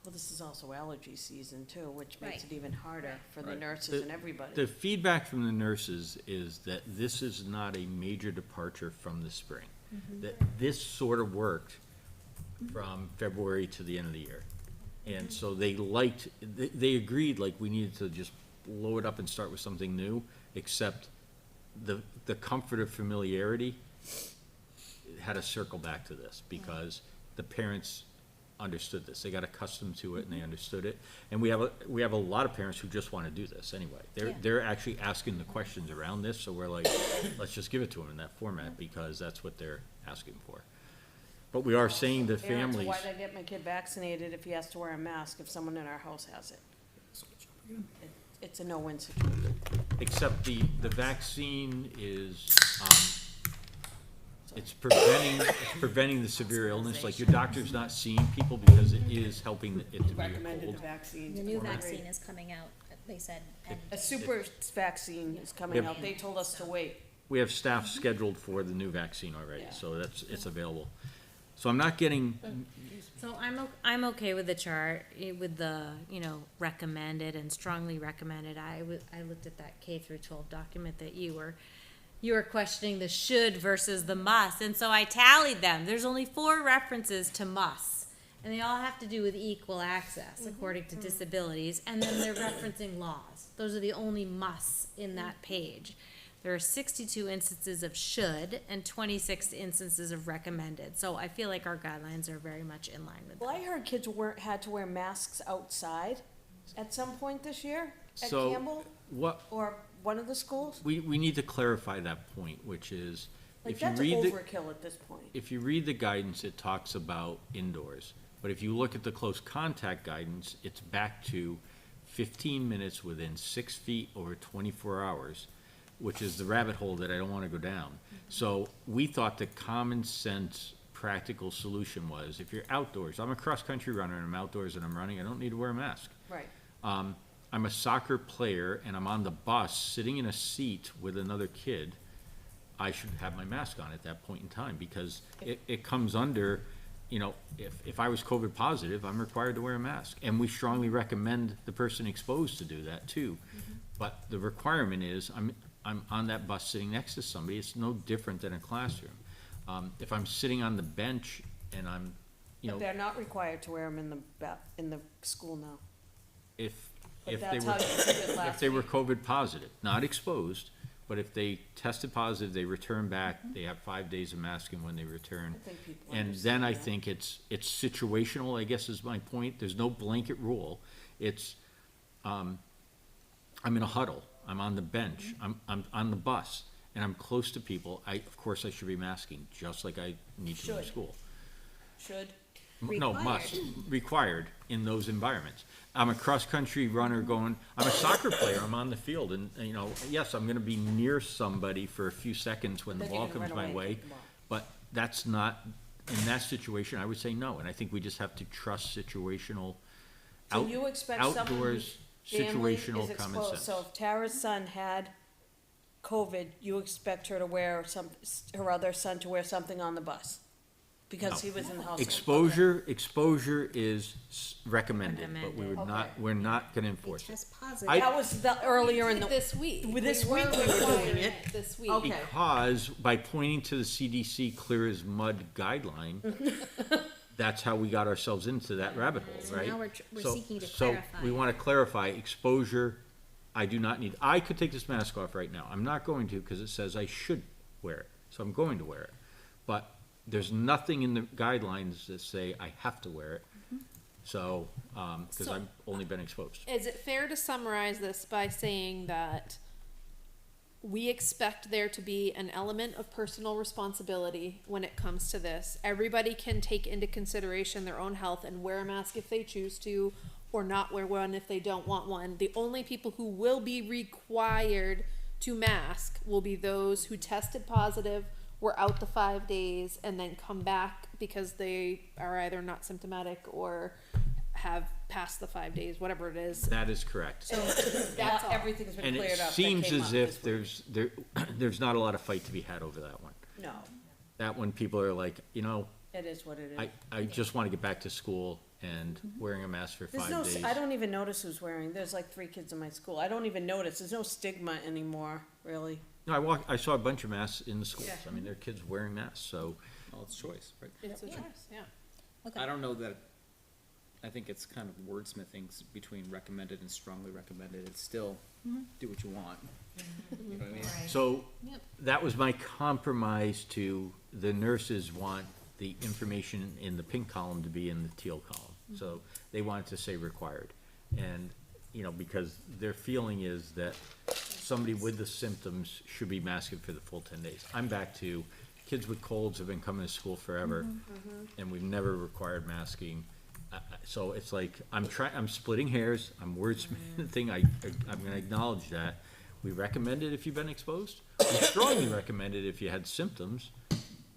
Well, this is also allergy season too, which makes
Right.
it even harder for the
Right.
nurses and everybody.
The feedback from the nurses is that this is not a major departure from the spring. That this sort of worked from February to the end of the year. And so they they agreed, like, we needed to just blow it up and start with something new, except the comfort of familiarity had to circle back to this, because the parents understood this. They got accustomed to it and they understood it. And we have a lot of parents who just wanna do this anyway.
Yeah.
They're actually asking the questions around this, so we're like, let's just give it to them in that format, because that's what they're asking for. But we are saying to
Parents,
families,
why'd I get my kid vaccinated if he has to wear a mask if someone in our house has it? It's a no-win situation.
except the vaccine is, it's preventing the severe illness, like your doctor's not seeing people because it is helping it to be a
Recommended the
cold.
vaccine.
The new vaccine is coming out, they said, and
A super vaccine is coming out. They told us to wait.
We have staff scheduled for the new vaccine already,
Yeah.
so it's available. So I'm not getting,
So I'm okay with the chart, with the, you know, recommended and strongly recommended. I looked at that K through 12 document that you were questioning the should versus the must, and so I tallied them. There's only 4 references to must, and they all have to do with equal access according to disabilities, and then they're referencing laws. Those are the only musts in that page. There are 62 instances of should and 26 instances of recommended. So I feel like our guidelines are very much in line with
Well,
that.
I heard kids had to wear masks outside at some point this year at
So-
Campbell
what,
or one of the schools.
we need to clarify that point, which is,
Like,
if you
that's
read
overkill at this point.
if you read the guidance, it talks about indoors. But if you look at the close contact guidance, it's back to 15 minutes within 6 feet over 24 hours, which is the rabbit hole that I don't want to go down. So we thought the common sense, practical solution was, if you're outdoors, I'm a cross-country runner and I'm outdoors and I'm running, I don't need to wear a mask.
Right.
I'm a soccer player and I'm on the bus, sitting in a seat with another kid, I should have my mask on at that point in time, because it comes under, you know, if I was COVID positive, I'm required to wear a mask. And we strongly recommend the person exposed to do that too. But the requirement is, I'm on that bus sitting next to somebody, it's no different than a classroom. If I'm sitting on the bench and I'm, you
But
know,
they're not required to wear them in the school now.
if
But
they
that's
were,
how you did it
if
last
they were
week.
COVID positive, not exposed, but if they tested positive, they return back, they have 5 days of masking when they return.
I think people
And then I
understand that.
think it's situational, I guess is my point, there's no blanket rule. It's, I'm in a huddle, I'm on the bench, I'm on the bus, and I'm close to people, of course I should be masking, just like I need to in
Should.
school.
Should.
No, must, required in those environments. I'm a cross-country runner going, I'm a soccer player, I'm on the field, and, you know, yes, I'm gonna be near somebody for a few seconds when the
Then you're
ball
gonna
comes
run
my
away and
way,
kick the ball.
but that's not, in that situation, I would say no, and I think we just have to trust situational,
So you expect someone
outdoors,
whose family is
situational common
exposed.
sense.
So if Tara's son had COVID, you expect her to wear her other son to wear something on the bus? Because he was in the household.
Exposure is recommended, but we would not, we're not gonna enforce it.
Test positive.
That was the, earlier in the,
This week.
With this
We were
week we were
requiring
doing it.
This week.
Okay.
Because by pointing to the CDC clear as mud guideline, that's how we got ourselves into that rabbit hole,
So
right?
now we're
So-
seeking to
So
clarify.
we wanna clarify, exposure, I do not need, I could take this mask off right now. I'm not going to, because it says I should wear it, so I'm going to wear it. But there's nothing in the guidelines that say I have to wear it. So, because
So-
I've only been exposed.
Is it fair to summarize this by saying that we expect there to be an element of personal responsibility when it comes to this? Everybody can take into consideration their own health and wear a mask if they choose to, or not wear one if they don't want one. The only people who will be required to mask will be those who tested positive, were out the 5 days, and then come back because they are either not symptomatic or have passed the 5 days, whatever it is.
That is correct.
That's all.
everything's been
And
cleared
it
up. that
seems
came
as
up
if
this week.
there's not a lot of fight to be had over that one.
No,
That one, people are like, you know,
it is what it is.
I just want to get back to school, and wearing a mask for
There's
5
no,
days.
I don't even notice who's wearing, there's like 3 kids in my school. I don't even notice. There's no stigma anymore, really.
No, I saw a bunch of masks in the schools.
Yeah.
I mean, there are kids wearing masks, so
Well, it's choice, right?
It's a choice, yeah.
I don't know that, I think it's kind of wordsmithing between recommended and strongly recommended. It's still, do what you want. You know what I mean?
So, that was my compromise to, the nurses want the information in the pink column to be in the teal column. So, they wanted to say required. And, you know, because their feeling is that somebody with the symptoms should be masked for the full 10 days. I'm back to, kids with colds have been coming to school forever, and we've never required masking. So it's like, I'm splitting hairs, I'm wordsmithing, I'm gonna acknowledge that. We recommend it if you've been exposed. We strongly recommend it if you had symptoms,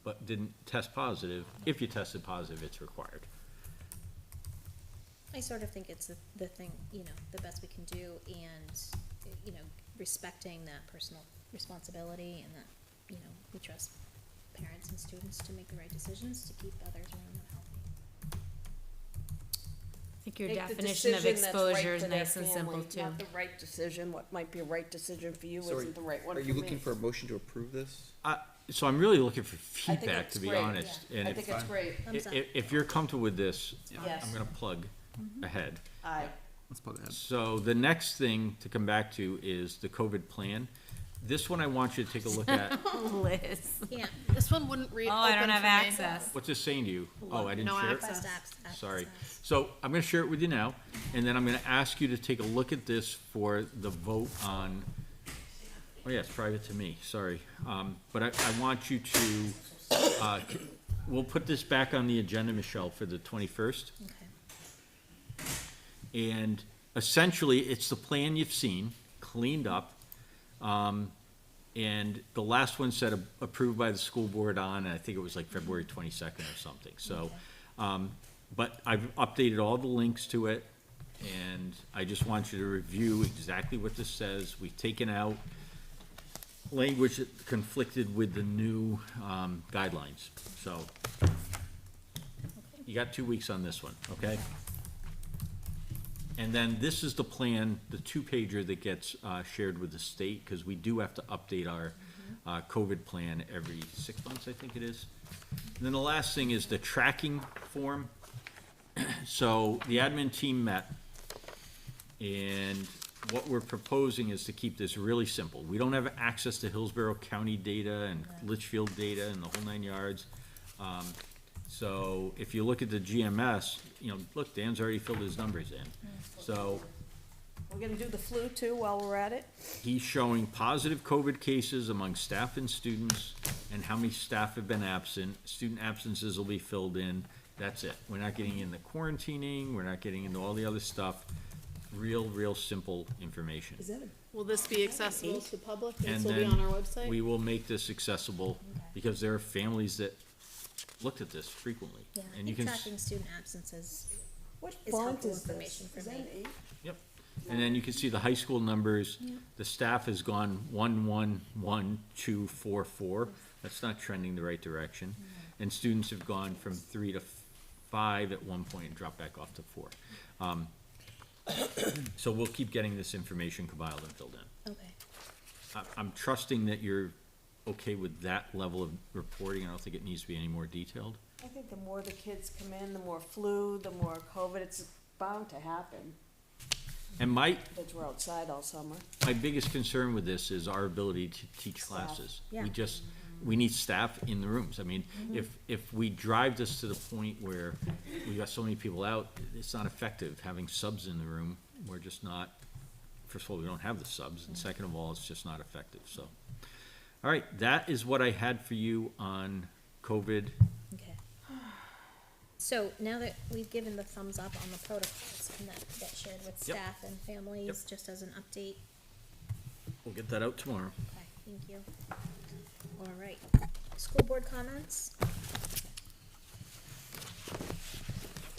but didn't test positive. If you tested positive, it's required.
I sort of think it's the thing, you know, the best we can do, and, you know, respecting that personal responsibility, and that, you know, we trust parents and students to make the right decisions to keep others around them healthy.
I think your
Make the
definition of
decision that's right
exposure is
for their
nice and simple
family,
too.
Not the right decision. What might be a right decision for you
So
isn't the right one
Are
for
you
me.
looking for a motion to approve this?
So I'm really looking for
I think
feedback,
it's
to be
great,
honest. And
I
if-
think it's great.
Thumbs up.
if you're comfortable with this,
Yes.
I'm gonna plug ahead.
Aye.
Let's plug ahead.
So the next thing to come back to is the COVID plan. This one I want you to take a look at.
Liz.
Yeah,
This one wouldn't read
Oh, I don't
open
have
for me.
access.
What's this saying to you? Oh, I didn't
No
share it?
access.
request
Sorry.
access.
So I'm gonna share it with you now, and then I'm gonna ask you to take a look at this for the vote on, oh yeah, it's private to me, sorry. But I want you to, we'll put this back on the agenda, Michelle, for the 21st.
Okay.
And essentially, it's the plan you've seen, cleaned up. And the last one said approved by the school board on, I think it was like February 22nd or something, so. But I've updated all the links to it, and I just want you to review exactly what this says. We've taken out language that conflicted with the new, guidelines, so. You got 2 weeks on this one, okay? And then this is the plan, the 2-pager that gets shared with the state, because we do have to update our COVID plan every 6 months, I think it is. And then the last thing is the tracking form. So the admin team met, and what we're proposing is to keep this really simple. We don't have access to Hillsborough County data and Litchfield data and the whole 9 yards. So if you look at the GMS, you know, look, Dan's already filled his numbers in. So
We're gonna do the flu too while we're at it.
he's showing positive COVID cases among staff and students, and how many staff have been absent. Student absences will be filled in. That's it. We're not getting into quarantining, we're not getting into all the other stuff. Real simple information.
Will this be accessible to public?
And
This will be
then
on our website?
we will make this accessible, because there are families that looked at this frequently.
Yeah, I
And you
think
can,
tracking student absences
What
is
font
helpful
is this?
information for
Is that
me.
an 8?
yep. And then you can see the high school numbers. The staff has gone 1-1-1-2-4-4. That's not trending the right direction. and students have gone from 3 to 5 at one point and dropped back off to 4. So we'll keep getting this information compiled and filled in.
Okay.
I'm trusting that you're okay with that level of reporting. I don't think it needs to be any more detailed.
I think the more the kids come in, the more flu, the more COVID, it's bound to happen,
And my
because we're outside all summer.
biggest concern with this is our ability to teach
Staff.
classes.
Yeah.
We need staff in the rooms. I mean, if we drive this to the point where we got so many people out, it's not effective having subs in the room. We're just not, first of all, we don't have the subs, and second of all, it's just not effective, so. All right, that is what I had for you on COVID.
Okay. So now that we've given the thumbs up on the protocols, can that get shared with
Yep.
staff and families, just as an update?
We'll get that out tomorrow.
Okay, thank you. All right, school board comments?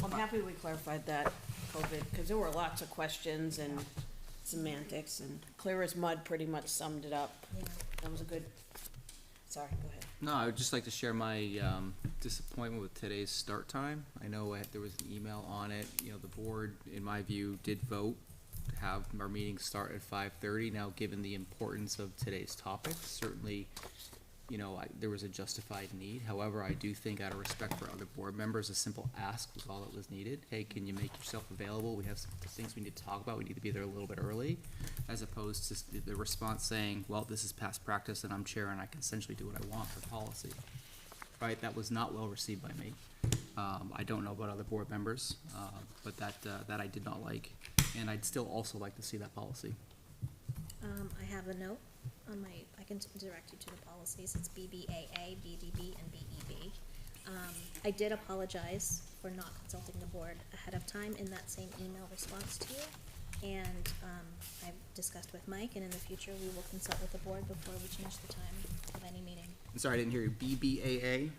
I'm happy we clarified that, COVID, because there were lots of questions and semantics, and clear as mud pretty much summed it up.
Yeah.
That was a good, sorry, go ahead.
No, I would just like to share my disappointment with today's start time. I know there was an email on it. You know, the board, in my view, did vote to have our meeting start at 5:30. Now, given the importance of today's topic, certainly, you know, there was a justified need. However, I do think, out of respect for other board members, a simple ask was all that was needed. Hey, can you make yourself available? We have some things we need to talk about. We need to be there a little bit early, as opposed to the response saying, well, this is past practice and I'm chair and I can essentially do what I want for policy. Right? That was not well received by me. I don't know about other board members, but that I did not like. And I'd still also like to see that policy.
I have a note on my, I can direct you to the policies, it's BBAA, BDB, and BEB. I did apologize for not consulting the board ahead of time in that same email response to you. And, I've discussed with Mike, and in the future, we will consult with the board before we change the time of any meeting.
I'm sorry, I didn't hear you. BBAA?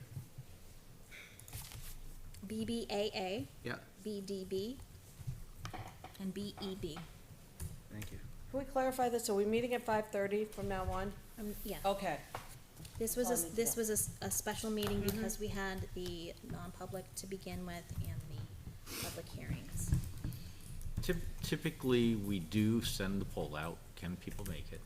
BBAA,
Yeah,
BDB, and BEB.
thank you.
Can we clarify this? Are we meeting at 5:30 from now on?
Yeah.
Okay.
This was
That's all I need to
this
know.
was a special meeting because we had the non-public to begin with and the public hearings.
Typically, we do send the poll out. Can people make it?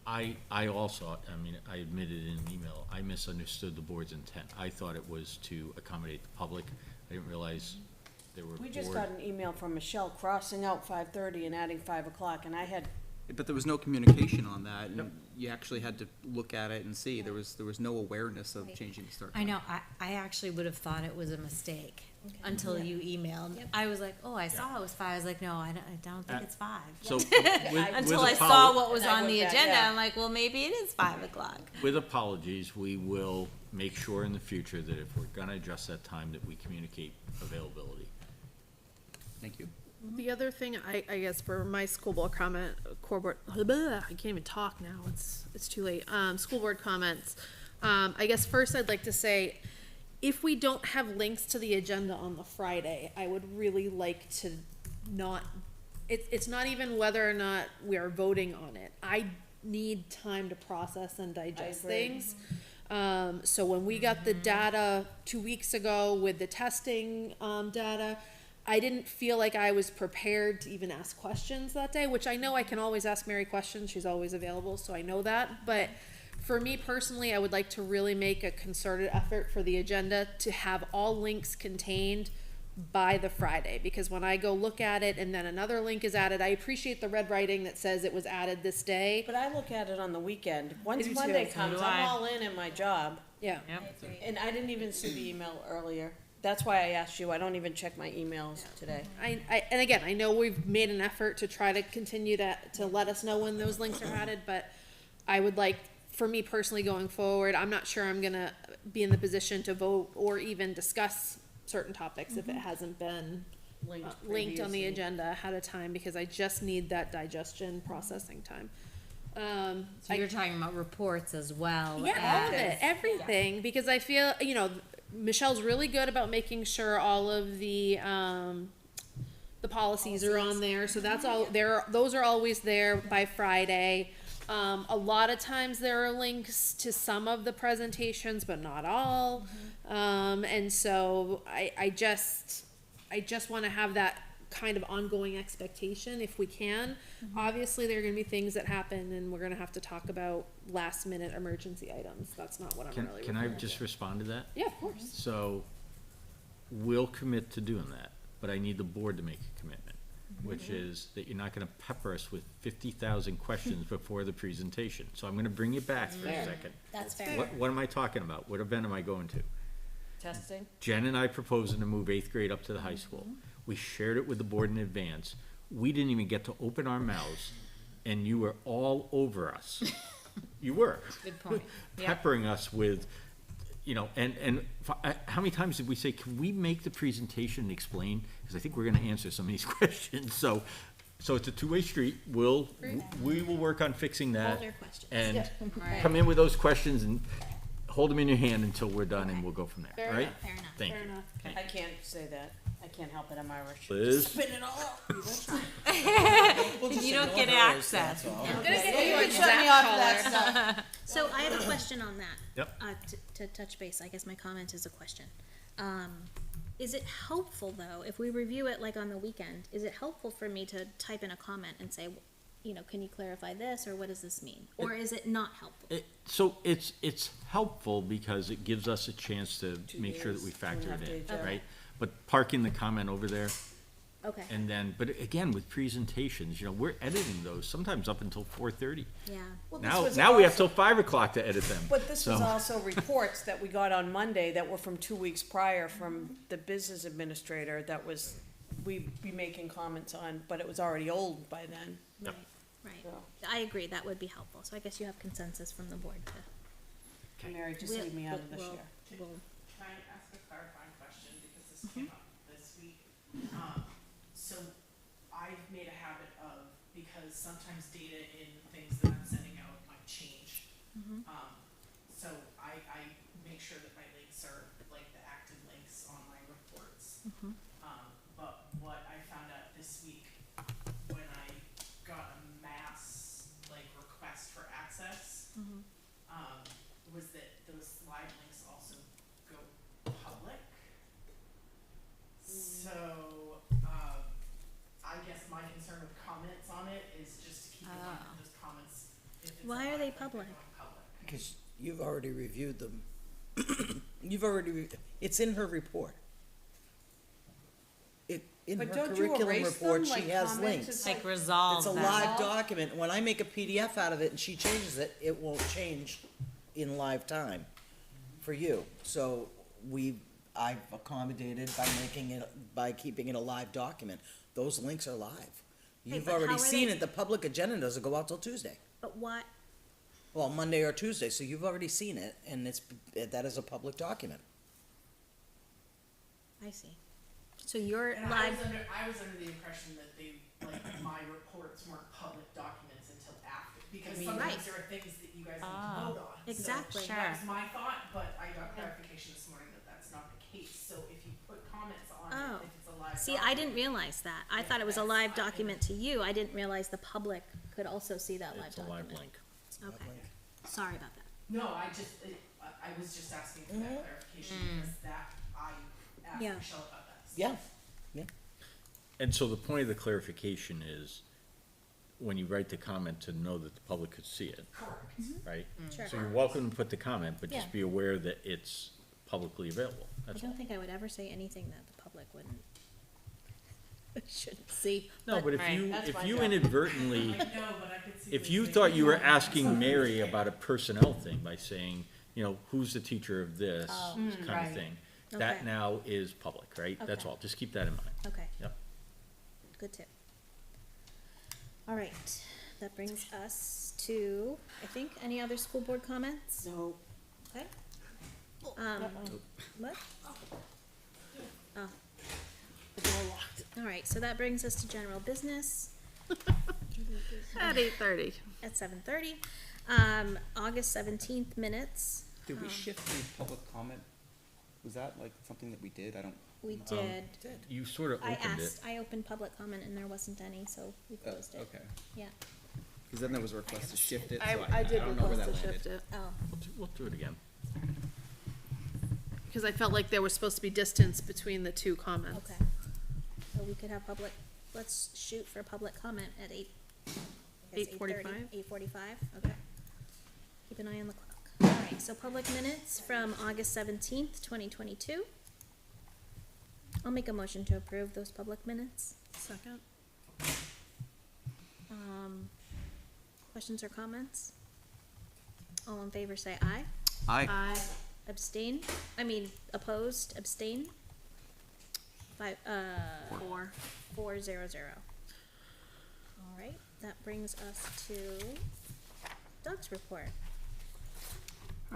I also, I mean, I admitted in an email, I misunderstood the board's intent. I thought it was to accommodate the public. I didn't realize there were
We just
board.
got an email from Michelle crossing out 5:30 and adding 5 o'clock, and I had,
But there was no communication on that, and you actually had to look at it and see. There was no awareness of
Right.
changing the start
I
time.
know, I actually would have thought it was a mistake
Okay.
until
Yep.
you emailed.
Yep.
I was like, oh, I saw it was 5. I was like, no, I don't think
Uh,
it's 5.
So,
Until I saw what was
And I
on
went
the
back,
agenda,
yeah.
I'm like, well, maybe it is 5 o'clock.
with apologies, we will make sure in the future that if we're gonna adjust that time, that we communicate availability.
Thank you.
The other thing, I guess for my school board comment, I can't even talk now, it's too late, school board comments. I guess first I'd like to say, if we don't have links to the agenda on the Friday, I would really like to not, it's not even whether or not we are voting on it. I need time to process and digest
agree.
things. So when we got the data 2 weeks ago with the testing, data, I didn't feel like I was prepared to even ask questions that day, which I know I can always ask Mary questions. She's always available, so I know that. But for me personally, I would like to really make a concerted effort for the agenda to have all links contained by the Friday, because when I go look at it and then another link is added, I appreciate the red writing that says it was added this day.
but I look at it on the weekend. Once
do too.
Monday
So
comes,
do
I'm
I.
all in my job,
Yeah.
and I didn't even see the email earlier. That's why I asked you. I don't even check my emails today.
And again, I know we've made an effort to try to continue to let us know when those links are added, but I would like, for me personally going forward, I'm not sure I'm gonna be in the position to vote or even discuss certain topics if it hasn't been linked on the
previously.
agenda ahead of time, because I just need that digestion processing time.
So you're talking about reports as well.
Yeah, all of
as-
it, everything, because I feel, Michelle's really good about making sure all of the policies are on there, so that's all, those are always there by Friday. A lot of times there are links to some of the presentations, but not all. And so I just want to have that kind of ongoing expectation if we can. Obviously, there are going to be things that happen and we're going to have to talk about last minute emergency items. That's not what I'm really
Can I
referring
just
to.
respond to that?
Yeah, of course.
So, we'll commit to doing that, but I need the board to make a commitment, which is that you're not gonna pepper us with 50,000 questions before the presentation. So I'm gonna bring you back for a
Fair.
second.
That's fair.
What am I talking about? What event am I going to?
Testing?
Jen and I proposing to move 8th grade up to the high school. We shared it with the board in advance. We didn't even get to open our mouths, and you were all over us. You were.
Good point. Yeah.
Peppering us with, how many times did we say, can we make the presentation and explain? Because I think we're gonna answer some of these questions. So it's a two-way street. We will work on fixing that.
Hold your questions.
And
Right.
come in with those questions and hold them in your hand until we're done, and we'll go from there,
Fair
right?
enough.
Fair enough.
Thank
Fair
you.
enough.
I can't say that. I can't help it, I'm Irish.
Liz?
Spit it all out.
You don't get access.
I'm gonna get
Yeah,
you
you
a
can shut me off of that
Jack collar.
stuff.
So I have a question on that.
Yep.
To touch base, I guess my comment is a question. Is it helpful though, if we review it like on the weekend, is it helpful for me to type in a comment and say, can you clarify this, or what does this mean? Or is it not helpful?
So it's helpful because it gives us a chance to
2
make sure that
days,
we factor
2.5
it in,
days,
yeah.
right? But parking the comment over there,
Okay,
and then, but again, with presentations, we're editing those sometimes up until 4:30.
yeah.
Well, this
Now,
was
now we have
also-
till 5 o'clock to edit them.
But this was
So-
also reports that we got on Monday that were from 2 weeks prior from the business administrator that was, we'd be making comments on, but it was already old by then.
Yep.
Right.
So,
I agree, that would be helpful. So I guess you have consensus from the board to.
Mary, just leave me out of this year.
We'll-
Can I ask a clarifying question, because this came up this week? So I've made a habit of, because sometimes data in things that I'm sending out might change. So I make sure that my links are like the active links on my reports. But what I found out this week, when I got a mass request for access, was that those slide links also go public. So, I guess my concern with comments on it is just to keep in mind that those comments, if it's a
Why are
live
they
link, they're
public?
going public.
Because you've already reviewed them. It's in her report. In her
But don't you
curriculum
erase
report,
them,
she
like
has
comments?
links.
It's
Like resolve
It's a
them.
live document. When I make a PDF out of it and she changes it, it won't change in live time for you. So I've accommodated by keeping it a live document. Those links are live. You've
but how
already
are
seen
they-
it. The public agenda doesn't go out till Tuesday.
But what,
Well, Monday or Tuesday, so you've already seen it, and that is a public document.
I see. So your
And I
live,
was under the impression that my reports weren't public documents until after, because
Right.
sometimes there are things that you guys need to vote on. So
Exactly.
that was my thought, but I got clarification this morning that that's not the case. So if you put comments on
Oh.
it, if it's a live
see, I didn't realize that. I thought it was a live document to you. I didn't realize the public could also see that live
It's a live
document.
link.
Okay, sorry about that.
No, I was just asking for that clarification because that, I asked
Yeah.
Michelle about that.
Yeah.
And so the point of the clarification is, when you write the comment, to know that the public could see it,
Correct.
right?
Sure.
So you're welcome to put the comment, but just
Yeah.
be aware that it's publicly available,
I
that's all.
don't think I would ever say anything that the public wouldn't, shouldn't see.
No, but if
Right.
you,
That's
if
my
you
job.
inadvertently,
I know, but I could see.
if
Liz
you
making
thought you were
comments.
asking Mary about a personnel thing by saying, who's the teacher of this kind of
right.
thing,
Okay.
that now is public, right? That's
Okay.
all, just keep that in mind.
Okay.
Yep.
Good tip. All right, that brings us to, I think, any other school board comments?
So,
Okay. What? Oh.
the door locked.
All right, so that brings us to general business
At 8:30.
at 7:30. August 17th minutes,
Did we shift the public comment? Was that like something that we did? I don't.
we did.
You sort of
I
opened it.
asked, I opened public comment and there wasn't any, so we closed it.
Okay.
Yeah.
Cause then there was a request to shift it, so
I did
don't know where
request
that
to
landed.
shift it,
Oh,
We'll do it again.
because I felt like there was supposed to be distance between the two comments.
okay. So we could have public, let's shoot for public comment at
8:45?
8:45, okay. Keep an eye on the clock. All right, so public minutes from August 17th, 2022. I'll make a motion to approve those public minutes.
Second.
Questions or comments? All in favor say aye.
Aye.
Abstain, opposed, abstain? 4-0-0. All right, that brings us to Doug's report.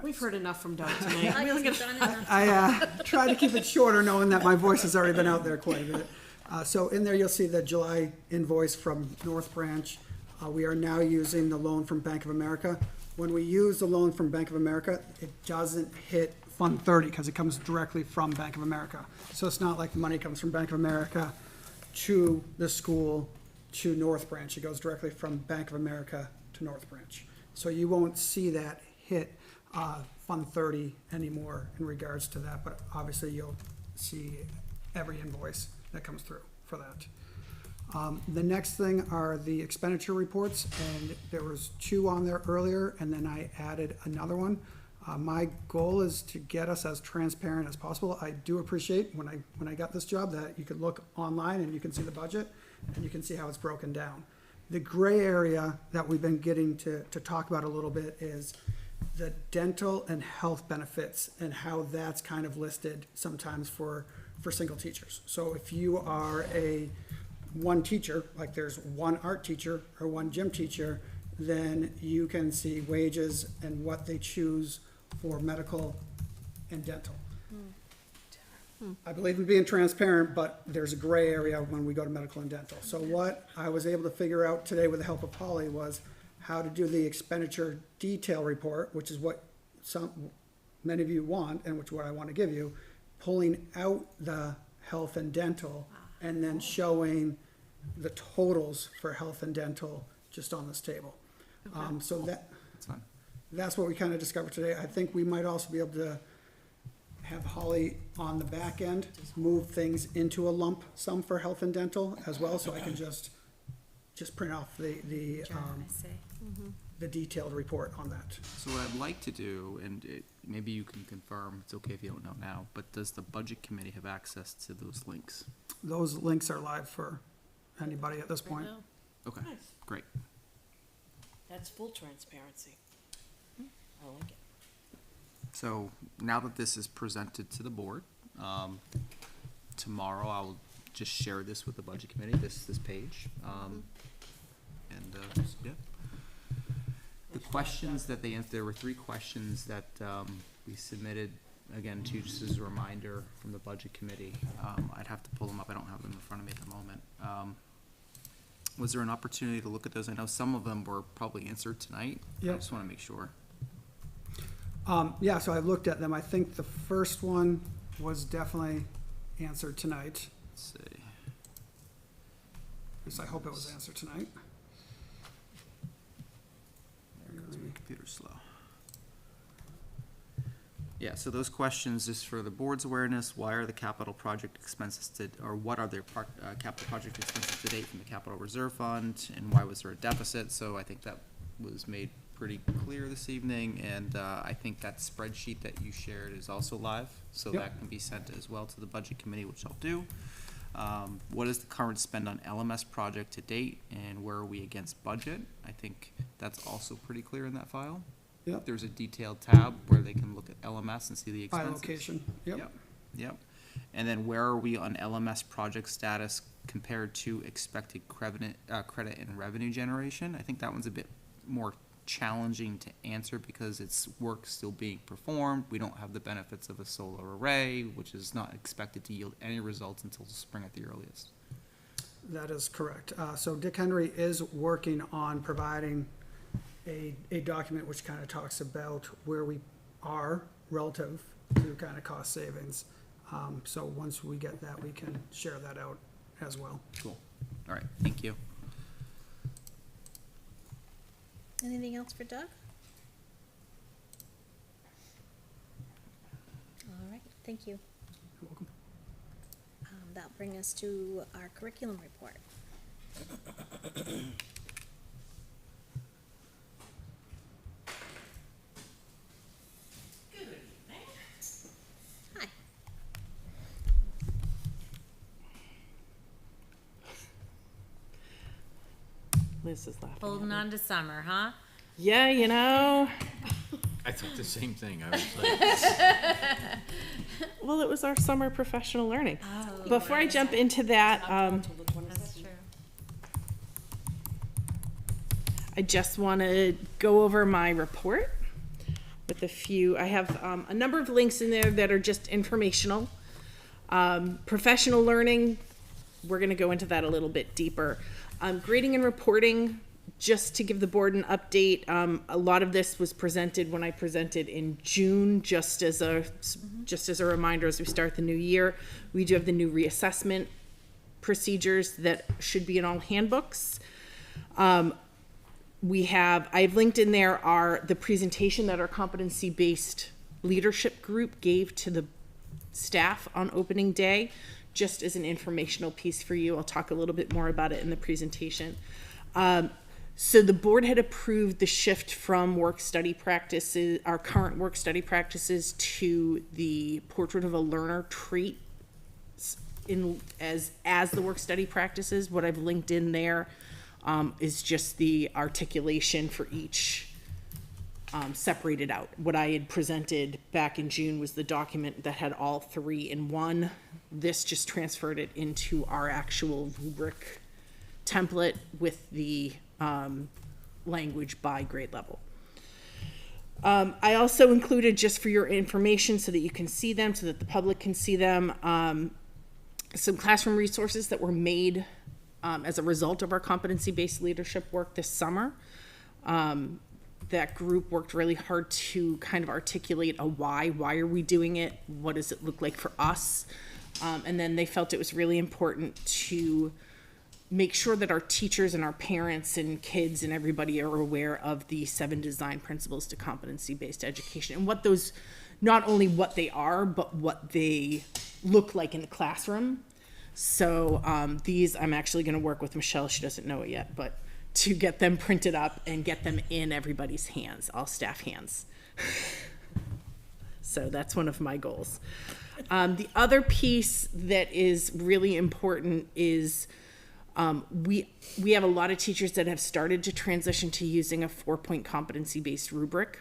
We've heard enough from Doug tonight.
August, John, and
I try to keep it shorter, knowing that my voice has already been out there quite a bit. So in there, you'll see the July invoice from North Branch. We are now using the loan from Bank of America. When we use the loan from Bank of America, it doesn't hit Fund 30 because it comes directly from Bank of America. So it's not like the money comes from Bank of America to the school to North Branch. It goes directly from Bank of America to North Branch. So you won't see that hit Fund 30 anymore in regards to that, but obviously you'll see every invoice that comes through for that. The next thing are the expenditure reports, and there was 2 on there earlier, and then I added another one. My goal is to get us as transparent as possible. I do appreciate when I got this job that you could look online and you can see the budget and you can see how it's broken down. The gray area that we've been getting to talk about a little bit is the dental and health benefits and how that's kind of listed sometimes for single teachers. So if you are one teacher, like there's one art teacher or one gym teacher, then you can see wages and what they choose for medical and dental. I believe in being transparent, but there's a gray area when we go to medical and dental. So what I was able to figure out today with the help of Polly was how to do the expenditure detail report, which is what many of you want and which what I want to give you, pulling out the health and dental and then showing the totals for health and dental just on this table. So
That's fine.
that's what we kind of discovered today. I think we might also be able to have Holly on the back end, move things into a lump sum for health and dental as well, so I can just print off the
I see.
the detailed report on that.
So what I'd like to do, and maybe you can confirm, it's okay if you don't know now, but does the budget committee have access to those links?
Those links are live for anybody at this point.
Okay,
Nice.
great.
That's full transparency. I like it.
So now that this is presented to the board, tomorrow I'll just share this with the budget committee, this page. Yeah. The questions that there were 3 questions that we submitted, again, just as a reminder from the budget committee. I'd have to pull them up, I don't have them in front of me at the moment. Was there an opportunity to look at those? I know some of them were probably answered tonight. I
Yep.
just wanna make sure.
Yeah, so I looked at them. I think the first one was definitely answered tonight.
Let's see.
At least I hope it was answered tonight.
There goes my computer slow. Yeah, so those questions, just for the board's awareness, why are the capital project expenses what are their capital project expenses to date from the capital reserve fund, and why was there a deficit? So I think that was made pretty clear this evening, and I think that spreadsheet that you shared is also live, so
Yep.
that can be sent as well to the budget committee, which I'll do. What is the current spend on LMS project to date, and where are we against budget? I think that's also pretty clear in that file.
Yep.
There's a detailed tab where they can look at LMS and see the
By
expenses.
location, yep.
Yep. And then where are we on LMS project status compared to expected credit and revenue generation? I think that one's a bit more challenging to answer because it's work still being performed. We don't have the benefits of a solar array, which is not expected to yield any results until the spring at the earliest.
That is correct. So Dick Henry is working on providing a document which kind of talks about where we are relative to kind of cost savings. So once we get that, we can share that out as well.
Cool. All right, thank you.
Anything else for Doug? All right, thank you.
You're welcome.
That'll bring us to our curriculum report.
Good evening.
Hi.
Liz is laughing.
Holding on to summer, huh?
Yeah, you know,
I thought the same thing. I was like,
Well, it was our summer professional learning.
Oh,
Before I jump into that,
that's true.
I just want to go over my report with I have a number of links in there that are just informational. Professional learning, we're going to go into that a little bit deeper. Grading and reporting, just to give the board an update, a lot of this was presented when I presented in June, just as a reminder as we start the new year. We do have the new reassessment procedures that should be in all handbooks. I've linked in there the presentation that our competency-based leadership group gave to the staff on opening day, just as an informational piece for you. I'll talk a little bit more about it in the presentation. So the board had approved the shift from work-study practices, our current work-study practices, to the portrait of a learner trait as the work-study practices. What I've linked in there is just the articulation for each separated out. What I had presented back in June was the document that had all three in one. This just transferred it into our actual rubric template with the language by grade level. I also included, just for your information so that you can see them, so that the public can see them, some classroom resources that were made as a result of our competency-based leadership work this summer. That group worked really hard to kind of articulate a why. Why are we doing it? What does it look like for us? And then they felt it was really important to make sure that our teachers and our parents and kids and everybody are aware of the 7 design principles to competency-based education, and what those, not only what they are, but what they look like in the classroom. So these, I'm actually going to work with Michelle, she doesn't know it yet, but to get them printed up and get them in everybody's hands, all staff hands. So that's one of my goals. The other piece that is really important is we have a lot of teachers that have started to transition to using a 4-point competency-based rubric.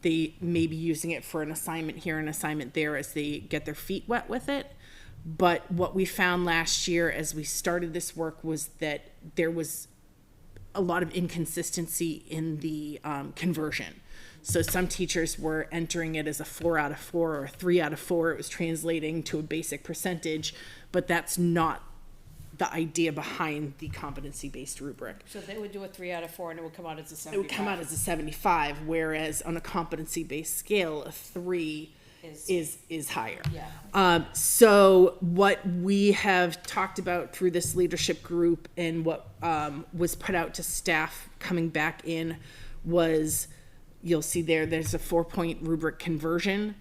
They may be using it for an assignment here, an assignment there, as they get their feet wet with it. But what we found last year as we started this work was that there was a lot of inconsistency in the conversion. So some teachers were entering it as a 4 out of 4 or a 3 out of 4. It was translating to a basic percentage, but that's not the idea behind the competency-based rubric.
So they would do a 3 out of 4 and it would come out as a 75.
It would come out as a 75, whereas on a competency-based scale, a 3 is higher.
Yeah.
So what we have talked about through this leadership group and what was put out to staff coming back in was, you'll see there's a 4-point rubric conversion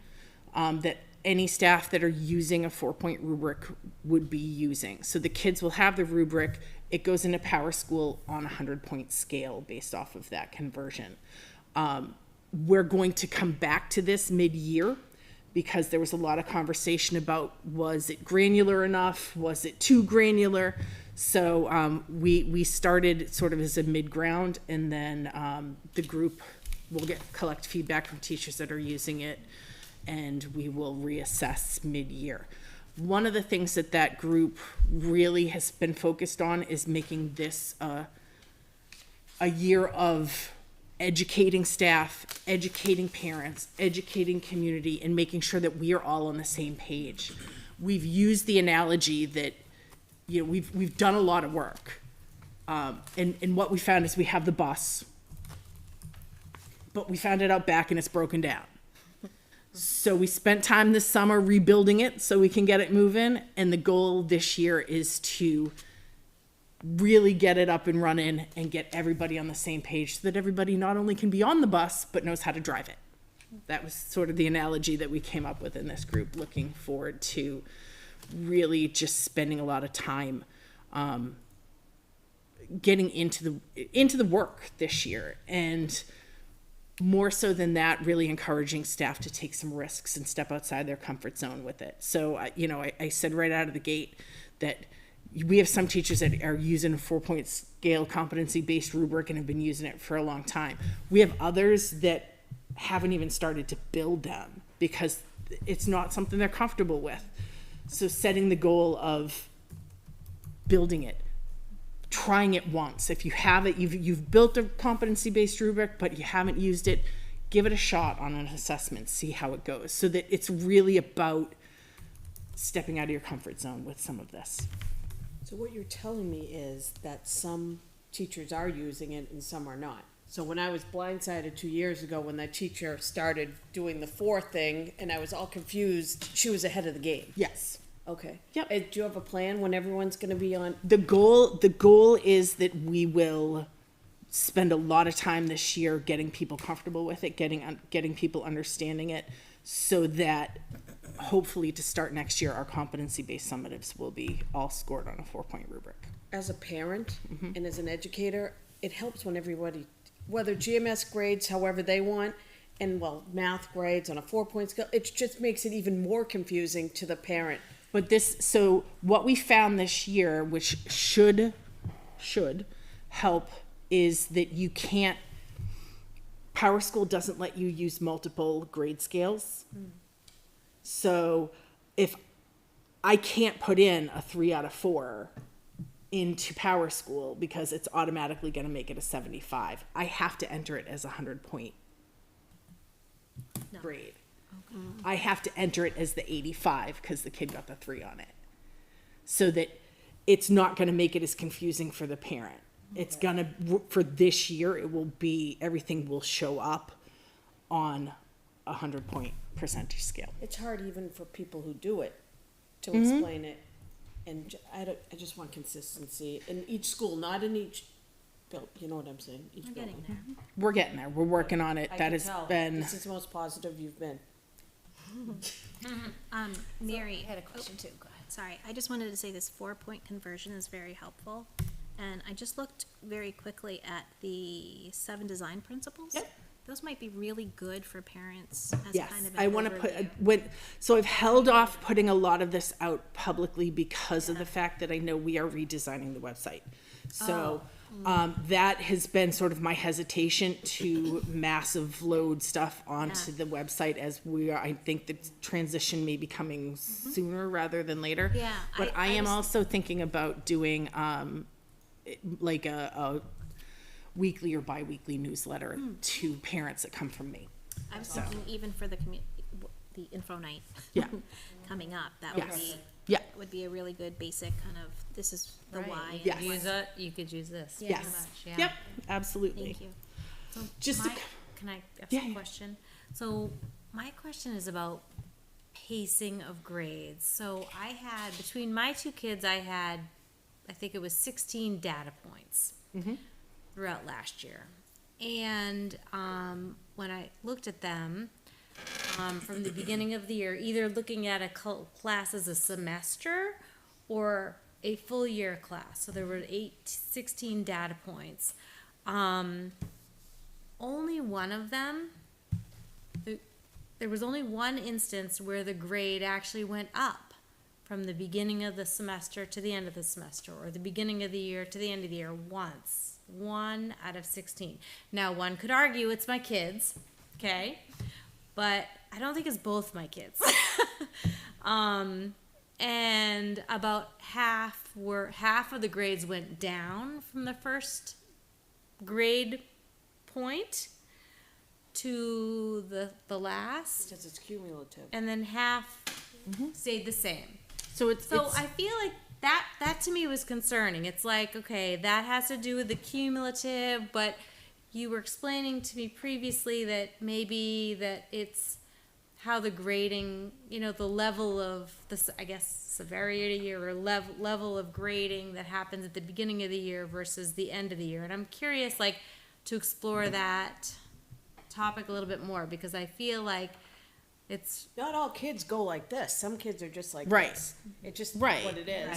that any staff that are using a 4-point rubric would be using. So the kids will have the rubric, it goes into Power School on a 100-point scale based off of that conversion. We're going to come back to this mid-year because there was a lot of conversation about, was it granular enough? Was it too granular? So we started sort of as a mid-ground, and then the group will collect feedback from teachers that are using it, and we will reassess mid-year. One of the things that group really has been focused on is making this a year of educating staff, educating parents, educating community, and making sure that we are all on the same page. We've used the analogy that, we've done a lot of work. And what we found is we have the bus, but we found it out back and it's broken down. So we spent time this summer rebuilding it so we can get it moving. And the goal this year is to really get it up and running and get everybody on the same page so that everybody not only can be on the bus, but knows how to drive it. That was sort of the analogy that we came up with in this group, looking forward to really just spending a lot of time getting into the work this year, and more so than that, really encouraging staff to take some risks and step outside their comfort zone with it. So, I said right out of the gate that we have some teachers that are using a 4-point scale competency-based rubric and have been using it for a long time. We have others that haven't even started to build them because it's not something they're comfortable with. So setting the goal of building it, trying it once. If you have it, you've built a competency-based rubric, but you haven't used it, give it a shot on an assessment, see how it goes. So that it's really about stepping out of your comfort zone with some of this.
So what you're telling me is that some teachers are using it and some are not. So when I was blindsided 2 years ago, when that teacher started doing the 4 thing and I was all confused, she was ahead of the game.
Yes.
Okay.
Yep.
Do you have a plan when everyone's gonna be on?
The goal is that we will spend a lot of time this year getting people comfortable with it, getting people understanding it, so that hopefully to start next year, our competency-based summatives will be all scored on a 4-point rubric.
As a parent and as an educator, it helps when everybody, whether GMS grades however they want, and math grades on a 4-point scale, it just makes it even more confusing to the parent.
But so what we found this year, which should help, is that you can't, Power School doesn't let you use multiple grade scales. So if I can't put in a 3 out of 4 into Power School because it's automatically going to make it a 75, I have to enter it as a 100-point grade. I have to enter it as the 85 because the kid got the 3 on it. So that it's not going to make it as confusing for the parent. It's going to, for this year, everything will show up on a 100-point percentage scale.
It's hard even for people who do it to explain it. And I just want consistency in each school, not in each, you know what I'm saying? Each
We're getting
building.
there.
We're getting there. We're working on it.
I
That
can
has
tell.
been.
This is the most positive you've been.
Mary.
I had a question too, go ahead.
Sorry, I just wanted to say this 4-point conversion is very helpful. And I just looked very quickly at the 7 design principles.
Yep.
Those might be really good for parents as
Yes,
kind of an
I want to
overview.
so I've held off putting a lot of this out publicly because of the fact that I know we are redesigning the website. So that has been sort of my hesitation to massive load stuff onto the website as I think the transition may be coming sooner rather than later.
Yeah,
But I am also thinking about doing like a weekly or bi-weekly newsletter to parents that come from me.
I was thinking even for the the info night.
Yeah.
Coming up, that
Yes. Yeah.
would be a really good basic kind of, this is the why.
Yes.
Use it, you could use this.
Yeah.
pretty
Yes.
much, yeah.
Yep. Absolutely.
Thank you.
So
Just to
can I ask
Yeah,
a
yeah.
question? So my question is about pacing of grades. So between my 2 kids, I think it was 16 data points throughout last year. And when I looked at them from the beginning of the year, either looking at a class as a semester or a full year class. So there were 16 data points. Only one of them, there was only one instance where the grade actually went up from the beginning of the semester to the end of the semester, or the beginning of the year to the end of the year once. 1 out of 16. Now, one could argue it's my kids, okay? But I don't think it's both my kids. And about half of the grades went down from the first grade point to the last,
Because it's cumulative.
and then half stayed the same.
So
I feel like that to me was concerning. It's like, okay, that has to do with the cumulative, but you were explaining to me previously that maybe that it's how the grading, the level of I guess, severity or level of grading that happens at the beginning of the year versus the end of the year. And I'm curious, like, to explore that topic a little bit more, because I feel like it's
Not all kids go like this. Some kids are just like
Right.
this. It's just
Right.
what it is.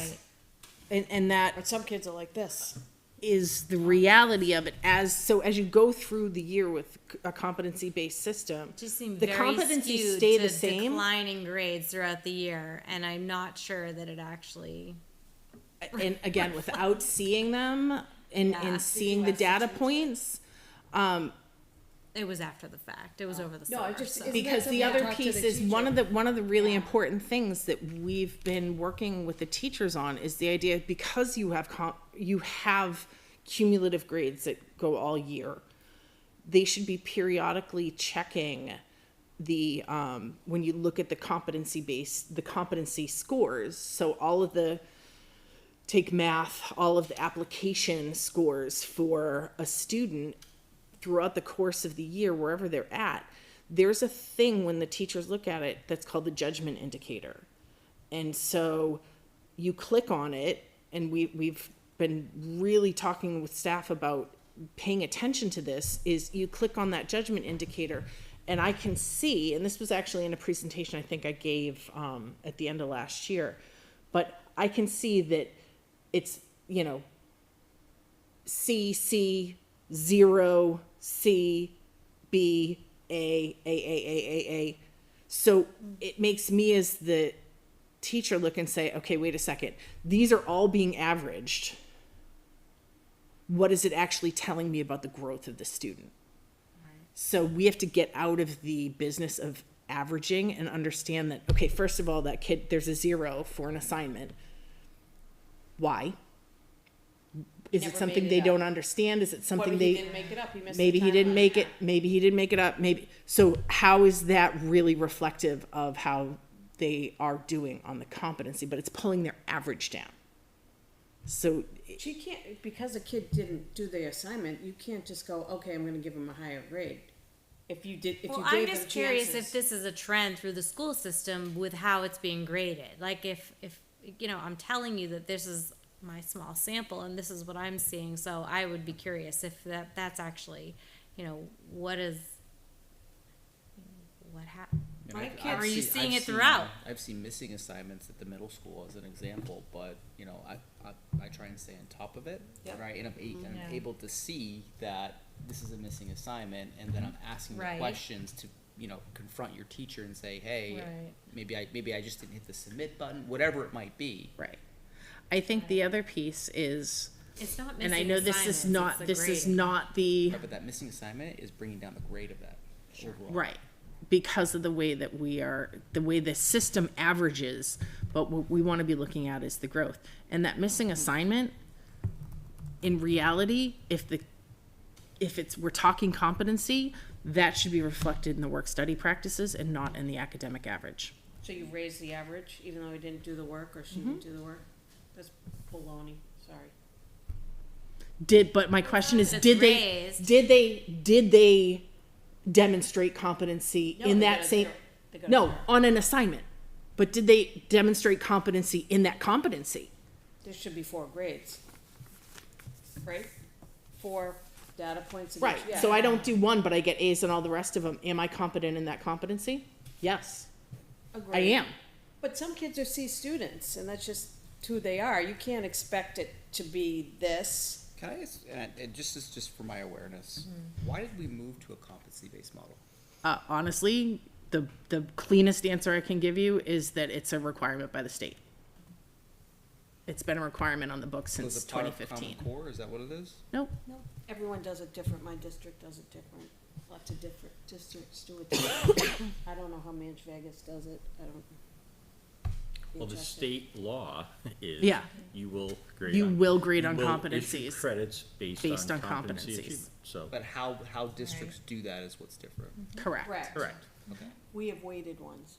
right.
And that
But some kids are like this.
is the reality of it. As you go through the year with a competency-based system,
Just seem
the
very
competencies
skewed
stay
to
the same.
declining grades throughout the year, and I'm not sure that it actually.
And again, without seeing them and
Yeah.
seeing the data points,
It was after the fact. It was over the
No,
summer.
I just-
so.
Isn't
because
that
the
something
other
to talk to
piece
the
is one of the really
Yeah.
important things that we've been working with the teachers on is the idea, because you have cumulative grades that go all year, they should be periodically checking the when you look at the competency scores. So all of the take math, all of the application scores for a student throughout the course of the year, wherever they're at, there's a thing when the teachers look at it that's called the judgment indicator. And so you click on it, and we've been really talking with staff about paying attention to this, is you click on that judgment indicator, and I can see, and this was actually in a presentation I think I gave at the end of last year, but I can see that it's, C, 0, C, B, A. So it makes me as the teacher look and say, okay, wait a second. These are all being averaged. What is it actually telling me about the growth of the student? So we have to get out of the business of averaging and understand that, okay, first of all, that kid, there's a 0 for an assignment. Why? Is it
Never
something
made it
they
up.
don't understand? Is it something
Maybe he
they
didn't make it up. He missed
maybe
the
he didn't
timeline.
make it, maybe he didn't make it up, maybe. So how is that really reflective of how they are doing on the competency? But it's pulling their average down. So
She can't, because a kid didn't do the assignment, you can't just go, okay, I'm gonna give him a higher grade. If you
Well,
gave
I'm
them
just curious if
chances.
this is a trend through the school system with how it's being graded. Like if I'm telling you that this is my small sample and this is what I'm seeing, so I would be curious if that's actually, what happened.
And
My
I've
kids-
Are you
seen-
seeing
I've
it
seen-
throughout?
I've seen missing assignments at the middle school as an example, but I try and stay on top of it,
Yep.
right? And I'm
Yeah.
able to see that this is a missing assignment, and then I'm asking
Right.
the questions to confront your teacher and say, hey,
Right.
maybe I just didn't hit the submit button, whatever it might be.
right. I think the other piece is,
It's not
and
missing
I know this
assignments,
is not,
it's the
this is
grading.
not the,
Right, but that missing assignment is bringing down the grade of that overall.
right, because of the way that the way the system averages, but what we want to be looking at is the growth. And that missing assignment, in reality, we're talking competency, that should be reflected in the work study practices and not in the academic average.
So you raised the average, even though he didn't do the work, or she didn't do the work? That's baloney, sorry.
But my question is,
It's
did
raised.
they demonstrate competency
No,
in
they
that
got a
same?
zero. They got a
No,
zero.
on an assignment. But did they demonstrate competency in that competency?
There should be 4 grades. Right? 4 data points. in
Right,
each- yeah.
so I don't do one, but I get A's and all the rest of them. Am I competent in that competency? Yes, I
Agreed.
am.
But some kids are C students, and that's just who they are. You can't expect it to be this.
Can I ask, and just for my awareness,
Mm-hmm.
why did we move to a competency-based model?
Honestly, the cleanest answer I can give you is that it's a requirement by the state. It's been a requirement on the books
So
since
it's a part of
2015.
Common Core, is that what it is?
Nope.
No, everyone does it different. My district does it different. Lots of different districts do it different. I don't know how Manch Vegas does it. I don't. be
Well, the
interested.
state law is.
Yeah.
You will grade
You
on.
will grade
you
on
will issue
competencies
credits based on competency
competencies.
achievement, so.
But how districts do that is what's different.
Correct.
Correct.
Okay.
We have weighted ones.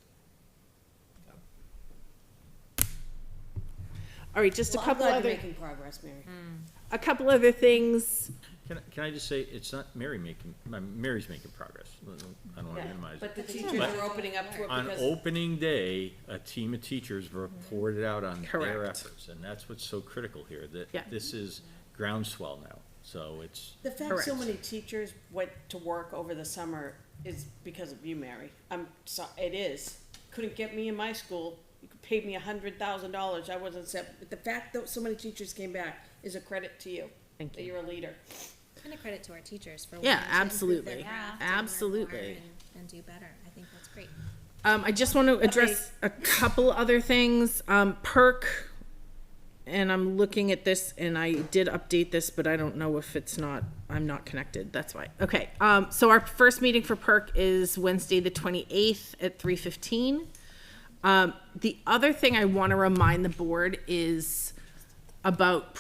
All right, just a
Well, I'm
couple
glad
other,
you're making progress, Mary.
a couple other things.
Can I just say, it's not Mary's making progress. I don't want to minimize
But
it.
the teachers
But
are opening up to it
on
because,
opening day, a team of teachers reported out on their
Correct.
efforts, and that's what's so critical here,
Yeah.
that this is groundswell now, so it's,
the fact so
Correct.
many teachers went to work over the summer is because of you, Mary. It is. Couldn't get me in my school. You could pay me $100,000. I wasn't set. But the fact that so many teachers came back is a credit to you.
Thank
That
you.
you're a leader.
And a credit to our teachers for
Yeah,
wanting to improve their
absolutely.
craft and learn more
Absolutely.
and do better. I think that's great.
I just want to address a couple other things. Perk, and I'm looking at this, and I did update this, but I don't know if I'm not connected. That's why. Okay. So our first meeting for Perk is Wednesday, the 28th at 3:15. The other thing I want to remind the board is about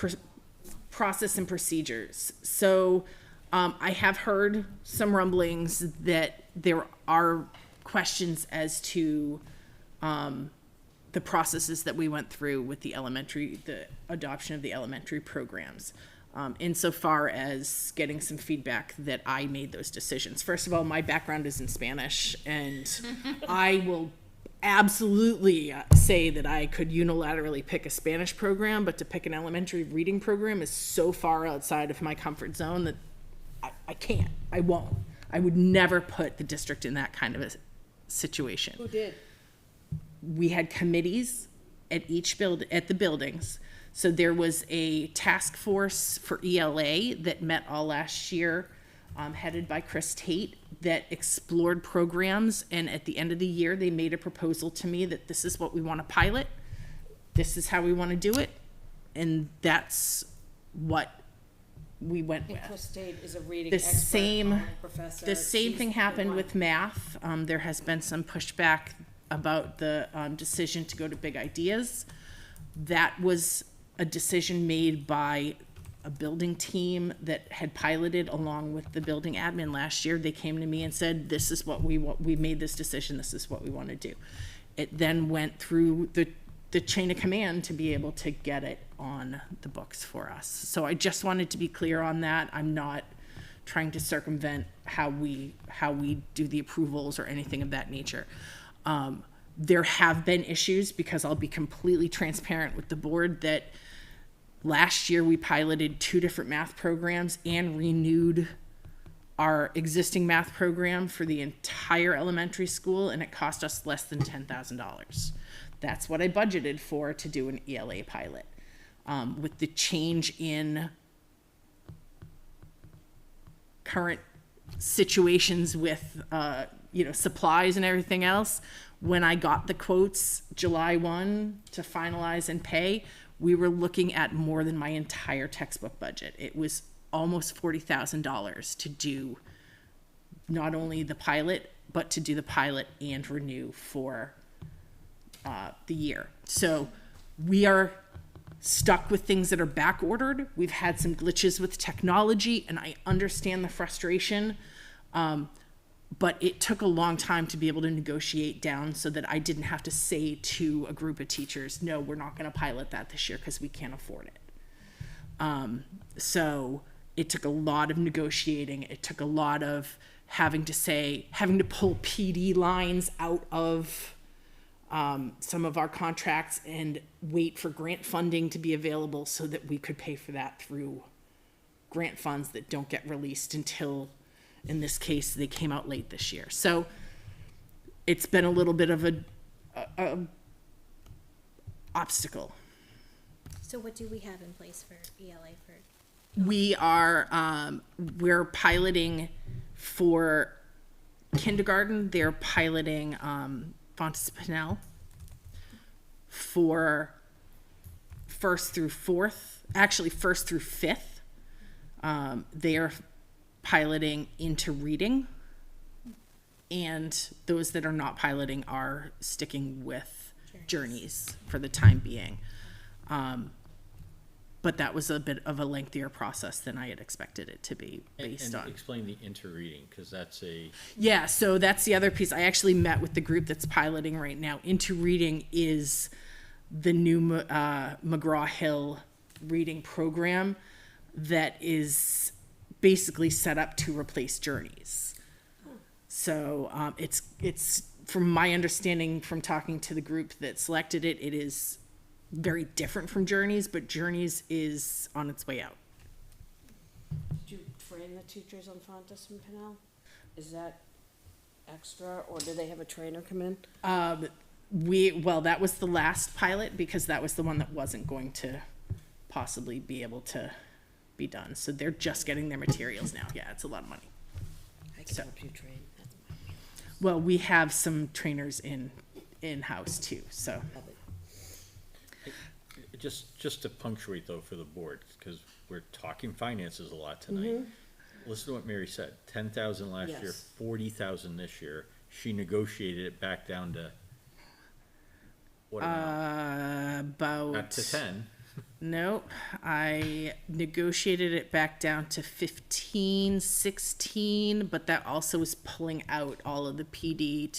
process and procedures. So I have heard some rumblings that there are questions as to the processes that we went through with the adoption of the elementary programs. Insofar as getting some feedback that I made those decisions. First of all, my background is in Spanish, and I will absolutely say that I could unilaterally pick a Spanish program, but to pick an elementary reading program is so far outside of my comfort zone that I can't. I won't. I would never put the district in that kind of a situation.
Who did?
We had committees at at the buildings. So there was a task force for ELA that met all last year, headed by Chris Tate, that explored programs. And at the end of the year, they made a proposal to me that this is what we want to pilot. This is how we want to do it. And that's what we went with.
And Chris Tate is a reading
The
expert,
same,
college professor.
the same
She's
thing
the
happened
one.
with math. There has been some pushback about the decision to go to Big Ideas. That was a decision made by a building team that had piloted along with the building admin last year. They came to me and said, this is what we want, we made this decision, this is what we want to do. It then went through the chain of command to be able to get it on the books for us. So I just wanted to be clear on that. I'm not trying to circumvent how we do the approvals or anything of that nature. There have been issues, because I'll be completely transparent with the board, that last year we piloted 2 different math programs and renewed our existing math program for the entire elementary school, and it cost us less than $10,000. That's what I budgeted for to do an ELA pilot. With the change in current situations with supplies and everything else, when I got the quotes July 1 to finalize and pay, we were looking at more than my entire textbook budget. It was almost $40,000 to do not only the pilot, but to do the pilot and renew for the year. So we are stuck with things that are back ordered. We've had some glitches with technology, and I understand the frustration. But it took a long time to be able to negotiate down so that I didn't have to say to a group of teachers, no, we're not going to pilot that this year because we can't afford it. So it took a lot of negotiating. It took a lot of having to pull PD lines out of some of our contracts and wait for grant funding to be available so that we could pay for that through grant funds that don't get released until, in this case, they came out late this year. So it's been a little bit of a obstacle.
So what do we have in place for ELA for?
We're piloting for kindergarten. They're piloting Fontes Pinnell. For first through fifth, they are piloting into reading, and those that are not piloting are sticking with journeys for the time being. But that was a bit of a lengthier process than I had expected it to be based on.
Explain the inter-reading, because that's
Yeah, so that's the other piece. I actually met with the group that's piloting right now. Into reading is the new McGraw-Hill reading program that is basically set up to replace Journeys. So it's from my understanding from talking to the group that selected it, it is very different from Journeys, but Journeys is on its way out.
Did you train the teachers on Fontes and Pinel? Is that extra, or do they have a trainer come in?
Well, that was the last pilot because that was the one that wasn't going to possibly be able to be done. So they're just getting their materials now. Yeah, it's a lot of money.
I can help you train. That's my wheelhouse.
Well, we have some trainers in-house too, so.
Love it.
Just to punctuate though for the board, because we're talking finances a lot tonight. Listen to what Mary said, 10,000 last year,
Yes.
40,000 this year. She negotiated it back down to what amount?
About.
Not to 10.
Nope, I negotiated it back down to 15, 16, but that also was pulling out all of the PD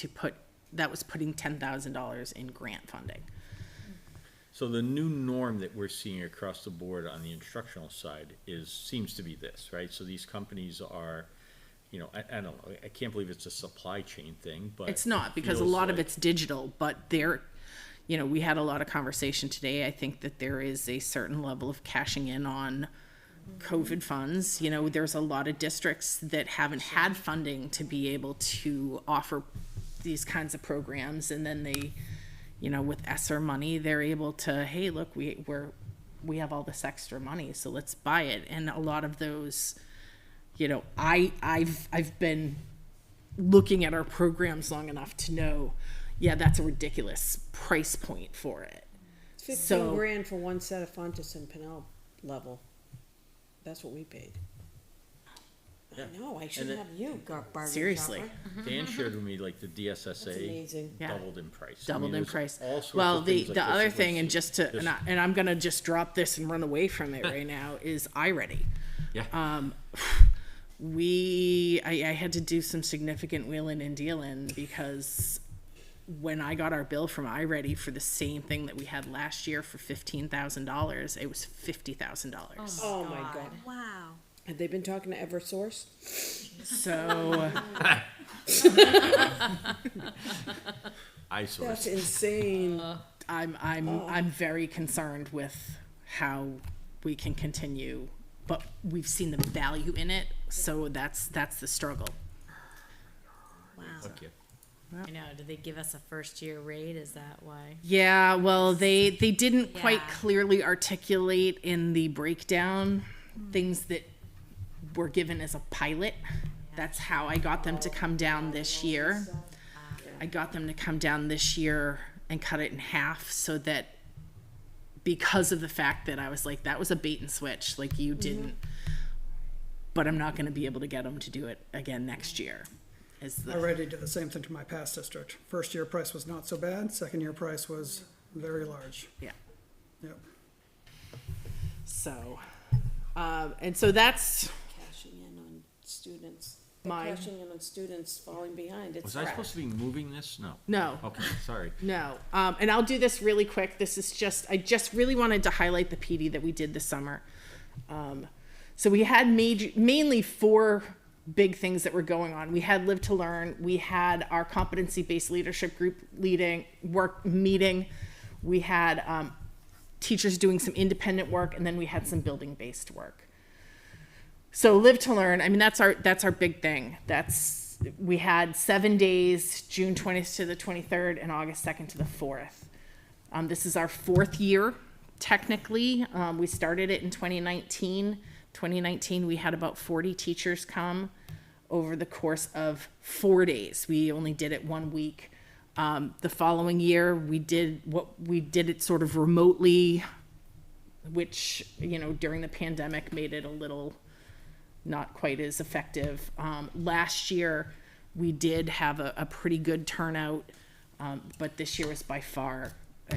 that was putting $10,000 in grant funding.
So the new norm that we're seeing across the board on the instructional side seems to be this, right? So these companies are, you know, I don't know, I can't believe it's a supply chain thing, but.
It's not, because a
feels
lot of
like-
it's digital, but you know, we had a lot of conversation today. I think that there is a certain level of cashing in on COVID funds. You know, there's a lot of districts that haven't had funding to be able to offer these kinds of programs, and then they, you know, with Esser money, they're able to, hey, look, we have all this extra money, so let's buy it. And a lot of those, you know, I've been looking at our programs long enough to know, yeah, that's a ridiculous price point for it.
It's 15
So-
grand for one set of Fontes and Pinel level. That's what we paid.
Yeah.
I know, I
And
should
it-
have you, bargain
Seriously.
shopper.
Dan shared with me like the
That's
DSSA
amazing.
Yeah.
doubled in price. I
Doubled
mean,
in
there's
price.
all sorts
Well,
of
the
things like
the
this
other
that
thing,
was
and just to, and I'm gonna just drop this and run away from it right now, is iReady.
Yeah.
I had to do some significant wheeling and dealing because when I got our bill from iReady for the same thing that we had last year for $15,000, it was $50,000.
Oh my God.
Wow.
Have they been talking to Eversource?
So
That's
iSource.
insane.
I'm very concerned with how we can continue, but we've seen the value in it, so that's the struggle.
Wow.
Okay.
I know, did they give us a first year rate? Is that why?
Yeah, well, they didn't quite
Yeah.
clearly articulate in the breakdown things that were given as a pilot. That's how I got them to come down this year. I got them to come down this year and cut it in half so that, because of the fact that I was like, that was a bait and switch, like you didn't, but I'm not gonna be able to get them to do it again next year.
I already did the same thing to my past district. First year price was not so bad, second year price was very large.
Yeah.
Yep.
So, and so that's
Cashing in on students.
My-
Cashing in on students falling behind. It's
Was I supposed to be moving this? No.
no.
Okay, sorry.
No, and I'll do this really quick. This is I just really wanted to highlight the PD that we did this summer. So we had mainly 4 big things that were going on. We had Live to Learn. We had our competency-based leadership group meeting. We had teachers doing some independent work, and then we had some building-based work. So Live to Learn, I mean, that's our big thing. We had 7 days, June 20th to the 23rd and August 2nd to the 4th. This is our 4th year, technically. We started it in 2019. 2019, we had about 40 teachers come over the course of 4 days. We only did it 1 week. The following year, we did it sort of remotely, which, you know, during the pandemic made it a little not quite as effective. Last year, we did have a pretty good turnout, but this year was by far,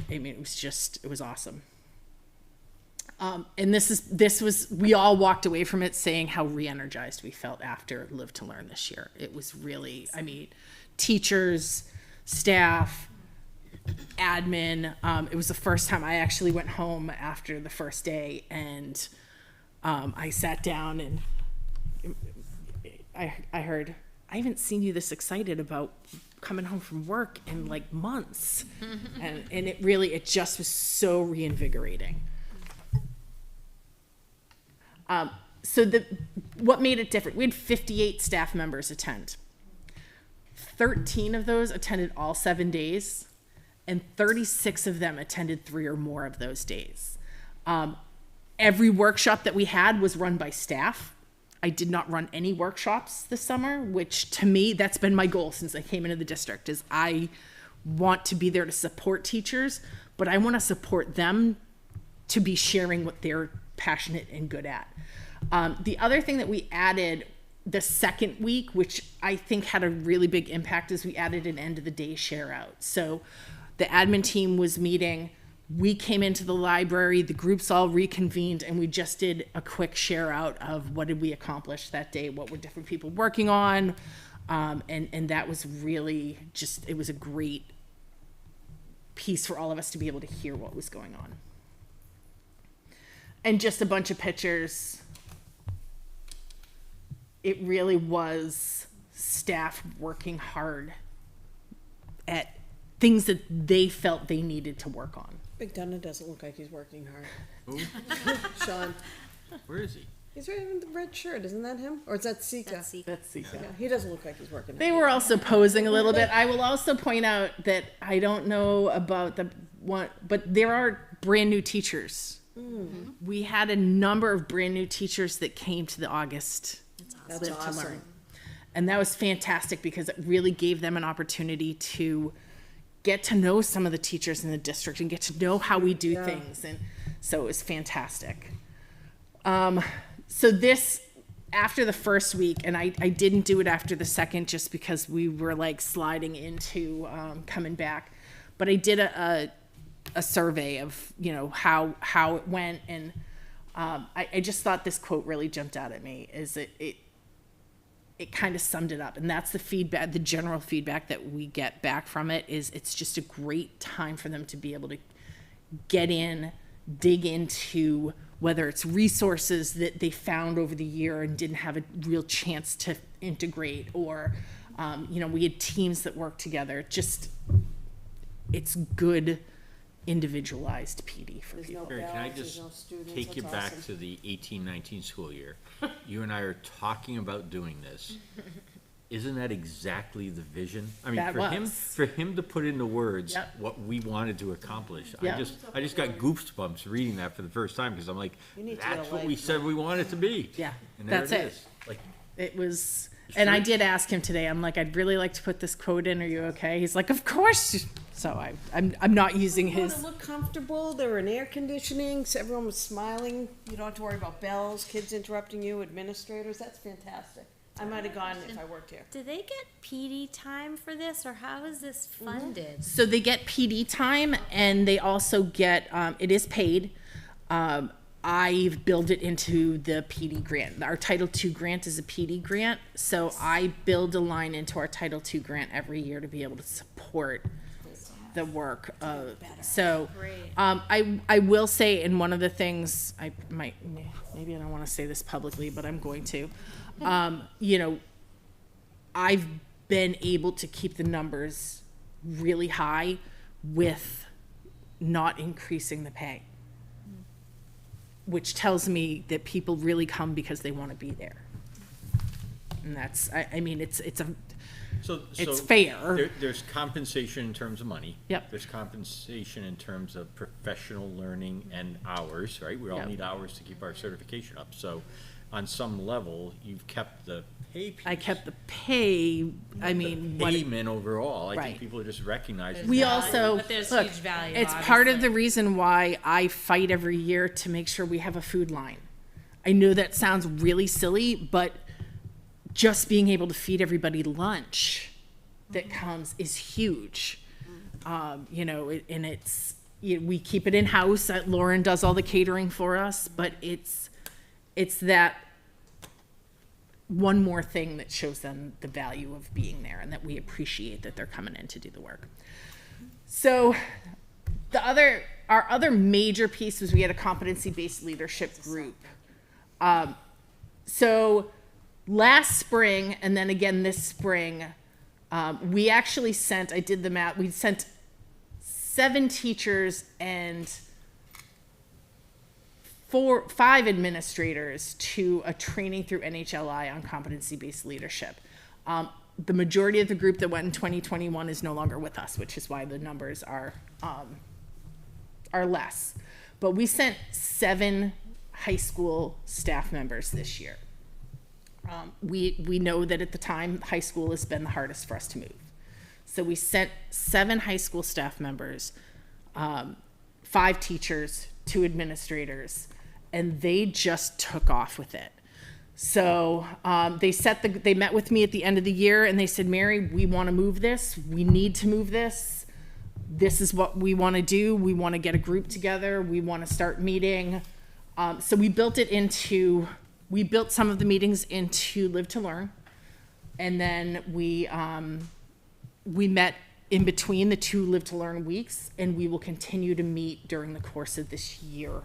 I mean, it was awesome. And we all walked away from it saying how re-energized we felt after Live to Learn this year. It was really, I mean, teachers, staff, admin. It was the first time I actually went home after the first day, and I sat down and I heard, I haven't seen you this excited about coming home from work in like months. and it just was so reinvigorating. So what made it different? We had 58 staff members attend. 13 of those attended all 7 days, and 36 of them attended 3 or more of those days. Every workshop that we had was run by staff. I did not run any workshops this summer, which to me, that's been my goal since I came into the district, is I want to be there to support teachers, but I want to support them to be sharing what they're passionate and good at. The other thing that we added the second week, which I think had a really big impact, is we added an end of the day share out. So the admin team was meeting, we came into the library, the groups all reconvened, and we just did a quick share out of what did we accomplish that day, what were different people working on, and that was really just, it was a great piece for all of us to be able to hear what was going on. And just a bunch of pictures. It really was staff working hard at things that they felt they needed to work on.
Big Dunna doesn't look like he's working hard.
Who?
Sean,
Where is he?
he's wearing the red shirt, isn't that him? Or is that Sika?
That's Sika.
Let's see.
Yeah, he doesn't look like he's working
They
hard.
were also posing a little bit. I will also point out that I don't know about the one, but there are brand new teachers. We had a number of brand new teachers that came to the August
That's
Live to
awesome.
Learn. And that was fantastic because it really gave them an opportunity to get to know some of the teachers in the district and get to know how we do things. And so it was fantastic. So this, after the first week, and I didn't do it after the second just because we were like sliding into coming back, but I did a survey of, you know, how it went. And I just thought this quote really jumped out at me, is it kind of summed it up. And that's the feedback, the general feedback that we get back from it, is it's just a great time for them to be able to get in, dig into whether it's resources that they found over the year and didn't have a real chance to integrate, or, you know, we had teams that worked together. Just, it's good individualized PD for
There's
people.
no
Barry, can I
bells, there's
just
no students,
take you
that's
back
awesome.
to the 18-19 school year? You and I are talking about doing this. Isn't that exactly the vision? I mean,
That was.
for him to put into words
Yep.
what we wanted to accomplish,
Yep.
I just got goosebumps reading that for the first time, because I'm like,
You need to get
that's
a
what we
life,
said we wanted to be.
Yeah,
And there
that's
it
it.
is. Like,
It was, and I
true.
did ask him today, I'm like, I'd really like to put this quote in, are you okay? He's like, of course. So I'm not using
Oh,
his,
they look comfortable, they're in air conditioning, so everyone was smiling, you don't have to worry about bells, kids interrupting you, administrators, that's fantastic. I might have gone if I worked here.
Do they get PD time for this, or how is this funded?
so they get PD time, and they also get, it is paid. I've built it into the PD grant. Our Title II grant is a PD grant, so I build a line into our Title II grant every year to be able to support the work of, so,
Great.
I will say, and one of the things, I might, maybe I don't wanna say this publicly, but I'm going to, you know, I've been able to keep the numbers really high with not increasing the pay, which tells me that people really come because they wanna be there. And that's, I mean, it's
so
fair.
There's compensation in terms of money.
Yep.
There's compensation in terms of professional learning and hours, right? We all
Yep.
need hours to keep our certification up. So on some level, you've kept the pay piece.
I kept the pay, I mean, what,
Payment overall, I
Right.
think people are just recognizing.
we
that.
also,
But there's
look,
huge value,
it's part of
obviously.
the reason why I fight every year to make sure we have a food line. I know that sounds really silly, but just being able to feed everybody lunch that comes is huge. You know, and it's, we keep it in-house. Lauren does all the catering for us, but it's that one more thing that shows them the value of being there and that we appreciate that they're coming in to do the work. So our other major piece was we had a competency-based leadership group. So last spring, and then again this spring, we actually sent, I did the math, we sent 7 teachers and 5 administrators to a training through NHLI on competency-based leadership. The majority of the group that went in 2021 is no longer with us, which is why the numbers are less. But we sent 7 high school staff members this year. We know that at the time, high school has been the hardest for us to move. So we sent 7 high school staff members, 5 teachers, 2 administrators, and they just took off with it. So they met with me at the end of the year and they said, Mary, we want to move this. We need to move this. This is what we want to do. We want to get a group together. We want to start meeting. So we built some of the meetings into Live to Learn. And then we met in between the 2 Live to Learn weeks, and we will continue to meet during the course of this year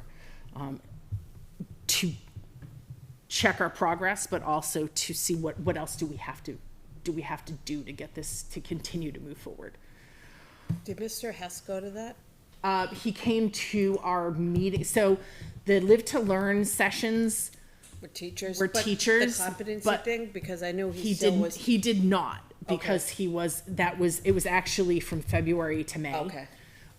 to check our progress, but also to see what else do we have to do to get this to continue to move forward.
Did Mr. Hess go to that?
He came to our meeting. So the Live to Learn sessions
Were teachers?
were
but
teachers,
The competency
but
thing, because I knew
he
still
didn't.
was.
He did not, because
Okay.
it was actually from February to May.
Okay.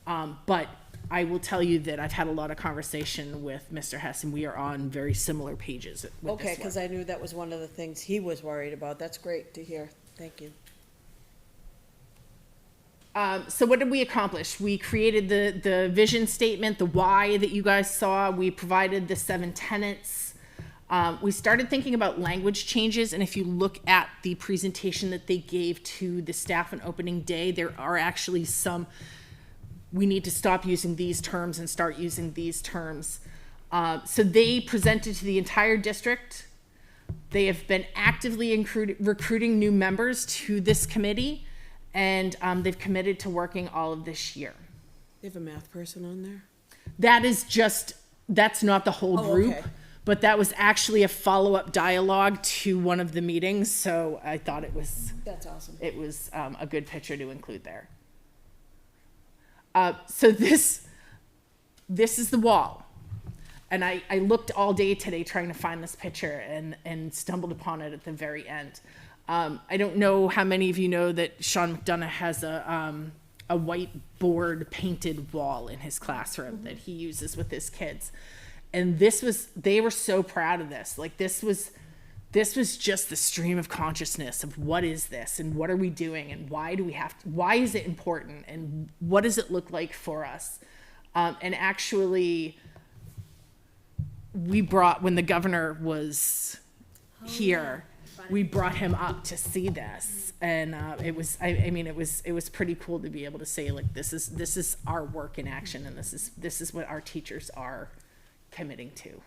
But I will tell you that I've had a lot of conversation with Mr. Hess, and we are on very similar pages with
Okay,
this
because
one.
I knew that was one of the things he was worried about. That's great to hear. Thank you.
So what did we accomplish? We created the vision statement, the why that you guys saw. We provided the 7 tenets. We started thinking about language changes, and if you look at the presentation that they gave to the staff on opening day, there are actually some, we need to stop using these terms and start using these terms. So they presented to the entire district. They have been actively recruiting new members to this committee, and they've committed to working all of this year.
They have a math person on there?
That's not the whole
Oh,
group,
okay.
but that was actually a follow-up dialogue to one of the meetings, so I thought it was
That's awesome.
a good picture to include there. So this is the wall. And I looked all day today trying to find this picture and stumbled upon it at the very end. I don't know how many of you know that Sean McDonough has a whiteboard painted wall in his classroom that he uses with his kids. And they were so proud of this. Like this was just the stream of consciousness of what is this and what are we doing and why is it important and what does it look like for us? And actually, when the governor was here, we brought him up to see this, and it was pretty cool to be able to say, like, this is our work in action, and this is what our teachers are committing to.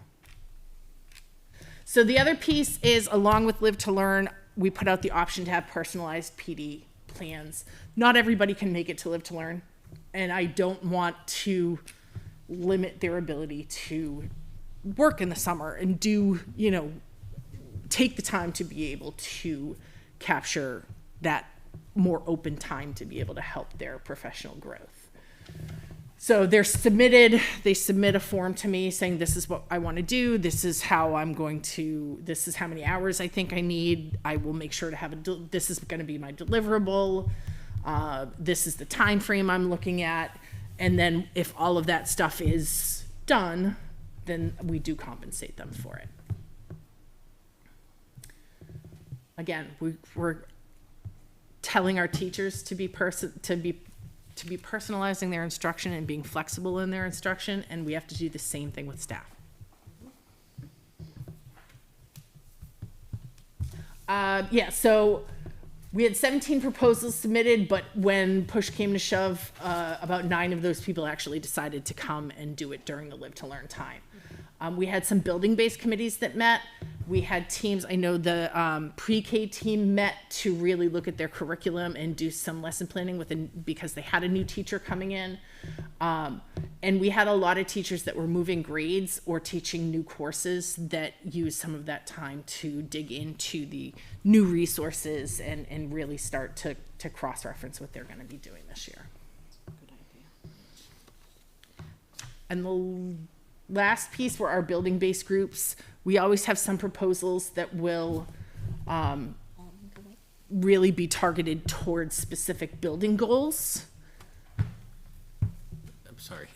So the other piece is, along with Live to Learn, we put out the option to have personalized PD plans. Not everybody can make it to Live to Learn, and I don't want to limit their ability to work in the summer and take the time to be able to capture that more open time to be able to help their professional growth. So they submit a form to me saying, this is what I want to do. This is how this is how many hours I think I need. I will make sure to have this is going to be my deliverable. This is the time frame I'm looking at. And then if all of that stuff is done, then we do compensate them for it. Again, we're telling our teachers to be personalizing their instruction and being flexible in their instruction, and we have to do the same thing with staff. So we had 17 proposals submitted, but when push came to shove, about 9 of those people actually decided to come and do it during the Live to Learn time. We had some building-based committees that met. We had teams, I know the pre-K team met to really look at their curriculum and do some lesson planning because they had a new teacher coming in. And we had a lot of teachers that were moving grades or teaching new courses that used some of that time to dig into the new resources and really start to cross-reference what they're going to be doing this year. And the last piece were our building-based groups. We always have some proposals that will really be targeted towards specific building goals.
I'm sorry.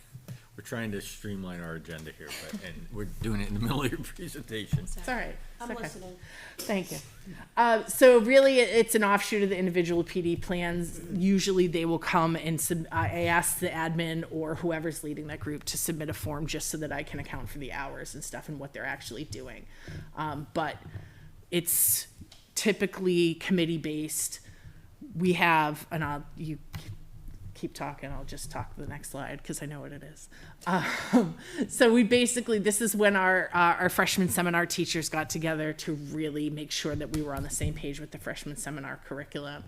We're trying to streamline our agenda here, and we're doing it in the middle of your presentation.
It's all right.
I'm
It's okay.
listening.
Thank you. So really, it's an offshoot of the individual PD plans. Usually they will come and I ask the admin or whoever's leading that group to submit a form just so that I can account for the hours and stuff and what they're actually doing. But it's typically committee-based. We have, you keep talking, I'll just talk to the next slide because I know what it is. So we basically, this is when our freshman seminar teachers got together to really make sure that we were on the same page with the freshman seminar curriculum.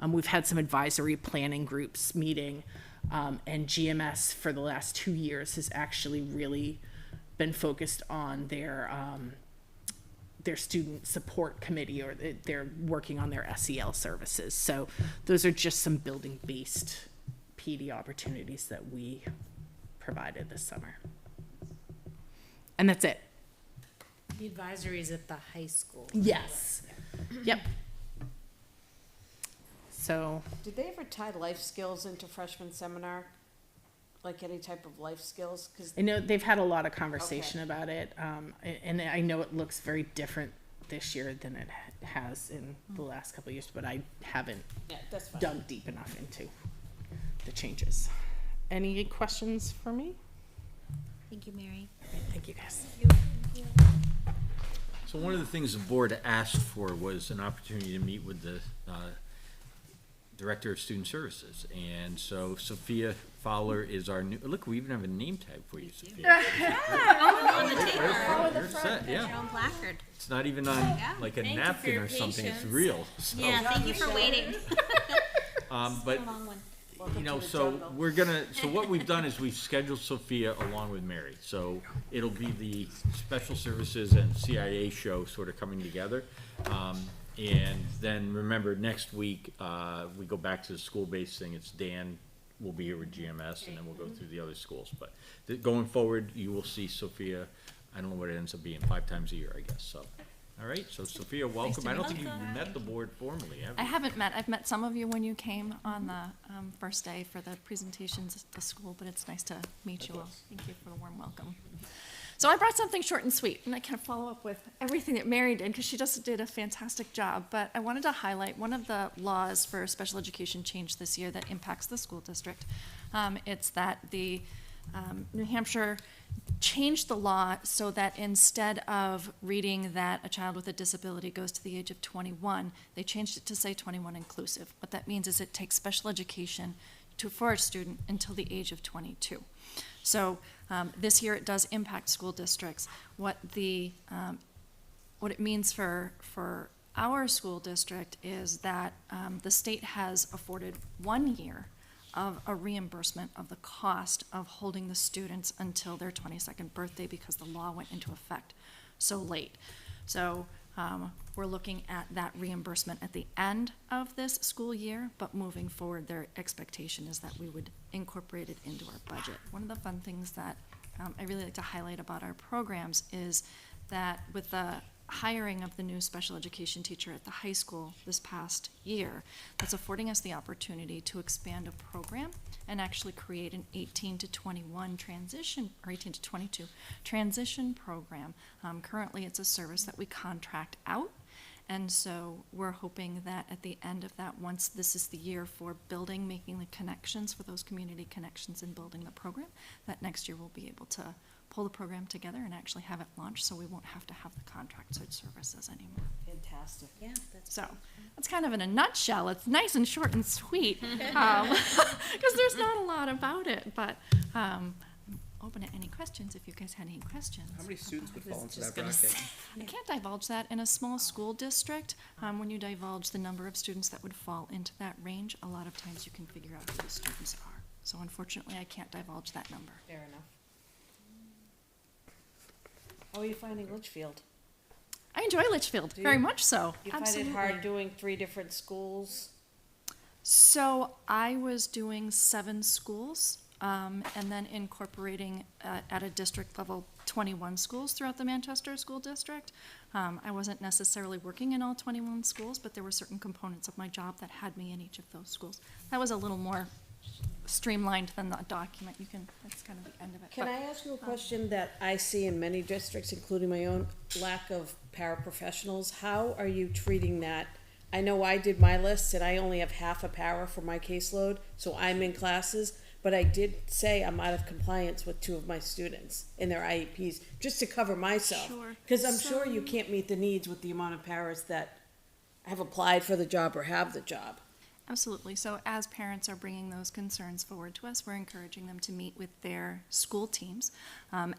We've had some advisory planning groups meeting, and GMS for the last 2 years has actually really been focused on their student support committee, or they're working on their SEL services. So those are just some building-based PD opportunities that we provided this summer. And that's it.
The advisories at the high school.
Yes. Yep. So,
Did they ever tie life skills into freshman seminar? Like any type of life skills? 'Cause
I know they've had a lot of conversation about it, and I know it looks very different this year than it has in the last couple of years, but I haven't
yeah, that's fine.
dug deep enough into the changes. Any questions for me?
Thank you, Mary.
Thank you, guys.
So one of the things the board asked for was an opportunity to meet with the Director of Student Services. And so Sophia Fowler is our new, look, we even have a name tag for you, Sophia.
On the table,
You're set,
your
yeah.
own placard.
It's not even on like a
Thank you for
napkin
your
or something, it's
patience.
real. So,
Yeah, thank you for waiting.
but
A long one.
you know, so we're gonna, so what we've done is we've scheduled Sophia along with Mary. So it'll be the Special Services and CIA show sort of coming together. And then remember, next week, we go back to the school-based thing. It's Dan will be here with GMS, and then we'll go through the other schools. But going forward, you will see Sophia, I don't know what it ends up being, 5 times a year, I guess, so. All right, so Sophia, welcome. I don't think you've met the board formally, have
I
you?
haven't met, I've met some of you when you came on the first day for the presentations at the school, but it's nice to meet you all. Thank you for the warm welcome. So I brought something short and sweet, and I kind of follow up with everything that Mary did, because she just did a fantastic job. But I wanted to highlight one of the laws for special education change this year that impacts the school district. It's that the New Hampshire changed the law so that instead of reading that a child with a disability goes to the age of 21, they changed it to say 21 inclusive. What that means is it takes special education for a student until the age of 22. So this year it does impact school districts. What it means for our school district is that the state has afforded 1 year of a reimbursement of the cost of holding the students until their 22nd birthday, because the law went into effect so late. So we're looking at that reimbursement at the end of this school year, but moving forward, their expectation is that we would incorporate it into our budget. One of the fun things that I really like to highlight about our programs is that with the hiring of the new special education teacher at the high school this past year, that's affording us the opportunity to expand a program and actually create an 18 to 21 transition, or 18 to 22 transition program. Currently, it's a service that we contract out. And so we're hoping that at the end of that, once this is the year for building, making the connections for those community connections and building the program, that next year we'll be able to pull the program together and actually have it launched, so we won't have to have the contracted services anymore.
Fantastic.
Yeah, that's.
So that's kind of in a nutshell. It's nice and short and sweet, because there's not a lot about it, but open to any questions if you guys had any questions.
How many students would fall into that
just gonna
bracket?
I can't divulge that. In a small school district, when you divulge the number of students that would fall into that range, a lot of times you can figure out who the students are. So unfortunately, I can't divulge that number.
Fair enough. How are you finding Litchfield?
I enjoy Litchfield,
Do
very
you?
much so.
You find
Absolutely.
it hard doing 3 different schools?
So I was doing 7 schools, and then incorporating at a district level 21 schools throughout the Manchester School District. I wasn't necessarily working in all 21 schools, but there were certain components of my job that had me in each of those schools. That was a little more streamlined than the document. That's kind of the end of it.
Can
But-
I ask you a question that I see in many districts, including my own, lack of paraprofessionals? How are you treating that? I know I did my list and I only have half a para for my caseload, so I'm in classes, but I did say I'm out of compliance with 2 of my students in their IEPs, just to cover myself.
Sure.
Cause I'm sure you can't meet the needs with the amount of paras that have applied for the job or have the job.
Absolutely. So as parents are bringing those concerns forward to us, we're encouraging them to meet with their school teams.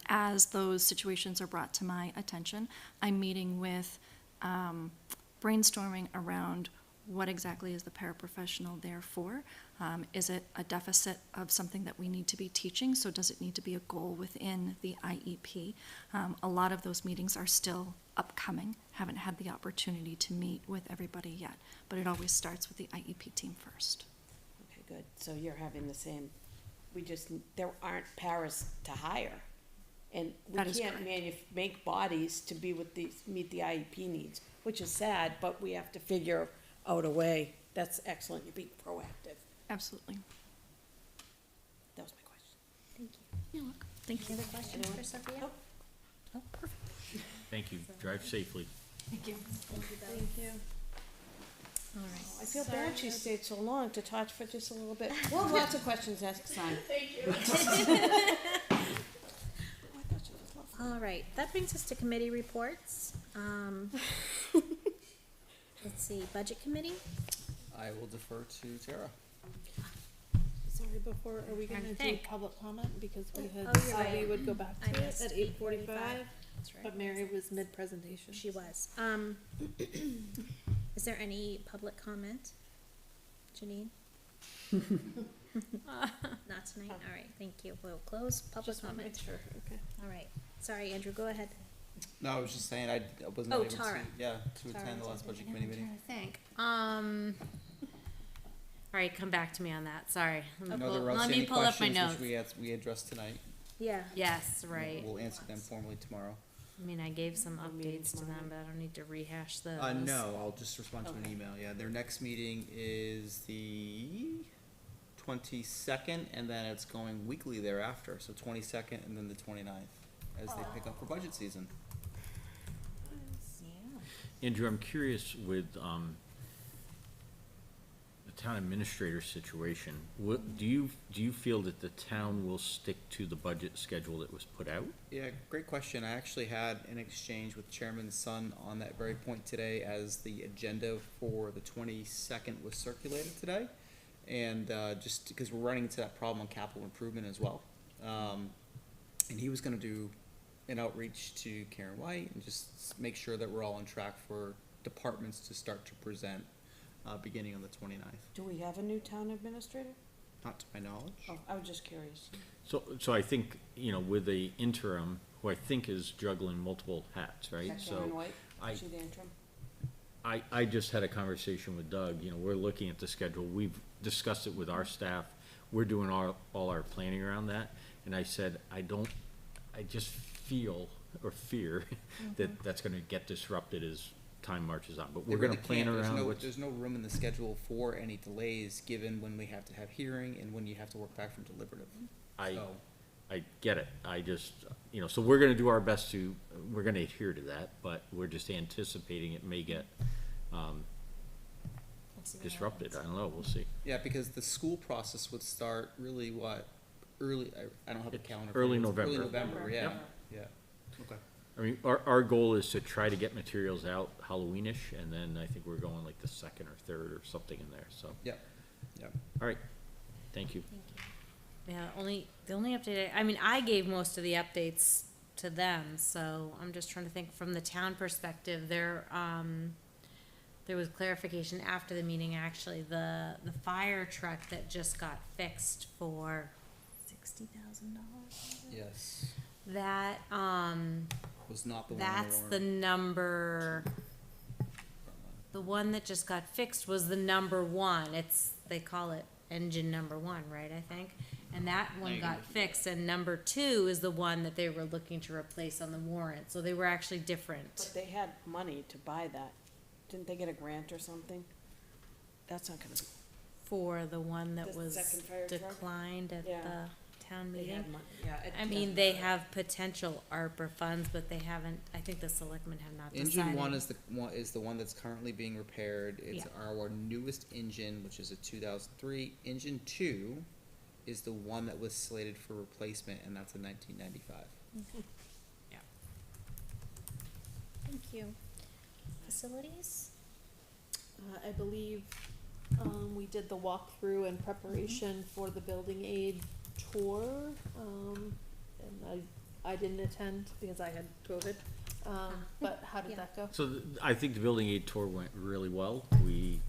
As those situations are brought to my attention, I'm meeting with, brainstorming around what exactly is the paraprofessional there for? Is it a deficit of something that we need to be teaching? So does it need to be a goal within the IEP? A lot of those meetings are still upcoming. Haven't had the opportunity to meet with everybody yet, but it always starts with the IEP team first.
Okay, good. So you're having the same, there aren't paras to hire. And we
That is
can't
correct.
make bodies to be with meet the IEP needs, which is sad, but we have to figure out a way. That's excellent. You're being proactive.
Absolutely.
That was my question.
Thank you.
You're welcome.
Thank you. Other questions for Sophia?
Oh, perfect.
Thank you. Drive safely.
Thank you.
Thank you.
All right.
I feel bad she stayed so long to talk for just a little bit. We'll have lots of questions next time.
All right, that brings us to committee reports. Let's see, budget committee?
I will defer to Tara.
Sorry, before, are we
Trying
gonna
to
do
think.
public comment, because we had
Oh, you're
said we
right.
would go back
I
to it
missed
at 8:45,
That's right.
but Mary was mid-presentation.
She was. Is there any public comment? Janine? Not tonight, all right, thank you. We'll close public
Just wanna make
comment.
sure, okay.
All right, sorry, Andrew, go ahead.
No, I was just saying I wasn't
Oh,
able to,
Tara.
to
Tara
attend the
was
last budget
I'm
committee meeting.
trying to think. All right, come back to me on that. Sorry.
I know there were
Let me
outstanding
pull up my
questions
notes.
which we addressed tonight.
Yeah.
Yes, right.
We'll answer them formally tomorrow.
I mean, I gave some
meeting
updates to them, but I don't need to rehash those.
No, I'll just respond to an email. Yeah, their next meeting is the 22nd, and then it's going weekly thereafter. So 22nd and then the 29th, as they pick up for budget season.
Andrew, I'm curious with, the town administrator situation, do you feel that the town will stick to the budget schedule that was put out?
Yeah, great question. I actually had an exchange with Chairman Sun on that very point today, as the agenda for the 22nd was circulated today. And just because we're running into that problem on capital improvement as well. And he was gonna do an outreach to Karen White and just make sure that we're all on track for departments to start to present, beginning on the 29th.
Do we have a new town administrator?
Not to my knowledge.
Oh, I was just curious.
So I think, with the interim, who I think is juggling multiple hats, right?
Is that Karen
So
White?
I-
Is she the interim?
I just had a conversation with Doug, we're looking at the schedule, we've discussed it with our staff, we're doing all our planning around that, and I said, I just feel or fear that that's gonna get disrupted as time marches on, but we're
They
gonna
really
plan
can't.
around what's.
There's no room in the schedule for any delays, given when we have to have hearing and when you have to work back from deliberative.
I
So,
get it, I just, so we're gonna do our best we're gonna adhere to that, but we're just anticipating it may get, disrupted, I don't know, we'll see.
yeah, because the school process would start really early, I don't have a
It's
calendar.
early
for it. It's
November.
Early November, yeah,
Yep.
yeah, okay.
I mean, our goal is to try to get materials out Halloweenish, and then I think we're going like the second or third or something in there, so,
Yep, yep.
all right, thank you.
Thank you.
Yeah, the only update, I mean, I gave most of the updates to them, so I'm just trying to think from the town perspective, there was clarification after the meeting, actually, the fire truck that just got fixed for $60,000.
Yes.
That,
Was not the one.
that's the number, the one that just got fixed was the number one, they call it engine number one, right, I think? And that one got fixed, and number two is the one that they were looking to replace on the warrant, so they were actually different.
But they had money to buy that. Didn't they get a grant or something? That's not gonna be,
For the one that
The
was
second fire truck?
declined at
Yeah.
the town
they
meeting.
had money, yeah. it
I mean,
doesn't
they
matter.
have potential ARPA funds, but they haven't, I think the selectmen have not decided.
Engine one is the one that's currently being repaired. It's our newest engine, which is a 2003. Engine 2 is the one that was slated for replacement, and that's a 1995.
Thank you. Facilities?
I believe, we did the walkthrough in preparation for the building aid tour, and I didn't attend because I had COVID, but how did
Yeah.
that go?
So I think the building aid tour went really well.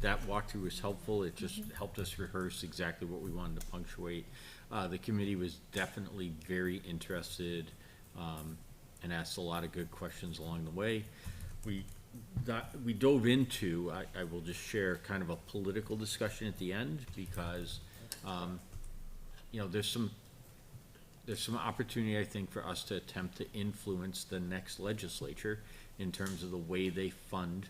That walkthrough was helpful. It just helped us rehearse exactly what we wanted to punctuate. The committee was definitely very interested, and asked a lot of good questions along the way. We dove into, I will just share kind of a political discussion at the end, because, there's some opportunity, I think, for us to attempt to influence the next legislature in terms of the way they fund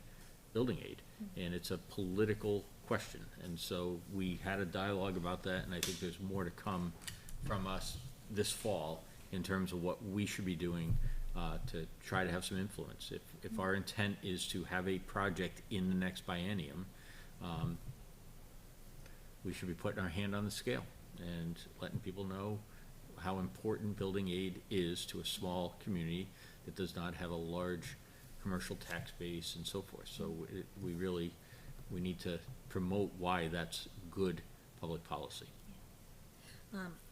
building aid. And it's a political question. And so we had a dialogue about that, and I think there's more to come from us this fall in terms of what we should be doing to try to have some influence. If our intent is to have a project in the next biennium, we should be putting our hand on the scale and letting people know how important building aid is to a small community that does not have a large commercial tax base and so forth. So we need to promote why that's good public policy.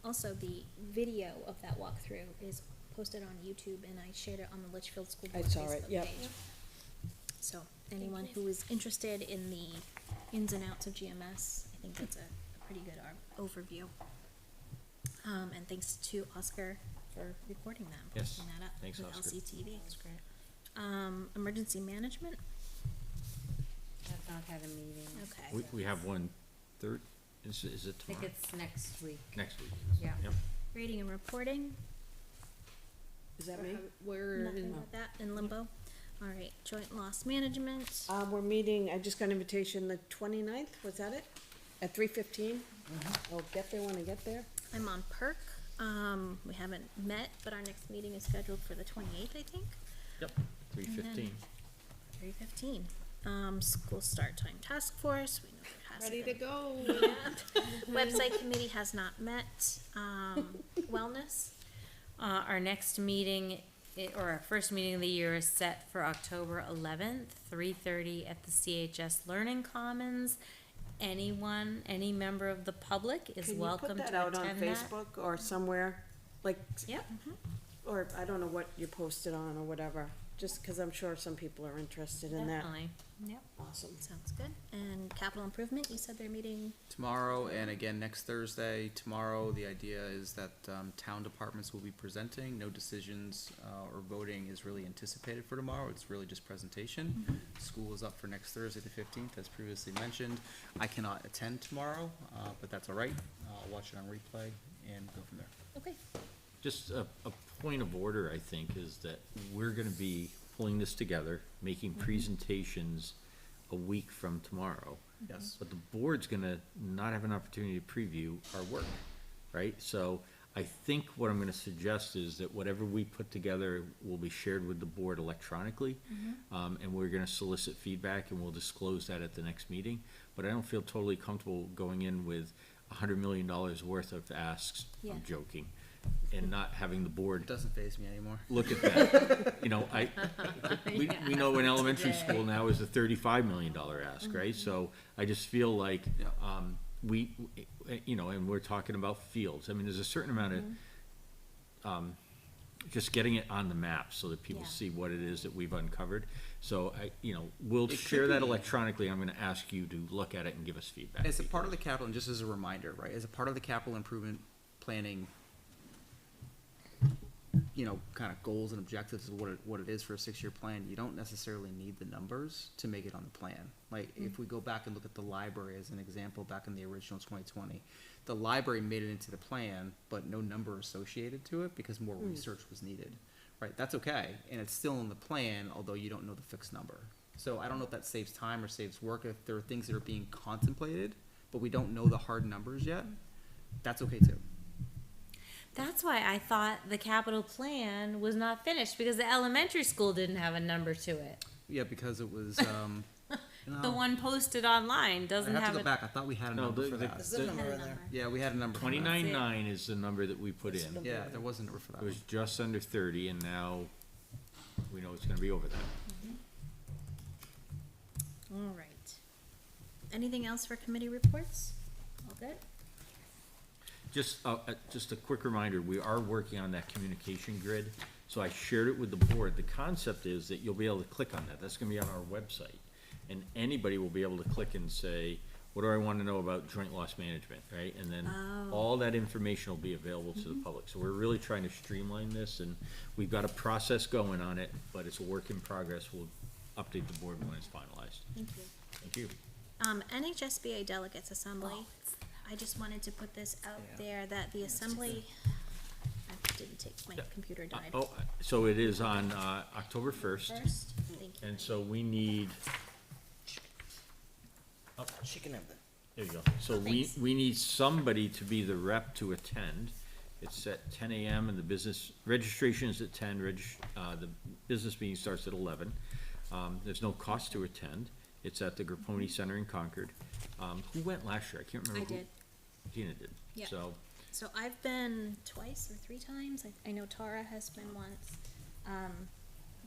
Also, the video of that walkthrough is posted on YouTube, and I shared it on the Litchfield School Board
I saw it,
Facebook
yep.
page. So, anyone who is interested in the ins and outs of GMS, I think that's a pretty good overview. And thanks to Oscar for recording that, and
Yes.
posting that up
Thanks,
with
Oscar.
LCTV. That's great. Emergency management,
Have not had a meeting.
okay.
We have one third, is it
I think
tomorrow?
it's next week,
Next week.
yeah.
Yep.
Rating and reporting,
Is that me?
We're
nothing
in,
with that, in limbo. All right, joint loss management,
We're meeting, I just got an invitation the 29th, was that it? At 3:15? I'll get there when I get there.
I'm on perk, we haven't met, but our next meeting is scheduled for the 28th, I think.
Yep, 3:15.
3:15. School start time task force, we know there has
ready to go.
Website committee has not met. Wellness,
Our next meeting, or our first meeting of the year is set for October 11th, 3:30 at the CHS Learning Commons. Anyone, any member of the public is welcome to
Can you put that out on
attend that.
Facebook or somewhere? Like,
Yep.
or I don't know what you posted on or whatever, just because I'm sure some people are interested in that.
Definitely. Yep.
Awesome.
sounds good. And capital improvement, you said they're meeting,
Tomorrow and again next Thursday. Tomorrow, the idea is that town departments will be presenting. No decisions or voting is really anticipated for tomorrow. It's really just presentation. School is up for next Thursday, the 15th, as previously mentioned. I cannot attend tomorrow, but that's all right. I'll watch it on replay and go from there.
okay.
Just a point of order, I think, is that we're gonna be pulling this together, making presentations a week from tomorrow.
Yes.
But the board's gonna not have an opportunity to preview our work, right? So I think what I'm gonna suggest is that whatever we put together will be shared with the board electronically. And we're gonna solicit feedback, and we'll disclose that at the next meeting. But I don't feel totally comfortable going in with $100 million worth of asks,
Yeah.
I'm joking, and not having the board
It doesn't faze me anymore.
look at that. We know in elementary school now is a $35 million ask, right? So I just feel like,
Yeah.
you know, and we're talking about fields. I mean, there's a certain amount of, just getting it on the map so that people
Yeah.
see what it is that we've uncovered. So you know, we'll
It could
share that
be-
electronically. I'm gonna ask you to look at it and give us feedback.
As a part of the capital, and just as a reminder, right, as a part of the capital improvement planning, you know, kind of goals and objectives of what it is for a 6-year plan, you don't necessarily need the numbers to make it on the plan. Like, if we go back and look at the library as an example, back in the original 2020, the library made it into the plan, but no number associated to it because more research was needed. Right, that's okay, and it's still in the plan, although you don't know the fixed number. So I don't know if that saves time or saves work, if there are things that are being contemplated, but we don't know the hard numbers yet, that's okay too.
That's why I thought the capital plan was not finished, because the elementary school didn't have a number to it.
Yeah, because it was,
The one posted online
I
doesn't
have to
have
go
it.
back, I thought we had a
No,
number
the-
for
the-
that.
There's a number in there.
Yeah, we had a number for that.
29.9 is the number that we put in.
Yeah, there was a number for that
It was
one.
just under 30, and now we know it's gonna be over that.
All right. Anything else for committee reports? All good?
Just a quick reminder, we are working on that communication grid, so I shared it with the board. The concept is that you'll be able to click on that, that's gonna be on our website. And anybody will be able to click and say, what do I wanna know about joint loss management, right? And then all that information will be available to the public. So we're really trying to streamline this, and we've got a process going on it, but it's a work in progress. We'll update the board when it's finalized.
Thank you.
Thank you.
NHSBA Delegates Assembly, I just wanted to put this out there that the assembly, I didn't take, my computer died.
So it is on, October 1st,
First, thank you.
and so we need,
She can have that.
there you go. So
thanks.
we need somebody to be the rep to attend. It's at 10 a.m. and the business, registration is at 10, the business meeting starts at 11. There's no cost to attend. It's at the Grapponi Center in Concord. Who went last year? I can't remember
I
who.
did.
Gina did.
Yeah.
So,
So I've been twice or 3 times. I know Tara has been once.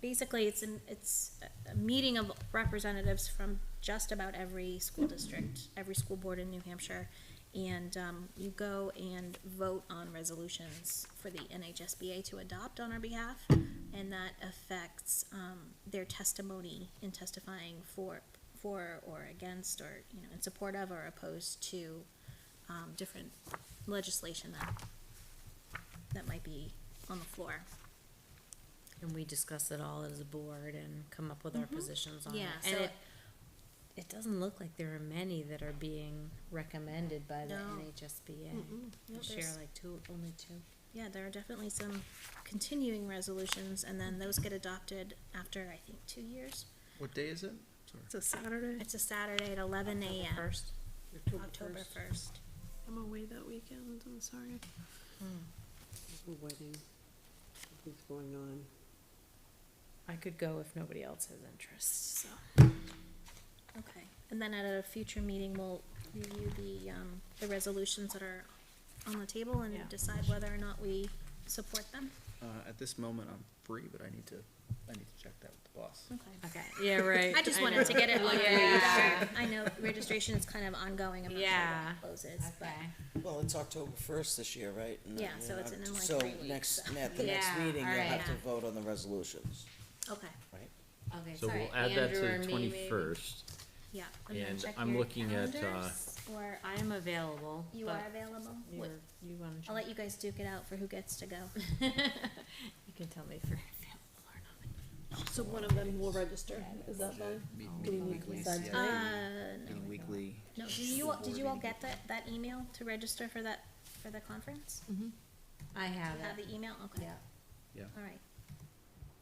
Basically, it's a meeting of representatives from just about every school district, every school board in New Hampshire. And you go and vote on resolutions for the NHSBA to adopt on our behalf. And that affects their testimony in testifying for or against, or, you know, in support of or opposed to different legislation that might be on the floor.
And we discuss it all as a board and come up with our positions on it.
Yeah,
And
so-
it doesn't look like there are many that are being recommended by the
No.
NHSBA.
No,
I share
there's-
like only two.
Yeah, there are definitely some continuing resolutions, and then those get adopted after, I think, 2 years.
What day is it? Sorry.
It's a Saturday.
It's a Saturday at 11 a.m.
First.
October 1st.
I'm away that weekend, I'm sorry.
A wedding, something's going on.
I could go if nobody else has interest, so.
Okay, and then at a future meeting, we'll review the resolutions that are on the table and
Yeah.
decide whether or not we support them.
At this moment, I'm free, but I need to check that with the boss.
Okay.
Okay, yeah, right.
I just wanted to get it on
Yeah.
I know registration is kind of ongoing, I'm not sure
Yeah.
when it closes, but.
Okay.
Well, it's October 1st this year, right? And,
Yeah, so it's in like
So
3 weeks,
next,
so.
at the next
Yeah,
meeting, you'll
alright.
have to vote on the resolutions,
Okay,
right?
Okay,
so
sorry.
we'll add that to
Andrew or
the
me, maybe?
21st.
yeah. And then
And
check
I'm
your
looking at,
calendars, or
I am available.
you
but
are available? What-
You wanna
I'll let you guys duke it out for who gets to go.
You can tell me if you're available or not.
So one of them will register, is that fine?
Meeting
Do we need to
weekly,
decide
yeah.
tonight?
No.
Meeting weekly.
No, did you all get that email to register for the conference?
I have
Have
it.
the email, okay.
Yeah.
Yeah.
All right.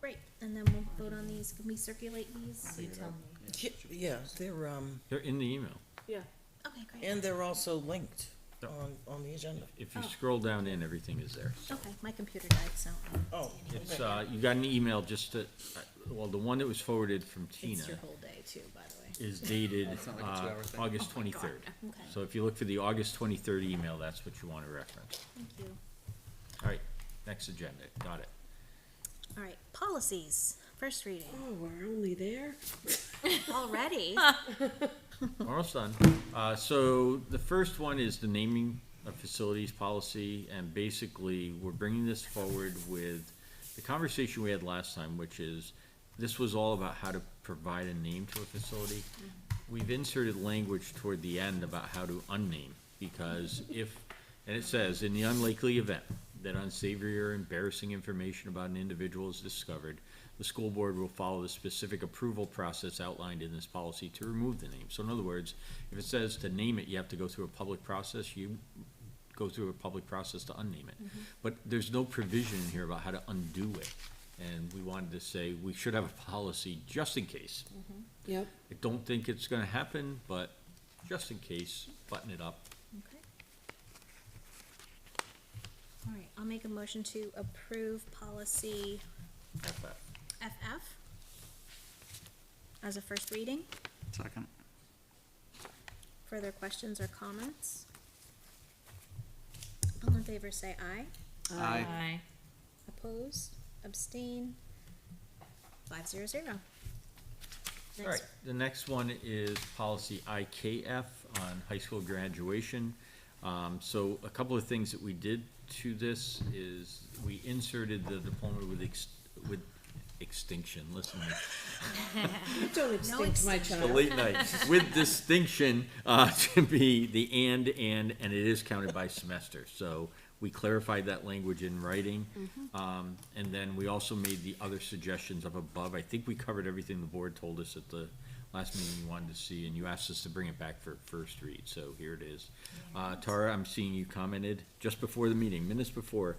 Great, and then we'll vote on these, can we circulate these?
You tell me.
Yeah, they're,
They're in the email.
Yeah.
Okay, great.
and they're also linked
Yep.
on the agenda.
If you scroll down in, everything is there.
Okay, my computer died, so.
Oh,
It's,
okay.
you got an email just to, well, the one that was forwarded from Tina
It's your whole day too, by the way.
is dated,
It's not like a 2-hour thing.
August 23rd.
Okay,
So if you look for the August 23rd email, that's what you want to reference.
thank you.
All right, next agenda, got it.
All right, policies, first reading.
Oh, we're only there?
Already?
All almost done. So the first one is the naming of facilities policy, and basically, we're bringing this forward with the conversation we had last time, which is, this was all about how to provide a name to a facility. We've inserted language toward the end about how to unname, because and it says, in the unlikely event that unsavory or embarrassing information about an individual is discovered, the school board will follow the specific approval process outlined in this policy to remove the name. So in other words, if it says to name it, you have to go through a public process, you go through a public process to unname it. But there's no provision in here about how to undo it. And we wanted to say, we should have a policy just in case.
Yep.
I don't think it's gonna happen, but just in case, button it up.
Okay. All right, I'll make a motion to approve policy
FF.
FF as a first reading.
Second.
Further questions or comments? All in favor say aye.
Aye.
Opposed? Abstain? 500.
All right, the next one is policy IKF on high school graduation. So a couple of things that we did to this is we inserted the diploma with extinction, listen to me.
Don't extinct my
The
child.
late night, with distinction, to be the and it is counted by semester. So we clarified that language in writing. And then we also made the other suggestions up above. I think we covered everything the board told us at the last meeting you wanted to see, and you asked us to bring it back for first read, so here it is. Tara, I'm seeing you commented just before the meeting, minutes before.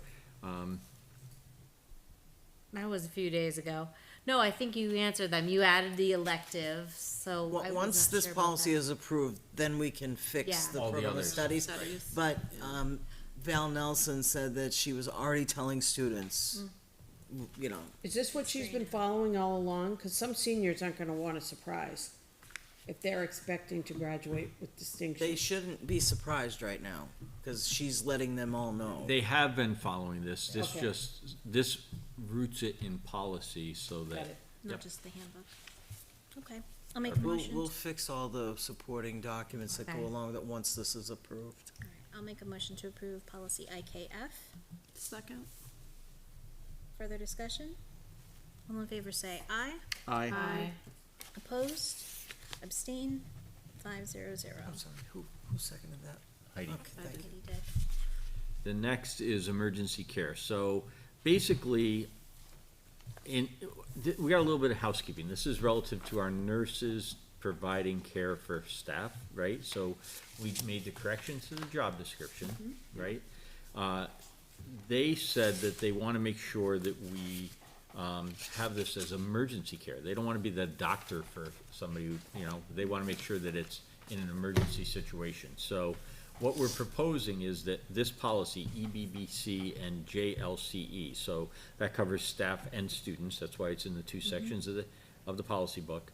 That was a few days ago. No, I think you answered them. You added the elective, so I was
Once
not
this
sure about
policy
that.
is approved, then we can fix
Yeah.
the
All the
program of
others.
studies. But, Val Nelson said that she was already telling students, you know,
Is this what she's been following all along? Cause some seniors aren't gonna want a surprise if they're expecting to graduate with distinction.
they shouldn't be surprised right now, cause she's letting them all know.
They have been following this,
Okay.
this roots it in policy so
Got
that.
it.
Not
Yep.
just the handbook. Okay, I'll make a
We'll
motion.
fix all the supporting documents that
Okay.
go along with it once this is approved.
I'll make a motion to approve policy IKF.
Second.
Further discussion? All in favor say aye.
Aye.
Opposed? Abstain? 500.
I'm sorry, who seconded that?
Heidi.
Okay, thank you.
Katie did.
The next is emergency care. So basically, we got a little bit of housekeeping. This is relative to our nurses providing care for staff, right? So we made the corrections to the job description, right? They said that they want to make sure that we have this as emergency care. They don't want to be the doctor for somebody who, they want to make sure that it's in an emergency situation. So what we're proposing is that this policy, EBBC and JLCE, so that covers staff and students, that's why it's in the two sections of the policy book,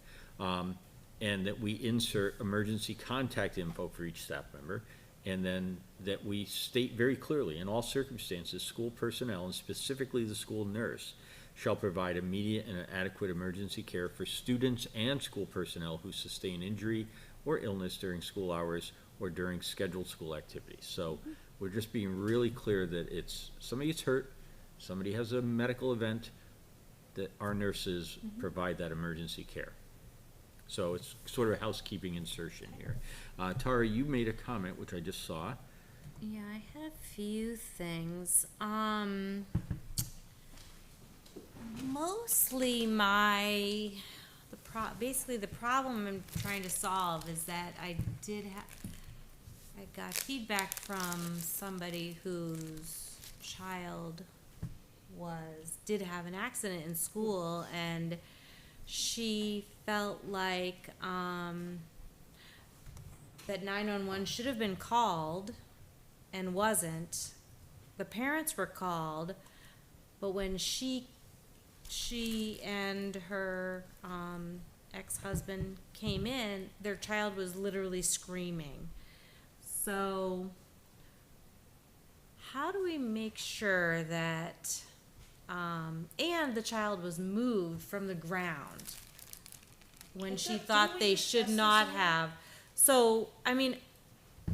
and that we insert emergency contact info for each staff member, and then that we state very clearly, in all circumstances, school personnel, and specifically the school nurse, shall provide immediate and adequate emergency care for students and school personnel who sustain injury or illness during school hours or during scheduled school activities. So we're just being really clear that it's, somebody gets hurt, somebody has a medical event, that our nurses provide that emergency care. So it's sort of a housekeeping insertion here. Tara, you made a comment, which I just saw.
Yeah, I had a few things. Mostly basically the problem I'm trying to solve is that I got feedback from somebody whose child did have an accident in school, and she felt like, that 911 should have been called and wasn't. The parents were called, but when she and her ex-husband came in, their child was literally screaming. So how do we make sure that, and the child was moved from the ground when she thought they should not have. So, I mean,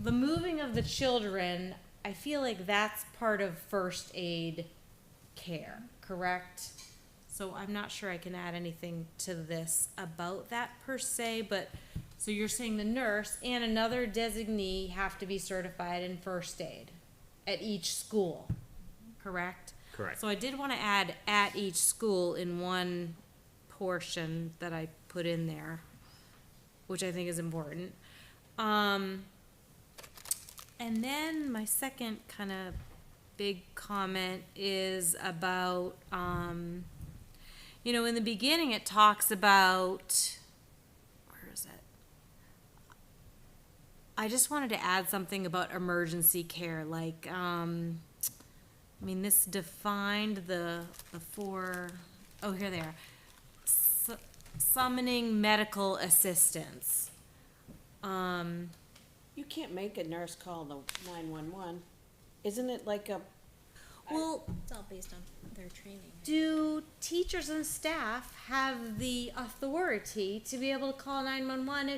the moving of the children, I feel like that's part of first aid care, correct? So I'm not sure I can add anything to this about that per se, but, so you're saying the nurse and another designee have to be certified in first aid at each school, correct?
Correct.
So I did want to add at each school in one portion that I put in there, which I think is important. And then my second kind of big comment is about, you know, in the beginning it talks about, where is it? I just wanted to add something about emergency care, like, I mean, this defined the four, oh, here they are. Summoning medical assistance.
You can't make a nurse call the 911. Isn't it like a,
Well,
It's all based on their training.
do teachers and staff have the authority to be able to call 911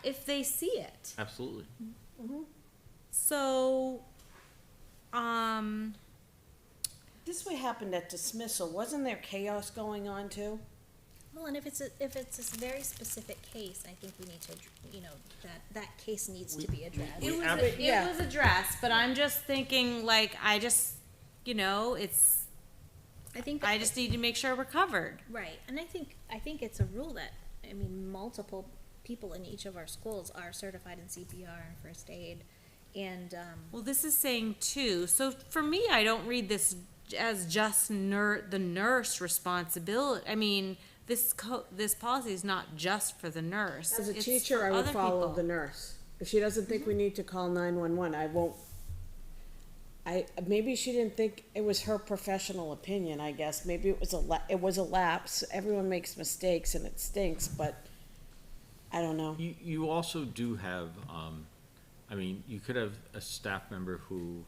if they see it?
Absolutely.
So,
this what happened at dismissal, wasn't there chaos going on too?
Well, and if it's a very specific case, I think we need to, you know, that case needs to be addressed.
it was addressed, but I'm just thinking, like, I just need to make sure we're covered.
Right, and I think it's a rule that, I mean, multiple people in each of our schools are certified in CPR and first aid, and,
Well, this is saying two. So for me, I don't read this as just the nurse responsibility. I mean, this policy is not just for the nurse.
As a
It's
teacher,
for
I would
other
follow
people.
the nurse. If she doesn't think we need to call 911, I won't. Maybe she didn't think it was her professional opinion, I guess. Maybe it was a lapse. Everyone makes mistakes and it stinks, but I don't know.
You also do have, I mean, you could have a staff member who,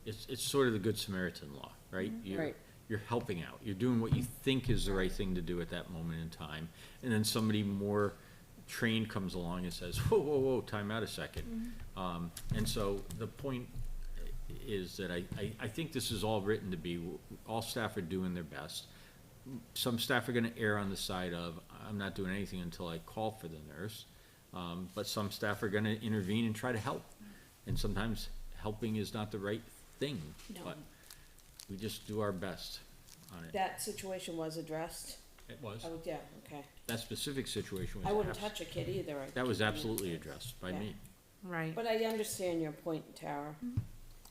it's sort of the Good Samaritan law, right?
Right.
You're helping out. You're doing what you think is the right thing to do at that moment in time. And then somebody more trained comes along and says, whoa, whoa, whoa, time out a second. And so the point is that I think this is all written to be, all staff are doing their best. Some staff are gonna err on the side of, I'm not doing anything until I call for the nurse. But some staff are gonna intervene and try to help. And sometimes helping is not the right thing, but we just do our best on it.
That situation was addressed?
It was.
Oh, yeah, okay.
That specific situation was.
I wouldn't touch a kid either.
That was absolutely addressed by
Yeah.
me.
Right.
But I understand your point, Tara.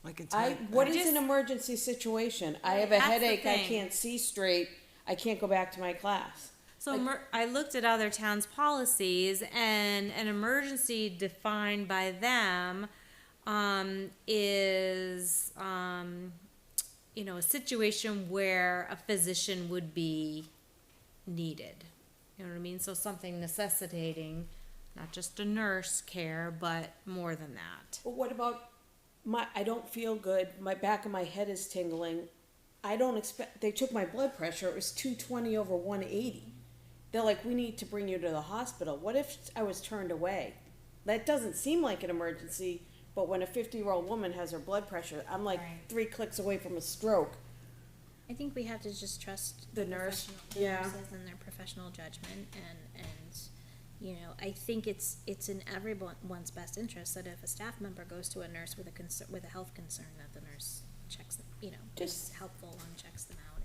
Like
What is an emergency situation? I have a
That's the
headache, I
thing.
can't see straight, I can't go back to my class.
So I looked at other towns' policies, and an emergency defined by them is, you know, a situation where a physician would be needed. You know what I mean? So something necessitating not just a nurse care, but more than that.
But what about I don't feel good, my back of my head is tingling. They took my blood pressure, it was 220 over 180. They're like, we need to bring you to the hospital. What if I was turned away? That doesn't seem like an emergency, but when a 50-year-old woman has her blood pressure, I'm like
Right.
3 clicks away from a stroke.
I think we have to just trust
The nurse,
the
yeah.
nurses and their professional judgment, and you know, I think it's in everyone's best interest that if a staff member goes to a nurse with a health concern, that the nurse checks them, you know, is helpful and checks them out.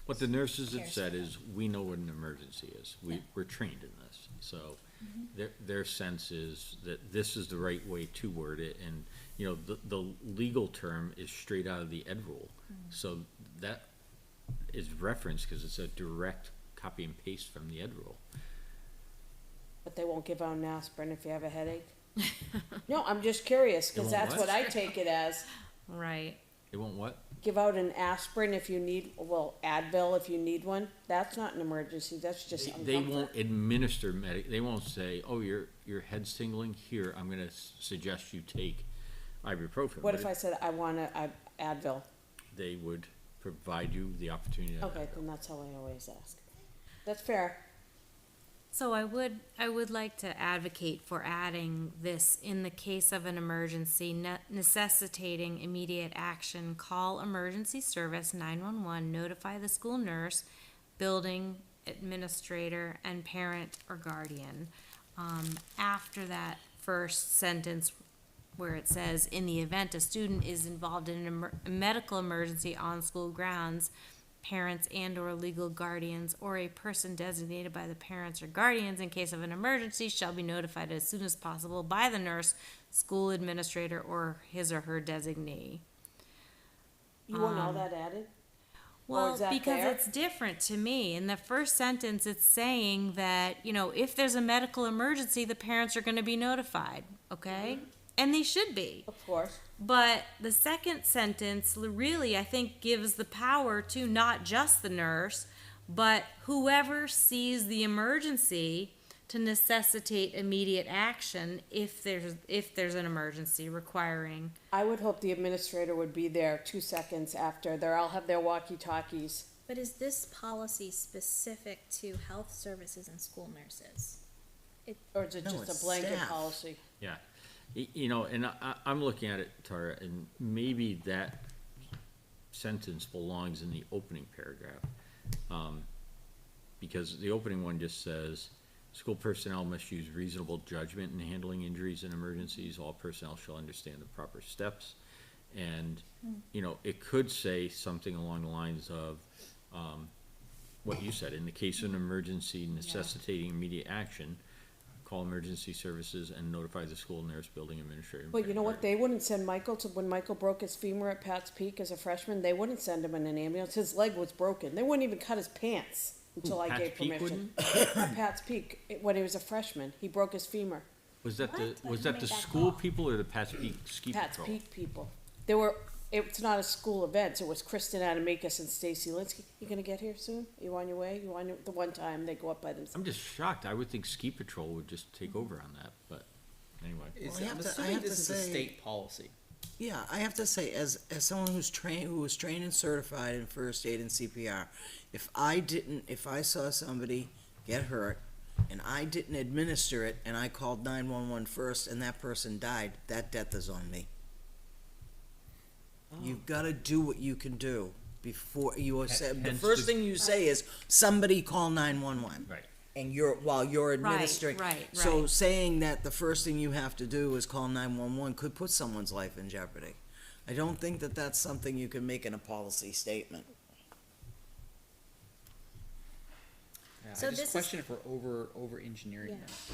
What the nurses have
Cares
said
for
is, we know what an emergency is. We're trained in this. So their sense is that this is the right way to word it. And, you know, the legal term is straight out of the ed rule. So that is referenced because it's a direct copy and paste from the ed rule.
But they won't give out an aspirin if you have a headache? No, I'm just curious, because
They won't
that's
what?
what I take it as.
Right.
They won't what?
Give out an aspirin if you need, Advil if you need one. That's not an emergency, that's just
They
uncomfort.
won't administer they won't say, oh, your head's tingling, here, I'm gonna suggest you take ibuprofen.
What
But
if I said I want a Advil?
They would provide you the opportunity to have
Okay,
that.
then that's how I always ask. That's fair.
So I would like to advocate for adding this: in the case of an emergency necessitating immediate action, call emergency service 911, notify the school nurse, building administrator, and parent or guardian. After that first sentence where it says, in the event a student is involved in a medical emergency on school grounds, parents and or legal guardians or a person designated by the parents or guardians in case of an emergency shall be notified as soon as possible by the nurse, school administrator, or his or her designee.
You want all that added?
Well,
is that
because
there?
it's different to me. In the first sentence, it's saying that, if there's a medical emergency, the parents are gonna be notified, okay? And they should be.
Of course.
But the second sentence really, I think, gives the power to not just the nurse, but whoever sees the emergency to necessitate immediate action if there's an emergency requiring.
I would hope the administrator would be there 2 seconds after. They'll all have their walkie-talkies.
But is this policy specific to health services and school nurses?
Or is it
No,
just
it's
a blanket
staff.
policy?
Yeah, and I'm looking at it, Tara, and maybe that sentence belongs in the opening paragraph. Because the opening one just says, school personnel must use reasonable judgment in handling injuries and emergencies. All personnel shall understand the proper steps. And, it could say something along the lines of, what you said, in the case of an emergency necessitating immediate action, call emergency services and notify the school nurse, building administrator. and
But you know what?
parent
They wouldn't send Michael when Michael broke his femur at Pat's Peak as a freshman. They wouldn't send him in an ambulance. His leg was broken. They wouldn't even cut his pants until I
Pat's
gave
Peak
permission. At Pat's Peak, when he was a freshman, he broke his femur.
Was that
What?
was
Who
that
made
the
that
school
call?
people or the Pat's Peak Ski
Pat's
Patrol?
Peak people. It's not a school event. It was Kristen Adamakis and Stacy Linsky. You gonna get here soon? You on your way? The one time they go up by themselves?
I'm just shocked. I would think Ski Patrol would just take over on that, but anyway.
It's,
Well, I
I'm
have to- I
assuming
have to
this is a
say-
state policy.
Yeah, I have to say, as someone who was trained and certified in first aid and CPR, if I saw somebody get hurt and I didn't administer it and I called 911 first and that person died, that death is on me. You've gotta do what you can do before you say, the
hence
first
the-
thing you say is, somebody call 911.
Right.
And while you're administering.
right,
So
right.
saying that the first thing you have to do is call 911 could put someone's life in jeopardy. I don't think that that's something you can make in a policy statement.
Yeah,
So
I
this
just
is-
question if we're over engineering
Yeah.
this.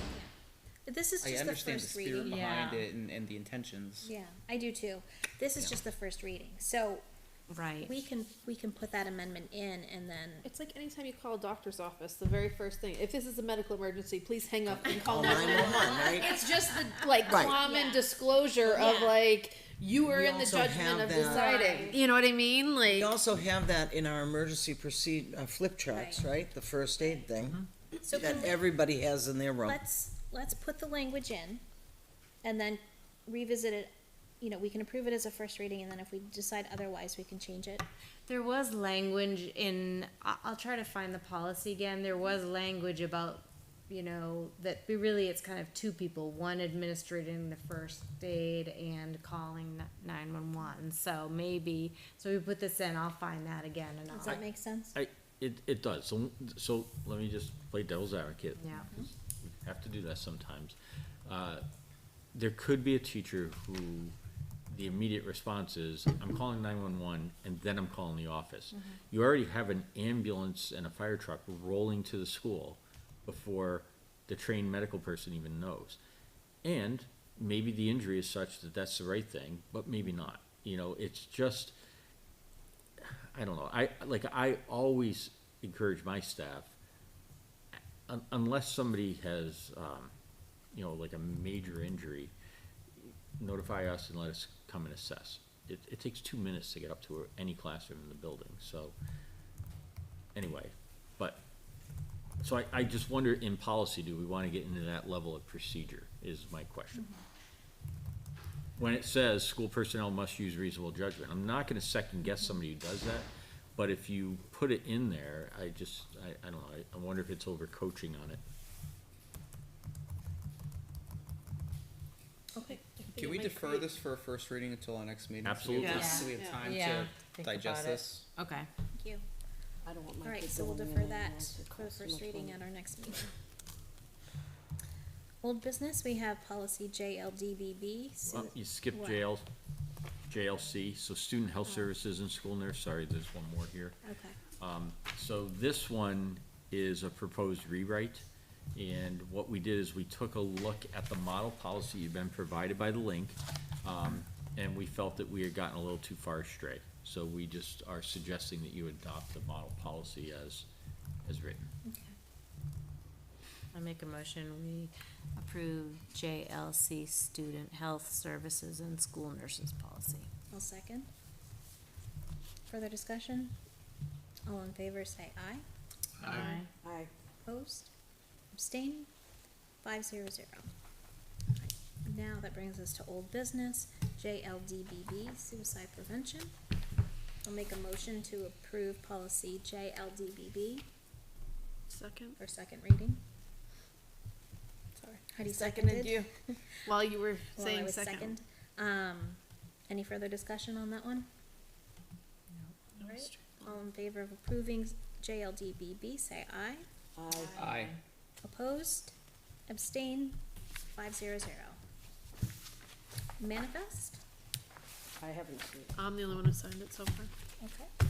This is
I
just the
understand the
first
spirit
reading.
behind
Yeah.
it and the intentions.
Yeah, I do too. This is just the first reading, so
Right.
we can put that amendment in and then,
It's like anytime you call a doctor's office, the very first thing, if this is a medical emergency, please hang up and call
Call
911.
911, right?
It's just the, like,
Right.
common
Yeah.
disclosure of,
Yeah.
like, you are
We
in the
also
judgment
have
of
that-
deciding. You know what I mean? Like.
We also have that in our emergency flip charts, right? The first aid thing,
so
that
can,
everybody has in their room.
let's put the language in and then revisit it. We can approve it as a first reading and then if we decide otherwise, we can change it.
There was language in, I'll try to find the policy again, there was language about, that it's kind of two people, one administrating the first aid and calling 911, so we put this in, I'll find that again and
Does
I'll,
that make sense?
It does. So let me just play devil's advocate.
Yeah.
We have to do that sometimes. There could be a teacher who the immediate response is, I'm calling 911 and then I'm calling the office. You already have an ambulance and a fire truck rolling to the school before the trained medical person even knows. And maybe the injury is such that that's the right thing, but maybe not. It's just, I don't know. I always encourage my staff, unless somebody has, like a major injury, notify us and let us come and assess. It takes 2 minutes to get up to any classroom in the building, so, anyway, so I just wonder, in policy, do we wanna get into that level of procedure, is my question. When it says, school personnel must use reasonable judgment, I'm not gonna second guess somebody who does that, but if you put it in there, I don't know, I wonder if it's overcoaching on it.
Okay.
Can we defer this for a first reading until our next meeting?
Absolutely.
So we have time
Yeah,
to
think
digest
about it.
this?
Okay.
Thank you.
I don't want my
All right,
kids
so we'll
going in
defer
and
that
out. It
for the
costs so
first
much
reading
money.
at our next meeting. Old business, we have policy JLDBB.
You skipped
What?
JLC, so Student Health Services and School Nurse, sorry, there's one more here.
Okay.
So this one is a proposed rewrite, and what we did is we took a look at the model policy you've been provided by the link, and we felt that we had gotten a little too far astray. So we just are suggesting that you adopt the model policy as written.
I make a motion, we approve JLC Student Health Services and School Nurses Policy.
I'll second. Further discussion? All in favor, say aye.
Aye.
Opposed? Abstain? 500. Now that brings us to old business, JLDBB, suicide prevention. I'll make a motion to approve policy JLDBB
Second.
for second reading.
Sorry.
Heidi
Seconded
seconded.
you.
While you were
While I
saying
was
second.
Any further discussion on that one? All right, all in favor of approving JLDBB, say aye.
Aye.
Aye.
Opposed? Abstain? 500. Manifest?
I haven't seen it.
I'm the only one who signed it so far.
Okay.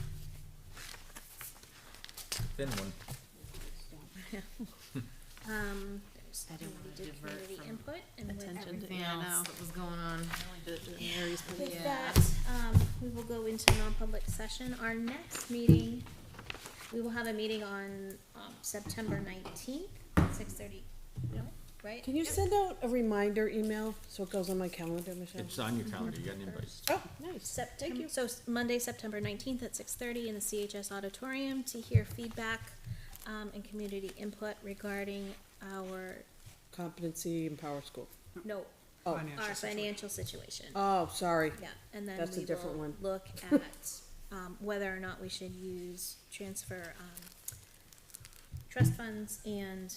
Then one.
There's
I didn't
we
wanna
did
divert
community
from
input and with
attention to-
Everything
Yeah, I
else
know.
that was going on.
With
Yeah.
that, we will go into non-public session. Our next meeting, we will have a meeting on, September 19th, 6:30, right?
Can you send out a reminder email so it goes on my calendar, Michelle?
It's on your calendar, you got an invite.
Oh, nice.
September, so Monday, September 19th at 6:30 in the CHS auditorium to hear feedback, and community input regarding our,
Competency and Power School.
no,
Oh,
our financial situation.
oh, sorry.
Yeah, and then
That's a
we
different
will
one.
look at, whether or not we should transfer, trust funds and,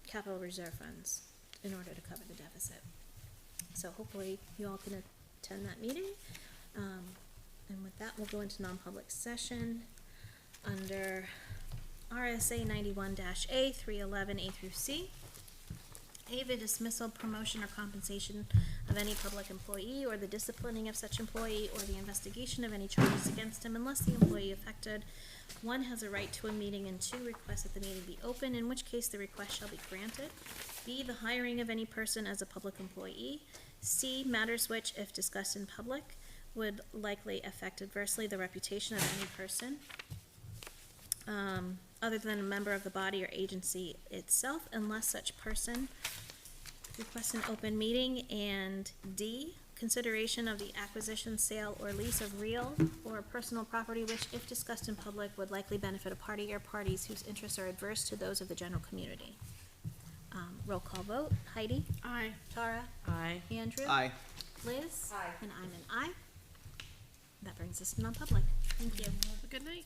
capital reserve funds in order to cover the deficit. So hopefully you all can attend that meeting. And with that, we'll go into non-public session under RSA 91-A 311 A through C. A, the dismissal, promotion, or compensation of any public employee, or the disciplining of such employee, or the investigation of any charges against him, unless the employee affected, one, has a right to a meeting, and two, requests that the meeting be open, in which case the request shall be granted. B, the hiring of any person as a public employee. C, matters which, if discussed in public, would likely affect adversely the reputation of any person, other than a member of the body or agency itself, unless such person requests an open meeting. And D, consideration of the acquisition, sale, or lease of real or personal property which, if discussed in public, would likely benefit a party or parties whose interests are adverse to those of the general community. Roll call vote. Heidi?
Aye.
Tara?
Aye.
Andrew?
Aye.
Liz? Aye. And I'm an aye. That brings us to non-public. Thank you.
Have a good night.